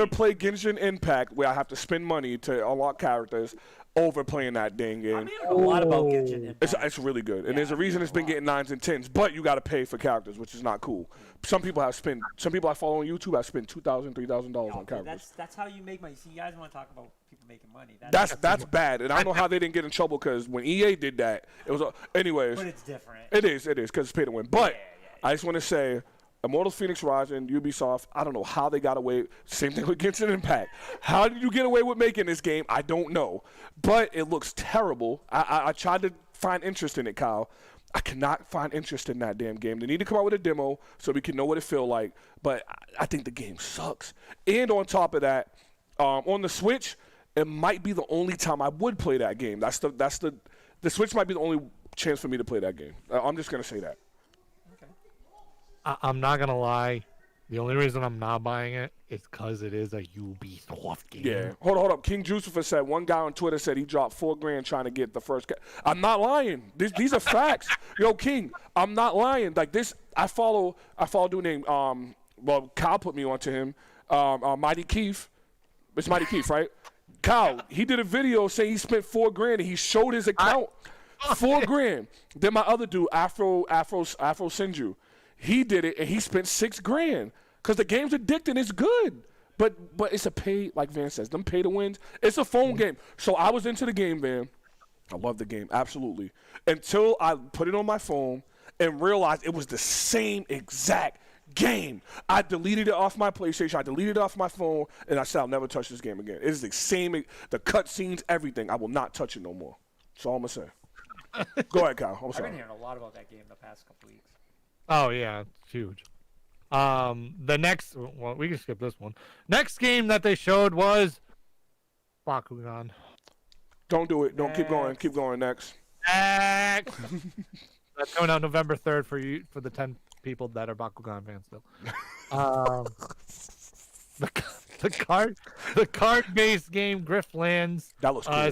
play Genshin Impact where I have to spend money to unlock characters over playing that dang game. I'm hearing a lot about Genshin Impact. It's really good, and there's a reason it's been getting 9s and 10s, but you got to pay for characters, which is not cool. Some people I follow on YouTube have spent $2,000, $3,000 on characters. That's how you make money. See, you guys want to talk about people making money. That's bad, and I don't know how they didn't get in trouble because when EA did that, it was anyways. But it's different. It is because it's pay to win. But I just want to say, Immortals Phoenix Rising, Ubisoft, I don't know how they got away. Same thing with Genshin Impact. How did you get away with making this game? I don't know. But it looks terrible. I tried to find interest in it, Kyle. I cannot find interest in that damn game. They need to come out with a demo so we can know what it feels like. But I think the game sucks. And on top of that, on the Switch, it might be the only time I would play that game. The Switch might be the only chance for me to play that game. I'm just going to say that. I'm not gonna lie. The only reason I'm not buying it is because it is a Ubisoft game. Yeah. Hold up. King Jucifer said one guy on Twitter said he dropped $4,000 trying to get the first. I'm not lying. These are facts. Yo, King, I'm not lying. Like this, I follow a dude named well, Kyle put me onto him. Mighty Keith. It's Mighty Keith, right? Kyle, he did a video saying he spent $4,000 and he showed his account. $4,000. Then my other dude, Afro Sinju. He did it, and he spent $6,000 because the game's addicting. It's good, but it's a pay, like Van says, them pay to wins. It's a phone game. So I was into the game, Van. I love the game, absolutely, until I put it on my phone and realized it was the same exact game. I deleted it off my PlayStation. I deleted it off my phone, and I said I'll never touch this game again. It is the same, the cutscenes, everything. I will not touch it no more. That's all I'm gonna say. Go ahead, Kyle. I'm sorry. I've been hearing a lot about that game the past couple weeks. Oh yeah, it's huge. The next, well, we can skip this one. Next game that they showed was Bakugan. Don't do it. Don't keep going. Keep going. Next. That's coming out November 3rd for you, for the 10 people that are Bakugan fans still. The card-based game Griftlands. That looks cool.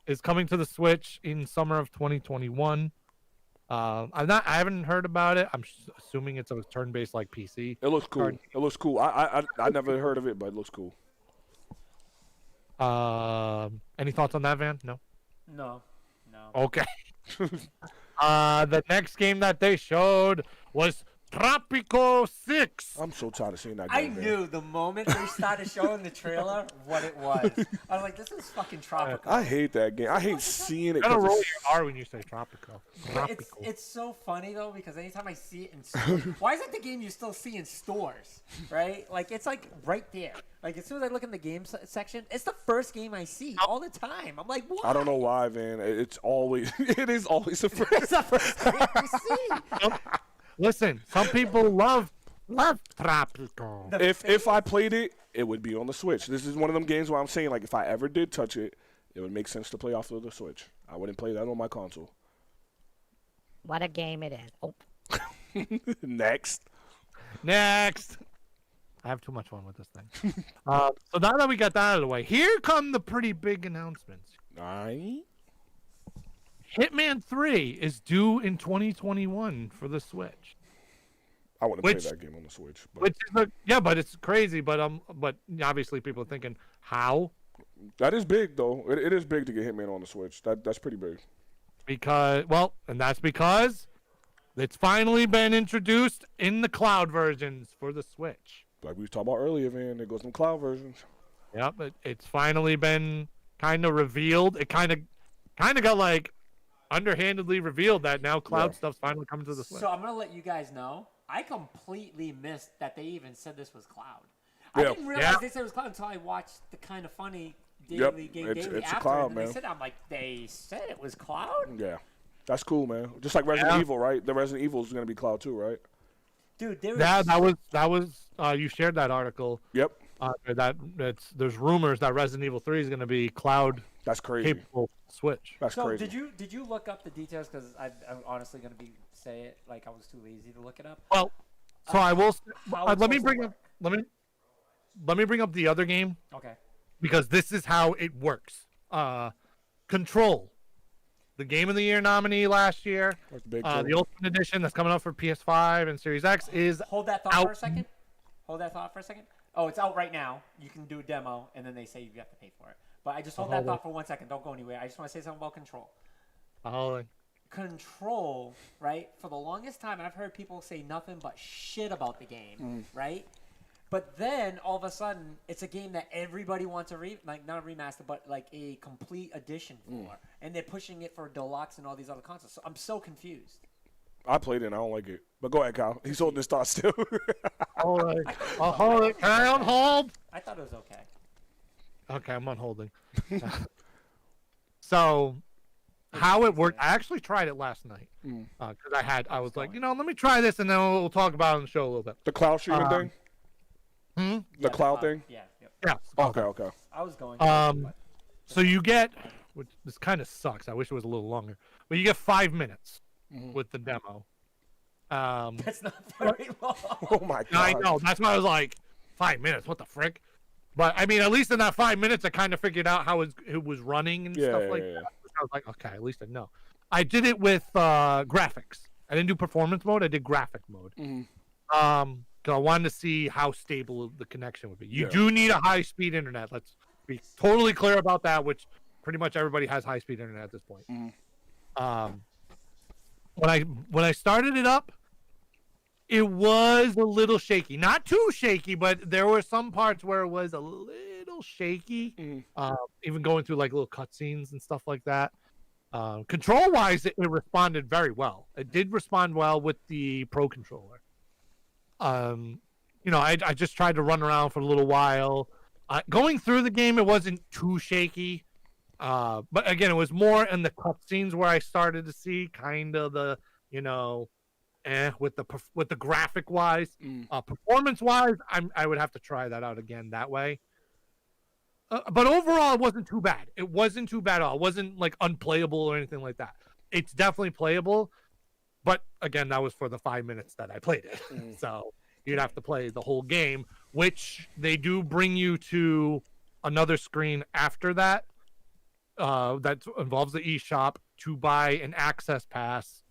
Is coming to the Switch in summer of 2021. I haven't heard about it. I'm assuming it's a turn-based like PC. It looks cool. It looks cool. I never heard of it, but it looks cool. Any thoughts on that, Van? No. No. Okay. The next game that they showed was Tropico 6. I'm so tired of seeing that I game. knew the moment they started showing the trailer what it was. I was like, this is fucking Tropico. I hate that game. I hate seeing it. You gotta roll your R when you say Tropico. It's so funny though because anytime I see it in stores, why is it the game you still see in stores, right? Like it's like right there. Like as soon as I look in the game section, it's the first game I see all the time. I'm like, what? I don't know why, Van. It is always the first. It's the first game you see. Listen, some people love Tropico. If I played it, it would be on the Switch. This is one of them games where I'm saying like if I ever did touch it, it would make sense to play off of the Switch. I wouldn't play that on my console. What a game it is. Oh. Next. I have too much fun with this thing. So now that we got that out of the way, here come the pretty big announcements. Aye. Hitman 3 is due in 2021 for the Switch. I wouldn't play that game on the Switch. But. But it's crazy. But obviously people are thinking, how? That is big though. It is big to get Hitman on the Switch. That's pretty big. That's because it's finally been introduced in the cloud versions for the Switch. Like we talked about earlier, man, there goes some cloud versions. Yep, it's finally been kind of revealed. It kind of got like underhandedly revealed that now cloud stuff's finally coming to the Switch. So I'm gonna let you guys know. I completely missed that they even said this was cloud. Yeah. I didn't realize they said it was cloud until I watched the Kind of Funny daily game daily it's after. a cloud, and man. They said it was cloud. Yeah, that's cool, man. Just like Resident Evil, right? The Resident Evil is gonna be cloud too, right? Dude, there Yeah, is that was you shared that article. Yep. There's rumors that Resident Evil 3 is going to be cloud That's crazy. capable Switch. That's So crazy. did you look up the details? Because I'm honestly gonna say it like I was too lazy to look it up. Well, so I will. how it's Let me supposed to bring work. up. Let me bring up the other game Okay. because this is how it works. Control, the Game of the Year nominee last year, That's big the too. Ultimate Edition that's coming out for PS5 and Series X is Hold that thought out. for a second. Hold that thought for a second. Oh, it's out right now. You can do a demo, and then they say you have to pay for it. But I just hold that hold it. thought for 1 second. Don't go anywhere. I just want to say something about Control. Oh, Control, right? For the longest time, and I've heard people say nothing but shit about the game, right? But then all of a sudden, it's a game that everybody wants a not a remaster, but like a complete edition for, and they're pushing it for deluxe and all these other consoles. So I'm so confused. I played it and I don't like it. But go ahead, Kyle. He's holding his thoughts still. all right. I'll hold it. Can I on hold? I thought it was okay. Okay, I'm on holding. So, how it worked? I actually tried it last night because I was like, let me try this and then we'll talk about it on the show a little bit. The cloud streaming thing? Hmm? The cloud thing? Yeah. Yep. Yeah. Okay. I was going. So you get, which this kind of sucks. I wish it was a little longer, but you get 5 minutes with the demo. That's not very long. Oh my god. I know. That's why I was like, 5 minutes. What the frick? But I mean, at least in that 5 minutes, I kind of figured out how it was running and stuff like that. I was like, okay, at least I know. I did it with graphics. I didn't do performance mode. I did graphic mode. Because I wanted to see how stable the connection would be. You do need a high-speed internet. Let's be totally clear about that, which pretty much everybody has high-speed internet at this point. When I started it up, it was a little shaky. Not too shaky, but there were some parts where it was a little shaky. Even going through like little cutscenes and stuff like that. Control-wise, it responded very well. It did respond well with the Pro controller. I just tried to run around for a little while. Going through the game, it wasn't too shaky. But again, it was more in the cutscenes where I started to see kind of the, with the graphic wise, performance wise, I would have to try that out again that way. But overall, it wasn't too bad. It wasn't too bad at all. It wasn't like unplayable or anything like that. It's definitely playable. But again, that was for the 5 minutes that I played it. So you'd have to play the whole game, which they do bring you to another screen after that. That involves the eShop to buy an access pass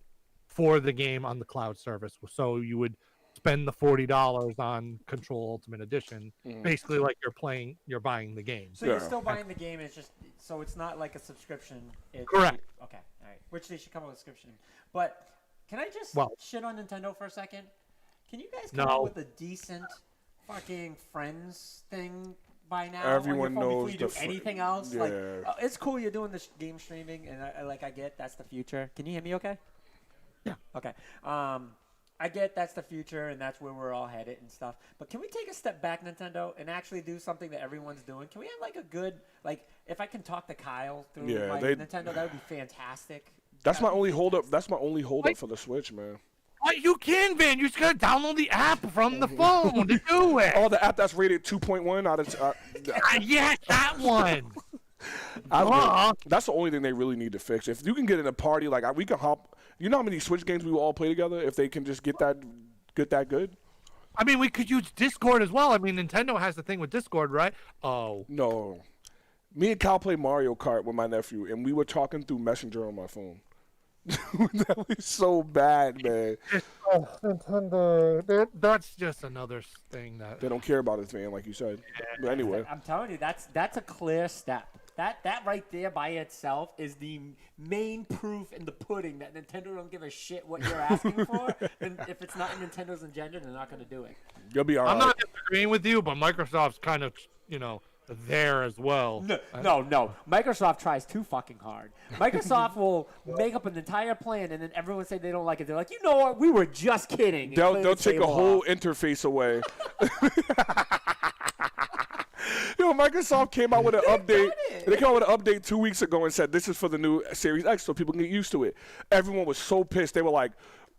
for the game on the cloud service. So you would spend the $40 on Control Ultimate Edition, basically like you're buying the game. So you're still buying the game. It's just so it's not like a subscription. Correct. Okay. All right. Which they should come up with a subscription. But can I just shit on Nintendo for a second? Can you guys come up with a decent fucking Friends thing by now? Everyone on your phone knows before you do anything else. Yeah. Like, it's cool you're doing this game streaming, and I get that's the future. Can you hear me? Okay. Yeah. Okay. I get that's the future, and that's where we're all headed and stuff. But can we take a step back, Nintendo, and actually do something that everyone's doing? Can we have like a good, like, if I can talk to Kyle through Nintendo, that would be fantastic. That's my only holdup. That's my only holdup for the Switch, man. You can, Van. You just gotta download the app from the phone to do it. Oh, the app that's rated 2.1 out of. Yes, that one. That's the only thing they really need to fix. If you can get in a party, like we can hop. You know how many Switch games we will all play together if they can just get that good. I mean, we could use Discord as well. I mean, Nintendo has the thing with Discord, right? Oh. No. Me and Kyle played Mario Kart with my nephew, and we were talking through Messenger on my phone. That was so bad, man. Nintendo. That's just another thing that They don't care about it, man, like you said. But anyway. I'm telling you, that's a clear step. That right there by itself is the main proof in the pudding that Nintendo don't give a shit what you're asking for. And if it's not in Nintendo's agenda, they're not going to do it. You'll be all right. I'm not disagreeing with you, but Microsoft's kind of, there as well. No. Microsoft tries too fucking hard. Microsoft will make up an entire plan, and then everyone say they don't like it. They're like, you know what? We were just kidding. They'll take a whole interface away. Microsoft came out with an update. They came out with an update 2 weeks ago and said this is for the new Series X, so people can get used to it. Everyone was so pissed. They were like,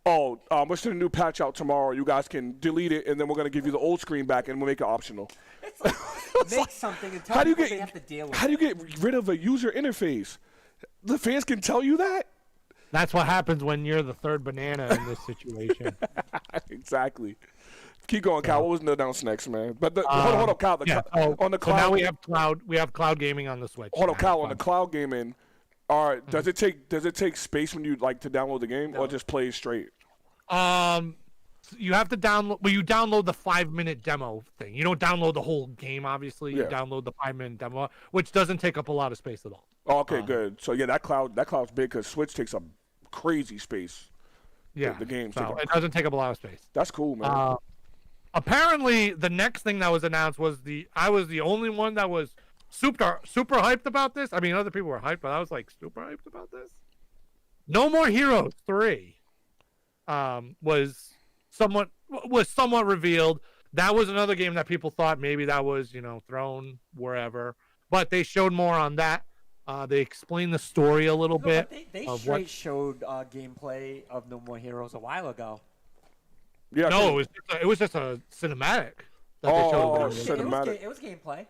oh, we're sending a new patch out tomorrow. You guys can delete it, and then we're going to give you the old screen back, and we'll make it optional. It's like, make something and tell How do you people get, they have to deal with how do you get rid of a user interface? The fans can tell you that? That's what happens when you're the third banana in this situation. Exactly. Keep going, Kyle. What was announced next, man? But hold on, Kyle. On the cloud, so now we have cloud gaming on the Switch. Hold on, Kyle. On the cloud gaming, all right. Does it take space when you like to download the game, or just play straight? You have to download. Well, you download the 5-minute demo thing. You don't download the whole game, obviously. You download the 5-minute demo, which doesn't take up a lot of space at all. Oh, okay, good. So yeah, that cloud's big because Switch takes up crazy space. Yeah, the game. So it doesn't take up a lot of space. That's cool, man. Apparently, the next thing that was announced was I was the only one that was super hyped about this. I mean, other people were hyped, but I was like super hyped about this. No More Heroes 3 was somewhat revealed. That was another game that people thought maybe that was thrown wherever, but they showed more on that. They explained the story a little bit. They straight showed gameplay of No More Heroes a while ago. Yeah. No, it was just a cinematic. Cinematic. It was gameplay.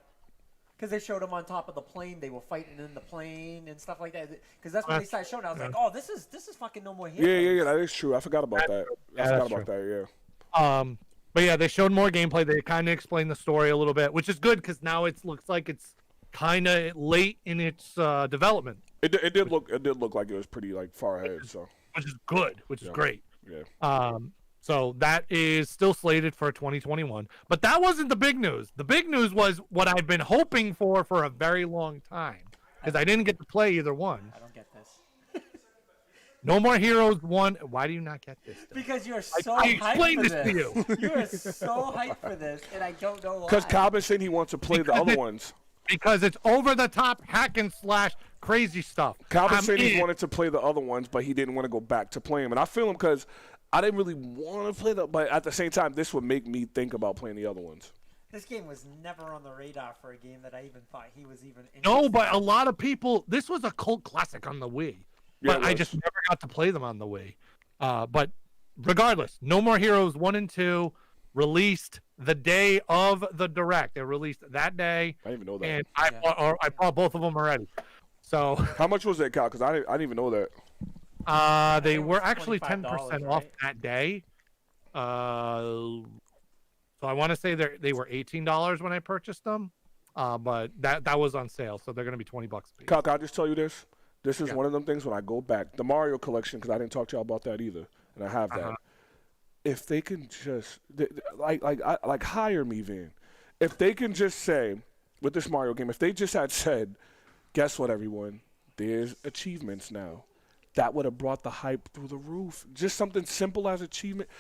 Because they showed them on top of the plane. They were fighting in the plane and stuff like that. Because that's when they started showing. I was like, oh, this is fucking No More Heroes. Yeah. That is true. I forgot about that. Yeah. But yeah, they showed more gameplay. They kind of explained the story a little bit, which is good because now it looks like it's kind of late in its development. It did look like it was pretty far ahead. So which is good, which is great. Yeah. So that is still slated for 2021. But that wasn't the big news. The big news was what I've been hoping for a very long time because I didn't get to play either one. I don't get this. No More Heroes 1. Why do you not get this? Because you're so I hyped explained for this to you. You are so hyped for this, and I don't know why. Because Calvin said he wants to play the other ones. Because it's over the top hack and slash crazy stuff. Calvin said he wanted to play the other ones, but he didn't want to go back to play them. And I feel him because I didn't really want to play them, but at the same time, this would make me think about playing the other ones. This game was never on the radar for a game that I even thought he was even interested No, but a lot of people, this was a cult classic on the Wii. But I just never got to play them on the Wii. But regardless, No More Heroes 1 and 2 released the day of the Direct. They released that day. I didn't even know that. And I bought both of them already. So how much was that, Cal? Because I didn't even know that. They were actually 10% right? off that day. So I want to say they were $18 when I purchased them. But that was on sale, so they're going to be $20 a piece. Cal, can I just tell you this? This is one of them things when I go back. The Mario collection, because I didn't talk to y'all about that either, and I have that. If they can just like hire me, Vin. If they can just say with this Mario game, if they just had said, guess what, everyone? There's achievements now. That would have brought the hype through the roof. Just something simple as achievement.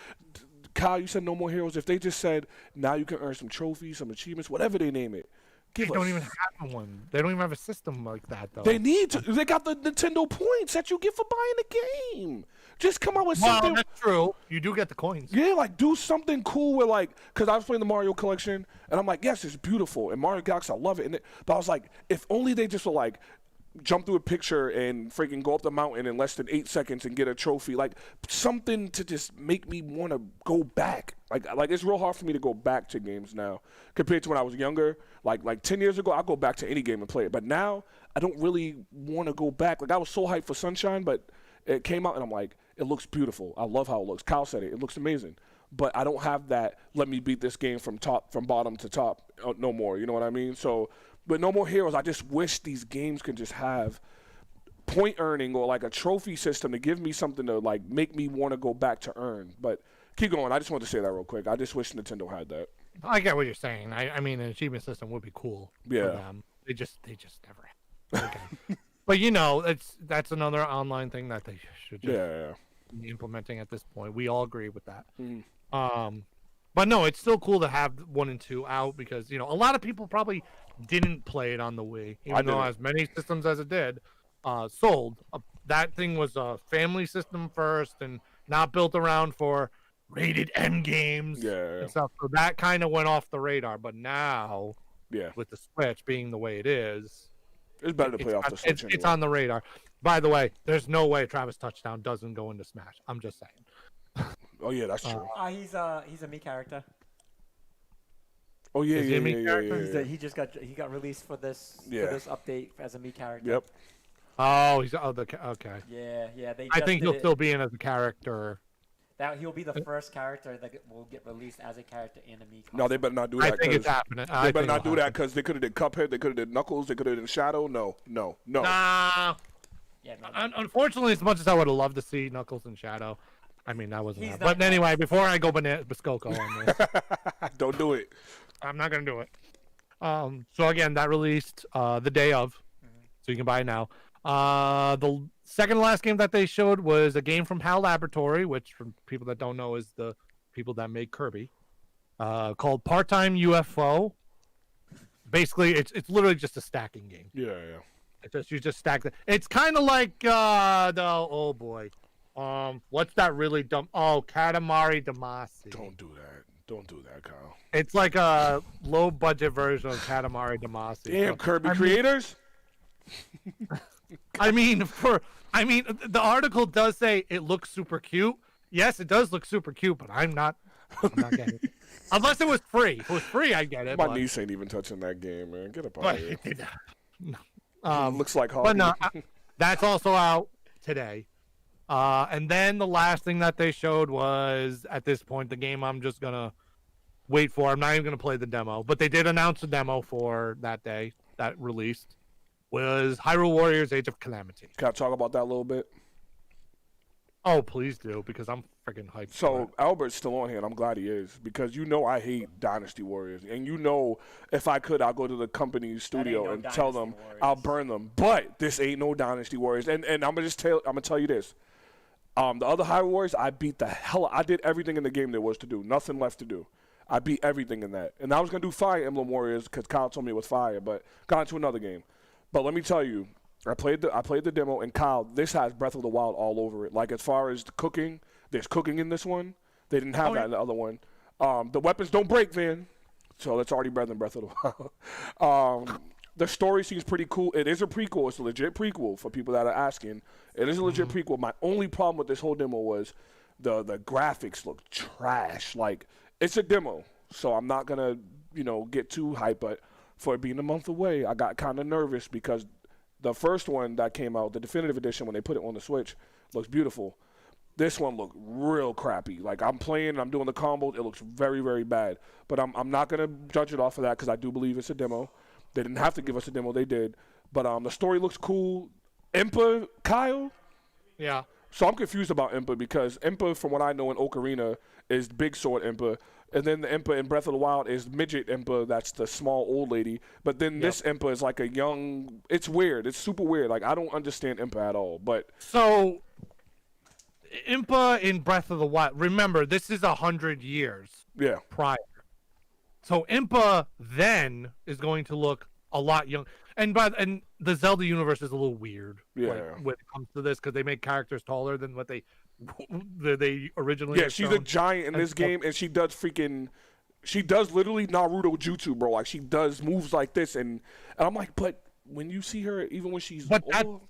Kyle, you said No More Heroes. If they just said now you can earn some trophies, some achievements, whatever they name it. They don't even have one. They don't even have a system like that, though. They need to. They got the Nintendo points that you get for buying the game. Just come out with something. Well, that's true. You do get the coins. Yeah, do something cool with because I was playing the Mario collection, and I'm like, yes, it's beautiful. And Mario Galaxy, I love it. But I was like, if only they just were jump through a picture and freaking go up the mountain in less than 8 seconds and get a trophy. Something to just make me want to go back. It's real hard for me to go back to games now compared to when I was younger. Like 10 years ago, I'll go back to any game and play it. But now, I don't really want to go back. I was so hyped for Sunshine, but it came out and I'm like, it looks beautiful. I love how it looks. Kyle said it. It looks amazing. But I don't have that, let me beat this game from bottom to top no more. You know what I mean? So, but No More Heroes, I just wish these games could just have point earning or a trophy system to give me something to make me want to go back to earn. But keep going. I just wanted to say that real quick. I just wish Nintendo had that. I get what you're saying. I mean, an achievement system would be cool. Yeah. For them. They just never have. Okay. But that's another online thing that they should just be implementing at this point. We all agree with that. Mm-hmm. But no, it's still cool to have 1 and 2 out because a lot of people probably didn't play it on the Wii, even though as many systems as it did sold. That thing was a family system first and not built around for rated M games and stuff. So that kind of went off the radar. But now, with the Switch being the way it is, it's better to play off the Switch. It's on the radar. By the way, there's no way Travis Touchdown doesn't go into Smash. I'm just saying. Oh yeah, that's true. He's a me character. Oh yeah, Is he yeah, a me yeah, character? yeah, yeah. He got released for this Yeah. update as a me character. Yep. Oh, okay. Yeah. They I just think did he'll it. still be in as a character. That he'll be the first character that will get released as a character in a me. No, they better not do I that. think it's 'cause happening. They better not do that because they could have did Cuphead, they could have did Knuckles, they could have did Shadow. No. Nah. Yeah, no, Unfortunately, as much as I would have loved to see Knuckles and Shadow, I mean that wasn't. He's That. But not- anyway, before I go Bascoco on this, Don't do it. I'm not gonna do it. So again, that released the day of, so you can buy it now. The second to last game that they showed was a game from HAL Laboratory, which, for people that don't know, is the people that make Kirby, called Part-Time UFO. Basically, it's literally just a stacking game. Yeah. You just stack it. It's kind of like oh boy, what's that really dumb? Oh, Katamari Damacy. Don't do that. Don't do that, Kyle. It's like a low budget version of Katamari Damacy. Damn, So, Kirby creators. I mean, the article does say it looks super cute. Yes, it does look super cute, but I'm not getting it. Unless it was free. If it was free, I'd get it. My but, niece ain't even touching that game, man. Get up out but, of here. no. Looks like But Hardy. no, that's also out today. And then the last thing that they showed was, at this point, the game I'm just gonna wait for. I'm not even gonna play the demo, but they did announce a demo for that day that released. Was Hyrule Warriors: Age of Calamity. Can I talk about that a little bit? Oh, please do, because I'm freaking hyped. for So it. Albert's still on here, and I'm glad he is, because you know I hate Dynasty Warriors, and you know if I could, I'll go to the company's studio no and tell them Dynasty I'll Warriors. burn them. But this ain't no Dynasty Warriors, and I'm gonna tell you this. The other Hyrule Warriors, I beat the hell. I did everything in the game there was to do. Nothing left to do. I beat everything in that, and I was gonna do Fire Emblem Warriors because Kyle told me it was fire, but got into another game. But let me tell you, I played the demo, and Kyle, this has Breath of the Wild all over it. Like as far as the cooking, there's cooking in this one. They didn't have that in the other one. The weapons don't break, man. So that's already better than Breath of the Wild. The story seems pretty cool. It is a prequel. It's a legit prequel for people that are asking. It is a legit prequel. My only problem with this whole demo was the graphics look trash. Like, it's a demo, so I'm not gonna get too hyped. But for it being a month away, I got kind of nervous because the first one that came out, the definitive edition, when they put it on the Switch, looks beautiful. This one looked real crappy. Like, I'm playing, I'm doing the combos, it looks very, very bad. But I'm not going to judge it off of that because I do believe it's a demo. They didn't have to give us a demo, they did. But the story looks cool. Impa, Kyle? Yeah. So I'm confused about Impa because Impa, from what I know in Ocarina, is Big Sword Impa. And then the Impa in Breath of the Wild is Midget Impa, that's the small old lady. But then this Impa is like a young, it's weird. It's super weird. Like, I don't understand Impa at all. But So, Impa in Breath of the Wild. Remember, this is 100 years yeah. prior. So Impa then is going to look a lot young. And the Zelda universe is a little weird when it comes to this because they make characters taller than what they originally. Yeah, she's a giant in this game, and she does literally Naruto jutsu, bro. Like, she does moves like this, and I'm like, but when you see her, even when she's old,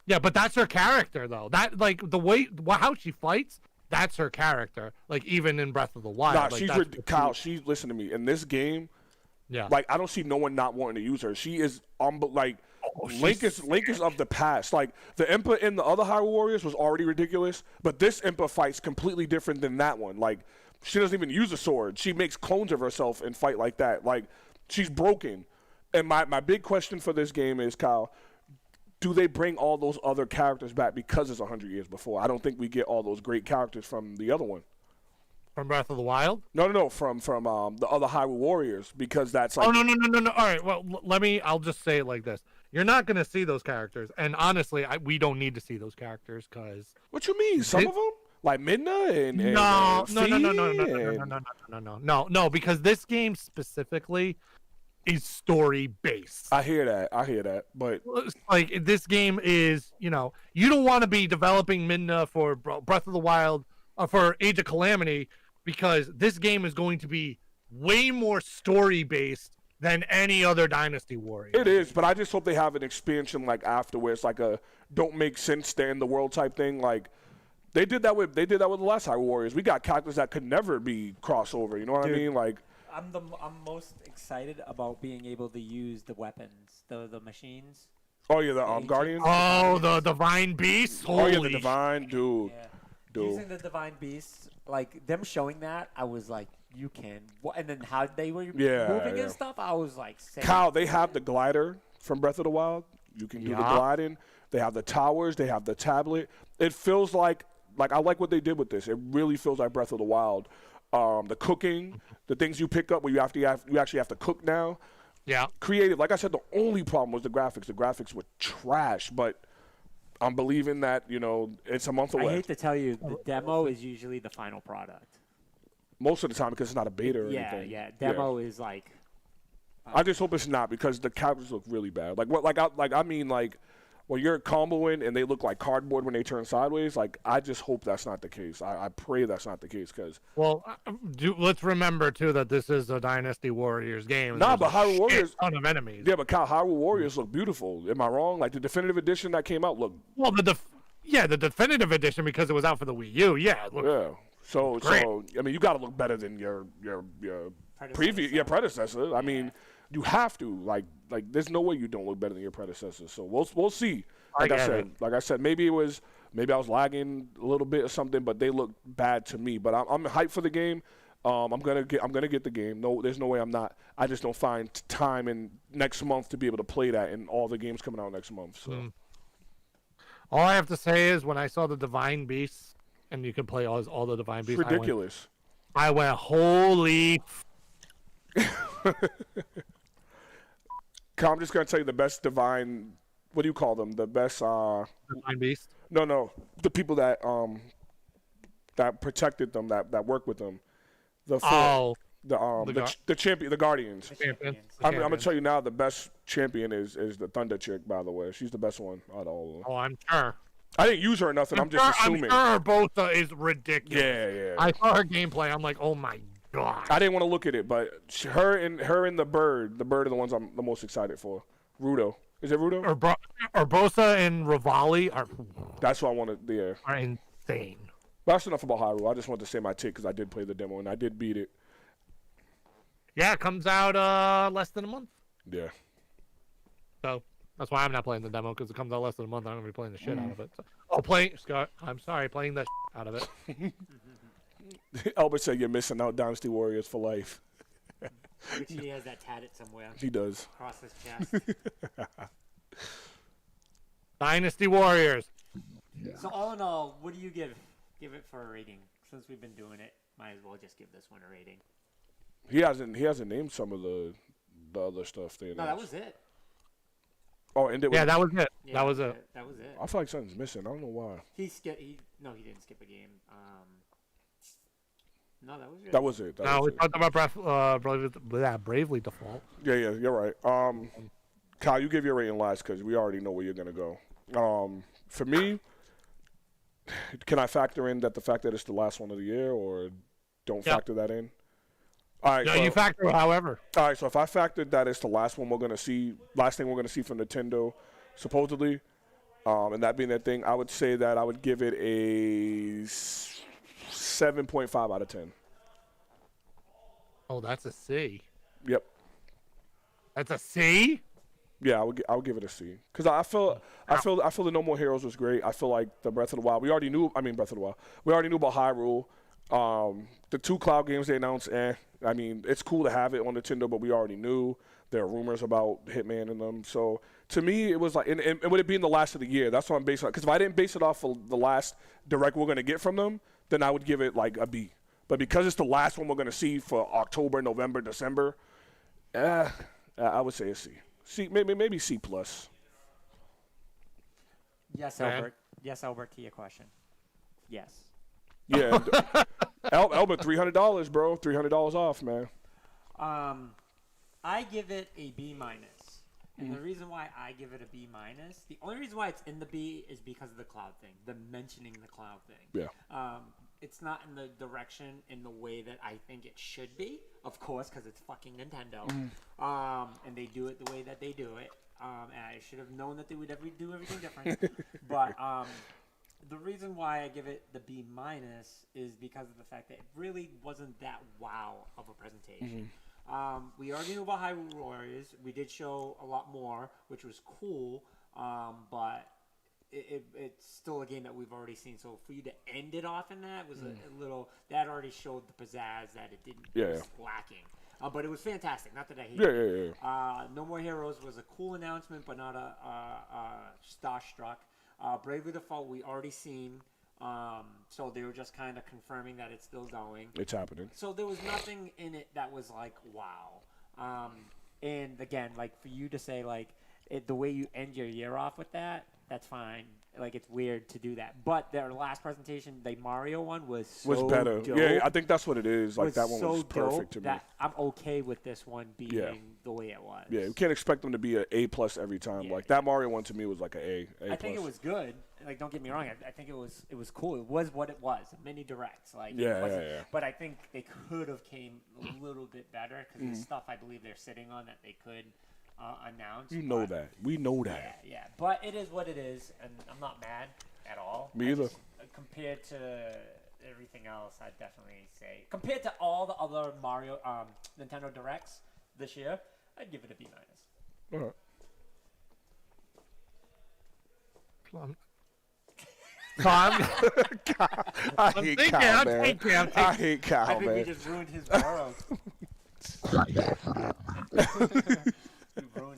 yeah, but that's her character though. That, like, the way how she fights, that's her character. Like, even in Breath of the Wild. nah, like, she's Kyle. She listen to me in this game. Yeah. Like, I don't see no one not wanting to use her. She is Link is of the past. Like, the Impa in the other Hyrule Warriors was already ridiculous, but this Impa fight's completely different than that one. Like, she doesn't even use a sword. She makes clones of herself and fight like that. Like, she's broken. And my big question for this game is, Kyle, do they bring all those other characters back because it's 100 years before? I don't think we get all those great characters from the other one. From Breath of the Wild? No, from the other Hyrule Warriors, because that's like... Oh, no. All right, well, I'll just say it like this. You're not going to see those characters. And honestly, we don't need to see those characters because... What you mean? Some of them? Like Midna and No, because this game specifically is story-based. I hear that, but... Like, this game is, you don't want to be developing Midna for Breath of the Wild, for Age of Calamity, because this game is going to be way more story-based than any other Dynasty Warrior. It is, but I just hope they have an expansion like afterwards, like a don't make sense stay in the world type thing. Like, They did that with the last Hyrule Warriors. We got characters that could never be crossover. You know what I mean? Like, I'm most excited about being able to use the weapons, the machines. oh yeah, the Guardians. Oh, the Divine Beast. Oh yeah, the Holy Divine dude. Yeah. Dude. Using the Divine Beasts, like them showing that, I was like, you can. And then how they were moving and stuff, I was like, Kyle, they have the glider from Breath of the Wild. You can do the gliding. They have the towers. They have the tablet. It feels like I like what they did with this. It really feels like Breath of the Wild. The cooking, the things you pick up where you actually have to cook now. Yeah. Creative. Like I said, the only problem was the graphics. The graphics were trash, but I'm believing that, it's a month away. I hate to tell you, the demo is usually the final product. Most of the time, because it's not a beta or anything. Yeah. Demo is like. I just hope it's not, because the characters look really bad. Like when you're comboing and they look like cardboard when they turn sideways. Like, I just hope that's not the case. I pray that's not the case, because. Well, let's remember too that this is a Dynasty Warriors game. Nah, but Hyrule Warriors. Ton of enemies. Yeah, but Kyle, Hyrule Warriors look beautiful. Am I wrong? Like the definitive edition that came out looked. Well, the definitive edition, because it was out for the Wii U. Yeah. It Yeah. So I mean, you got to look better than your predecessor. I mean, you have to. Like there's no way you don't look better than your predecessor. So we'll see. Like I said, maybe I was lagging a little bit or something, but they look bad to me. But I'm hyped for the game. I'm gonna get the game. No, there's no way I'm not. I just don't find time in next month to be able to play that in all the games coming out next month. So all I have to say is when I saw the Divine Beasts, and you can play all the Divine Beasts. It's ridiculous. I went holy. I'm just gonna tell you the best divine. What do you call them? The best. Divine Beast. No. The people that that protected them, that work with them. The champion, the Guardians. I'm gonna tell you now, the best champion is the Thunder chick. By the way, she's the best one out of all of them. Oh, I'm sure. I didn't use her or nothing. I'm just assuming. I'm sure Bosa is ridiculous. Yeah. I saw her gameplay. I'm like, oh my god. I didn't want to look at it, but her and the bird are the ones I'm the most excited for. Rudo. Is it Rudo? Or Bosa and Rivali are. That's what I wanted. Yeah. Are insane. But that's enough about Hyrule. I just wanted to say my take because I did play the demo and I did beat it. Yeah, it comes out less than a month. Yeah. So that's why I'm not playing the demo, because it comes out less than a month. I'm gonna be playing the shit out of it. So, Scott. I'm sorry, playing the shit out of it. Albert said you're missing out. Dynasty Warriors for life. Which he has that tatted somewhere. He does. Across his chest. Dynasty Warriors. Yeah. So all in all, what do you give it for a rating? Since we've been doing it, might as well just give this one a rating. He hasn't named some of the other stuff there. No, that was it. Oh, and that was it. Yeah, that was it. That was it. I feel like something's missing. I don't know why. He didn't skip a game. No, that was it. That was it. We talked about Bravely Default. Yeah, you're right. Kyle, you give your rating last because we already know where you're gonna go. For me, can I factor in the fact that it's the last one of the year, or don't factor that in? All right. No, you factor it however. All right. So if I factored that it's the last thing we're gonna see from Nintendo, supposedly, and that being that thing, I would say that I would give it a 7.5 out of 10. Oh, that's a C. Yep. That's a C? Yeah, I would give it a C because I feel the No More Heroes was great. I feel like the Breath of the Wild. We already knew about Hyrule. The 2 cloud games they announced. I mean, it's cool to have it on Nintendo, but we already knew there are rumors about Hitman in them. So to me, it was like, and would it be in the last of the year? That's what I'm basing it on. Because if I didn't base it off of the last direct we're gonna get from them, then I would give it like a B. But because it's the last one we're gonna see for October, November, December, I would say a C. C, maybe C plus. Yes, Albert. Yes, Albert, to your question. Yes. Yeah. Albert, $300, bro. $300 off, man. I give it a B minus. And the reason why I give it a B minus, the only reason why it's in the B is because of the cloud thing, the mentioning the cloud thing. Yeah. It's not in the direction, in the way that I think it should be, of course, because it's fucking Nintendo. And they do it the way that they do it. And I should have known that they would do everything different. But the reason why I give it the B minus is because of the fact that it really wasn't that wow of a presentation. We already knew about Hyrule Warriors. We did show a lot more, which was cool, but it's still a game that we've already seen. So for you to end it off in that was a little, that already showed the pizzazz that it didn't, it was lacking. But it was fantastic. Not that I hate it. No More Heroes was a cool announcement, but not a starstruck. Bravely Default, we already seen. So they were just kind of confirming that it's still going. It's happening. So there was nothing in it that was like, wow. And again, like for you to say like the way you end your year off with that, that's fine. Like it's weird to do that. But their last presentation, the Mario one, was better. Dope. Yeah, I think that's what it is. Like that one was perfect to me. That I'm okay with this one being the way it was. Yeah, you can't expect them to be an A+ every time. Yeah. Like that Mario one to me was like an A+. I think it was good. Like don't get me wrong. I think it was cool. It was what it was. A mini direct. Like yeah. But I think they could have came a little bit better because there's stuff I believe they're sitting on that they could announce. You know that. We know that. Yeah. But it is what it is, and I'm not mad at all. Me either. Compared to everything else, I'd definitely say compared to all the other Mario Nintendo Directs this year, I'd give it a B minus. All right. I hate Kyle, man. I hate Kyle, I think man. we just ruined his burrow.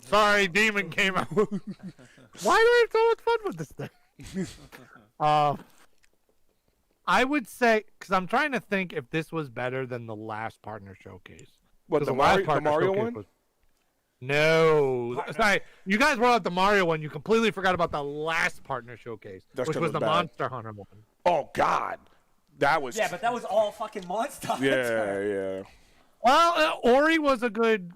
Sorry, Demon came out. Why do I have so much fun with this thing? I would say, because I'm trying to think if this was better than the last partner showcase. What, the Mario one? No. Sorry, you guys brought up the Mario one. You completely forgot about the last partner showcase, which was the Monster Hunter one. Oh, God. That was... Yeah, but that was all fucking Monster Hunter. Yeah. Well, Ori was a good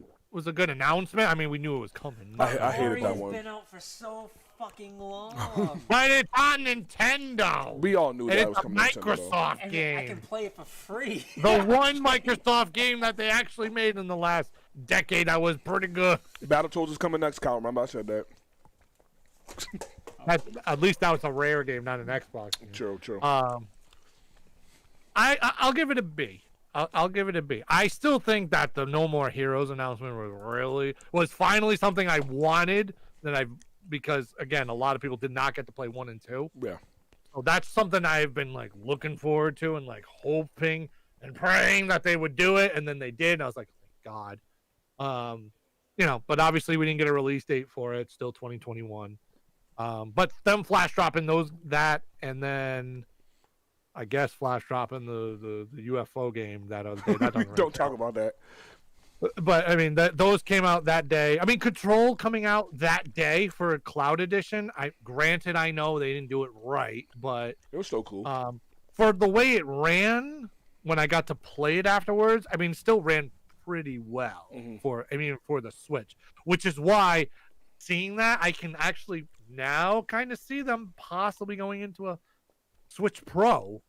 announcement. I mean, we knew it was coming. I hated that one. Ori's been out for so fucking long. But it's on Nintendo. We all knew that was coming. It's a Microsoft game. I can play it for free. The one Microsoft game that they actually made in the last decade that was pretty good. Battletoads is coming next, Kyle. Remember I said that. At least that was a rare game, not an Xbox game. True. I'll give it a B. I'll give it a B. I still think that the No More Heroes announcement was finally something I wanted because again, a lot of people did not get to play 1 and 2. Yeah. So that's something I've been like looking forward to and like hoping and praying that they would do it, and then they did. And I was like, oh, God. But obviously we didn't get a release date for it. It's still 2021. But them flash dropping that, and then I guess flash dropping the UFO game that other day. That Don't talk about that. But I mean, those came out that day. I mean, Control coming out that day for a Cloud Edition. Granted, I know they didn't do it right, but it was so cool. For the way it ran when I got to play it afterwards, I mean, it still ran pretty well for the Switch, which is why seeing that I can actually now kind of see them possibly going into a Switch Pro.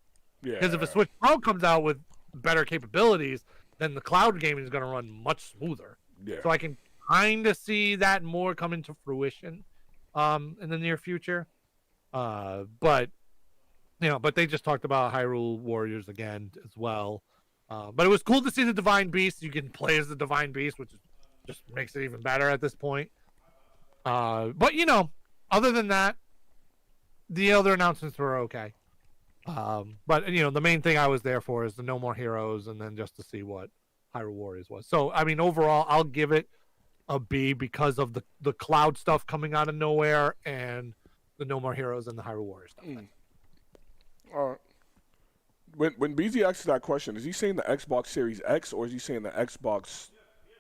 Yeah. Because if a Switch Pro comes out with better capabilities, then the cloud gaming is going to run much smoother. Yeah. So I can kind of see that more come into fruition in the near future. But they just talked about Hyrule Warriors again as well. But it was cool to see the Divine Beast. You can play as the Divine Beast, which just makes it even better at this point. But other than that, the other announcements were okay. But the main thing I was there for is the No More Heroes, and then just to see what Hyrule Warriors was. So I mean, overall, I'll give it a B because of the cloud stuff coming out of nowhere and the No More Heroes and the Hyrule Warriors stuff. All right. When BZ asks that question, is he saying the Xbox Series X or is he saying the Xbox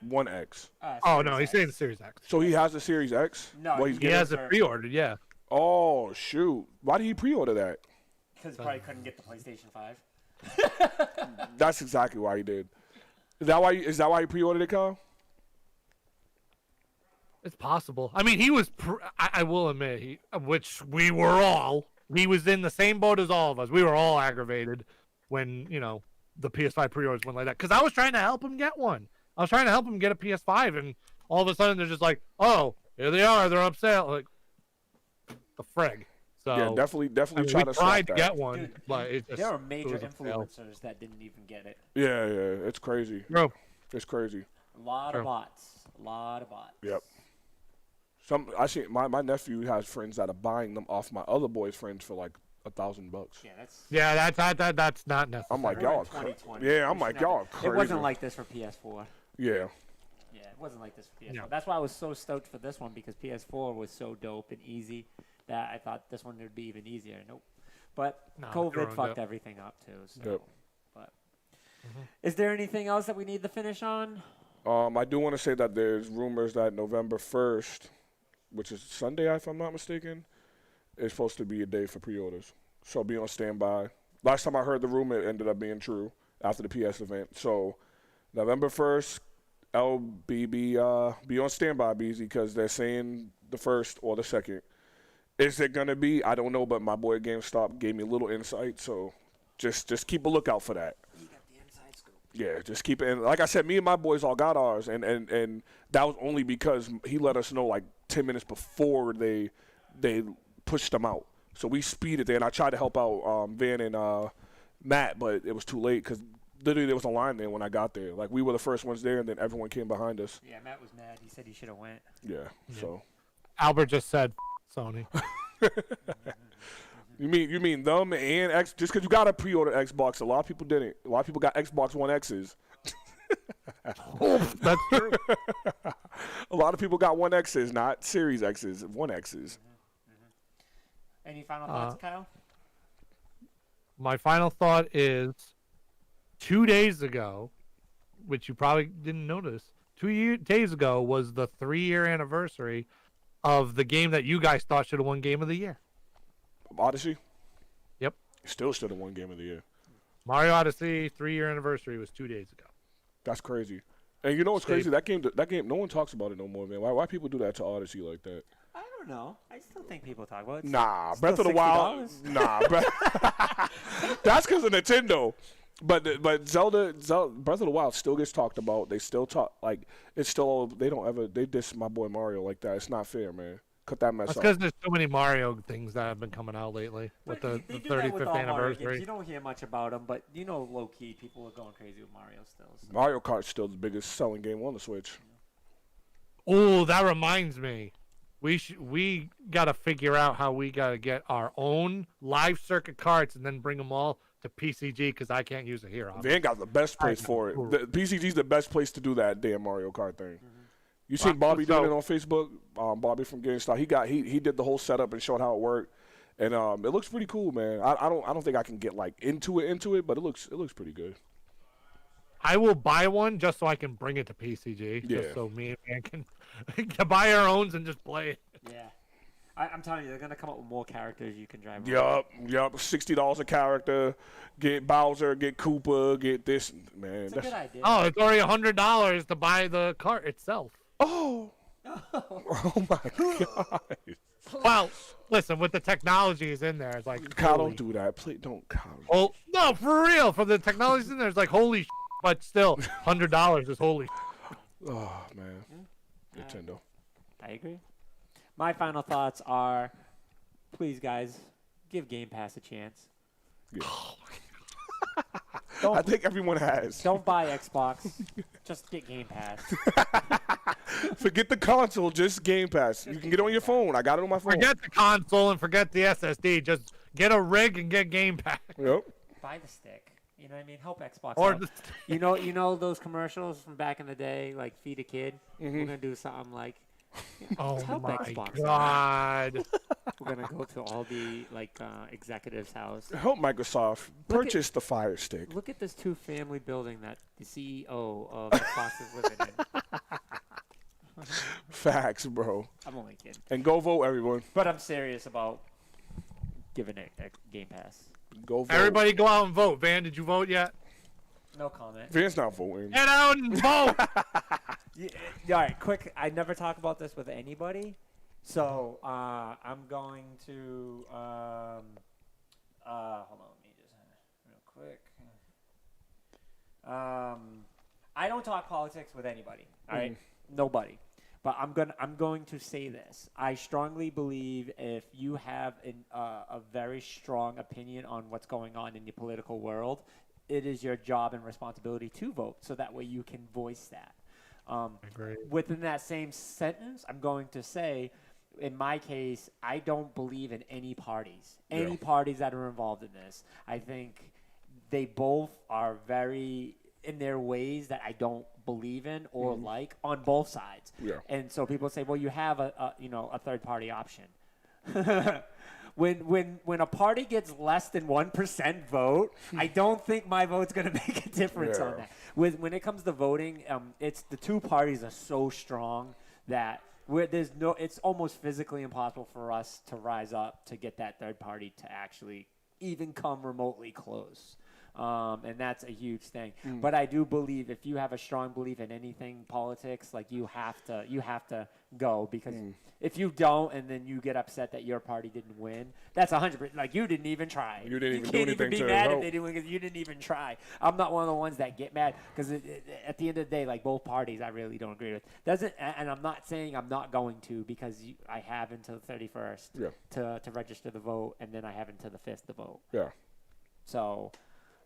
One X? Oh no, he's saying the Series X. So he has the Series X? No, he has it pre-ordered. Yeah. Oh shoot! Why did he pre-order that? Because he probably couldn't get the PlayStation 5. That's exactly why he did. Is that why he pre-ordered it, Kyle? It's possible. I mean, he was. I will admit, which we were all. He was in the same boat as all of us. We were all aggravated when the PS5 pre-orders went like that. Because I was trying to help him get one. I was trying to help him get a PS5, and all of a sudden they're just like, "Oh, here they are. They're up sale." Like the frig. So Yeah, definitely I mean, try we to tried to swap get that. one, Dude, but it just, there are it major was a fail. influencers that didn't even get it. Yeah, it's crazy. Bro, It's crazy. A lot True. of bots. A lot of bots. Yep. I see my nephew has friends that are buying them off my other boy's friends for like $1,000. Yeah, that's. yeah, that's not necessary. I'm like, We're in y'all. 2020. Yeah, I'm We like, should never- y'all crazy. It wasn't like this for PS4. Yeah. Yeah, it wasn't like this for PS4. No. That's why I was so stoked for this one because PS4 was so dope and easy that I thought this one would be even easier. Nope. But No, it COVID ruined fucked it. everything up too. So. Yep. But is there anything else that we need to finish on? I do want to say that there's rumors that November 1st, which is Sunday, if I'm not mistaken, is supposed to be a day for pre-orders. So be on standby. Last time I heard the rumor, it ended up being true after the PS event. So November 1st, be on standby, BZ, because they're saying the 1st or the 2nd. Is it going to be? I don't know, but my boy GameStop gave me a little insight, so just keep a lookout for that. You got the inside scoop. Yeah, just keep it. And like I said, me and my boys all got ours, and that was only because he let us know like 10 minutes before they pushed them out. So we speeded there, and I tried to help out Van and Matt, but it was too late because literally there was a line there when I got there. Like we were the first ones there, and then everyone came behind us. Yeah, Matt was mad. He said he should have went. Yeah. So Albert just said Sony. you mean them and X? Just because you got to pre-order Xbox, a lot of people didn't. A lot of people got Xbox One X's. That's true. A lot of people got One X's, not Series X's, One X's. Any final thoughts, Kyle? My final thought is 2 days ago, which you probably didn't notice, days ago was the 3-year anniversary of the game that you guys thought should have won Game of the Year. Odyssey? Yep. Still should have won Game of the Year. Mario Odyssey 3-year anniversary was 2 days ago. That's crazy. And you know what's crazy? That game, no one talks about it no more, man. Why people do that to Odyssey like that? I don't know. I still think people talk about it. Nah, Still Breath of the Wild. $60. Nah, that's because of Nintendo. But Zelda, Breath of the Wild still gets talked about. They still talk like it's still. They diss my boy Mario like that. It's not fair, man. Cut that mess That's up. because there's so many Mario things that have been coming out lately with the They do that with 35th all Mario games. anniversary. You don't hear much about them, but you know, low key, people are going crazy with Mario still. So. Mario Kart's still the biggest selling game on the Switch. Oh, that reminds me. We got to figure out how we got to get our own live circuit carts and then bring them all to PCG because I can't use it here. Van got the best place for it. The PCG's the best place to do that damn Mario Kart thing. You seen Bobby doing it on Facebook? Bobby from GameStop. He did the whole setup and showed how it worked, and it looks pretty cool, man. I don't think I can get like into it, but it looks pretty good. I will buy one just so I can bring it to PCG. Yeah. Just so me and Van can buy our own and just play it. Yeah. I'm telling you, they're going to come up with more characters you can drive. Yup. $60 a character. Get Bowser, get Koopa, get this. Man, It's a good idea. Oh, it's already $100 to buy the cart itself. Oh. Oh my God. Well, listen, with the technologies in there, it's like Kyle, holy- don't do that. Please don't, Kyle. Oh no, for real. For the technologies in there, it's like holy. But still, $100 is holy. Oh man. Nintendo. I agree. My final thoughts are, please, guys, give Game Pass a chance. Yeah. Don't, I think everyone has. don't buy Xbox. Just get Game Pass. Forget the console, just Game Pass. You can get it on your phone. I got it on my phone. Forget the console and forget the SSD. Just get a rig and get Game Pass. Yep. Buy the stick. You know what I mean? Help Xbox Or out. the, You know those commercials from back in the day, like Feed a Kid? We're going to do something like, oh help my Xbox. God. We're going to go to all the executives' house. Help Microsoft purchase the Fire Stick. Look at this two-family building that the CEO of Xbox is living in. Facts, bro. I'm only kidding. And go vote, everyone. But I'm serious about giving it a Game Pass. Go vote. Everybody go out and vote. Van, did you vote yet? No comment. Van's not voting. Get out and vote. All right, quick. I never talk about this with anybody. So I'm going to hold on, let me just real quick. I don't talk politics with anybody. All right, nobody. But I'm going to say this. I strongly believe if you have a very strong opinion on what's going on in the political world, it is your job and responsibility to vote, so that way you can voice that. Within that same sentence, I'm going to say, in my case, I don't believe in any parties. Any parties that are involved in this. I think they both are very in their ways that I don't believe in or like on both sides. Yeah. And so people say, well, you have a third party option. When a party gets less than 1% vote, I don't think my vote's going to make a difference on that. When it comes to voting, it's the two parties are so strong that it's almost physically impossible for us to rise up to get that third party to actually even come remotely close. And that's a huge thing. But I do believe if you have a strong belief in anything politics, like you have to go, because if you don't and then you get upset that your party didn't win, that's 100%. Like you didn't even try. You didn't even can't do even anything be to mad vote. if they didn't win because you didn't even try. I'm not one of the ones that get mad because at the end of the day, like both parties, I really don't agree with. And I'm not saying I'm not going to, because I have until the 31st to register the vote, and then I have until the 5th to vote. Yeah. So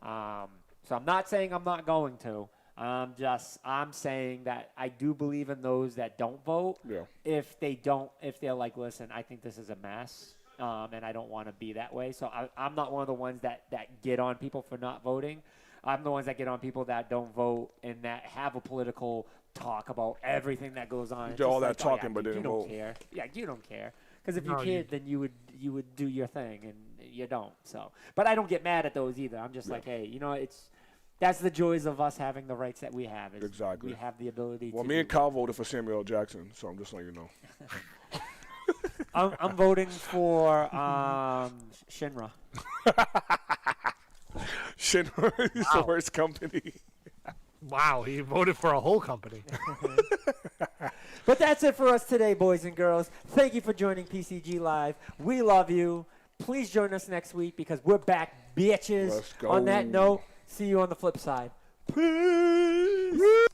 I'm not saying I'm not going to. I'm saying that I do believe in those that don't vote. Yeah. If they're like, listen, I think this is a mess, and I don't want to be that way. So I'm not one of the ones that get on people for not voting. I'm the ones that get on people that don't vote and that have a political talk about everything that goes on. Do all that talking, but didn't vote. You don't care. Yeah, you don't care. Because if you cared, then you would do your thing, and you don't. So, but I don't get mad at those either. I'm just like, hey, that's the joys of us having the rights that we have. Exactly. We have the ability. Well, to me and Kyle voted for Samuel L. Jackson, so I'm just letting you know. I'm voting for Shinra. Shinra is the worst company. Wow, he voted for a whole company. But that's it for us today, boys and girls. Thank you for joining PCG Live. We love you. Please join us next week because we're back, bitches. Let's go. On that note, see you on the flip side. Peace.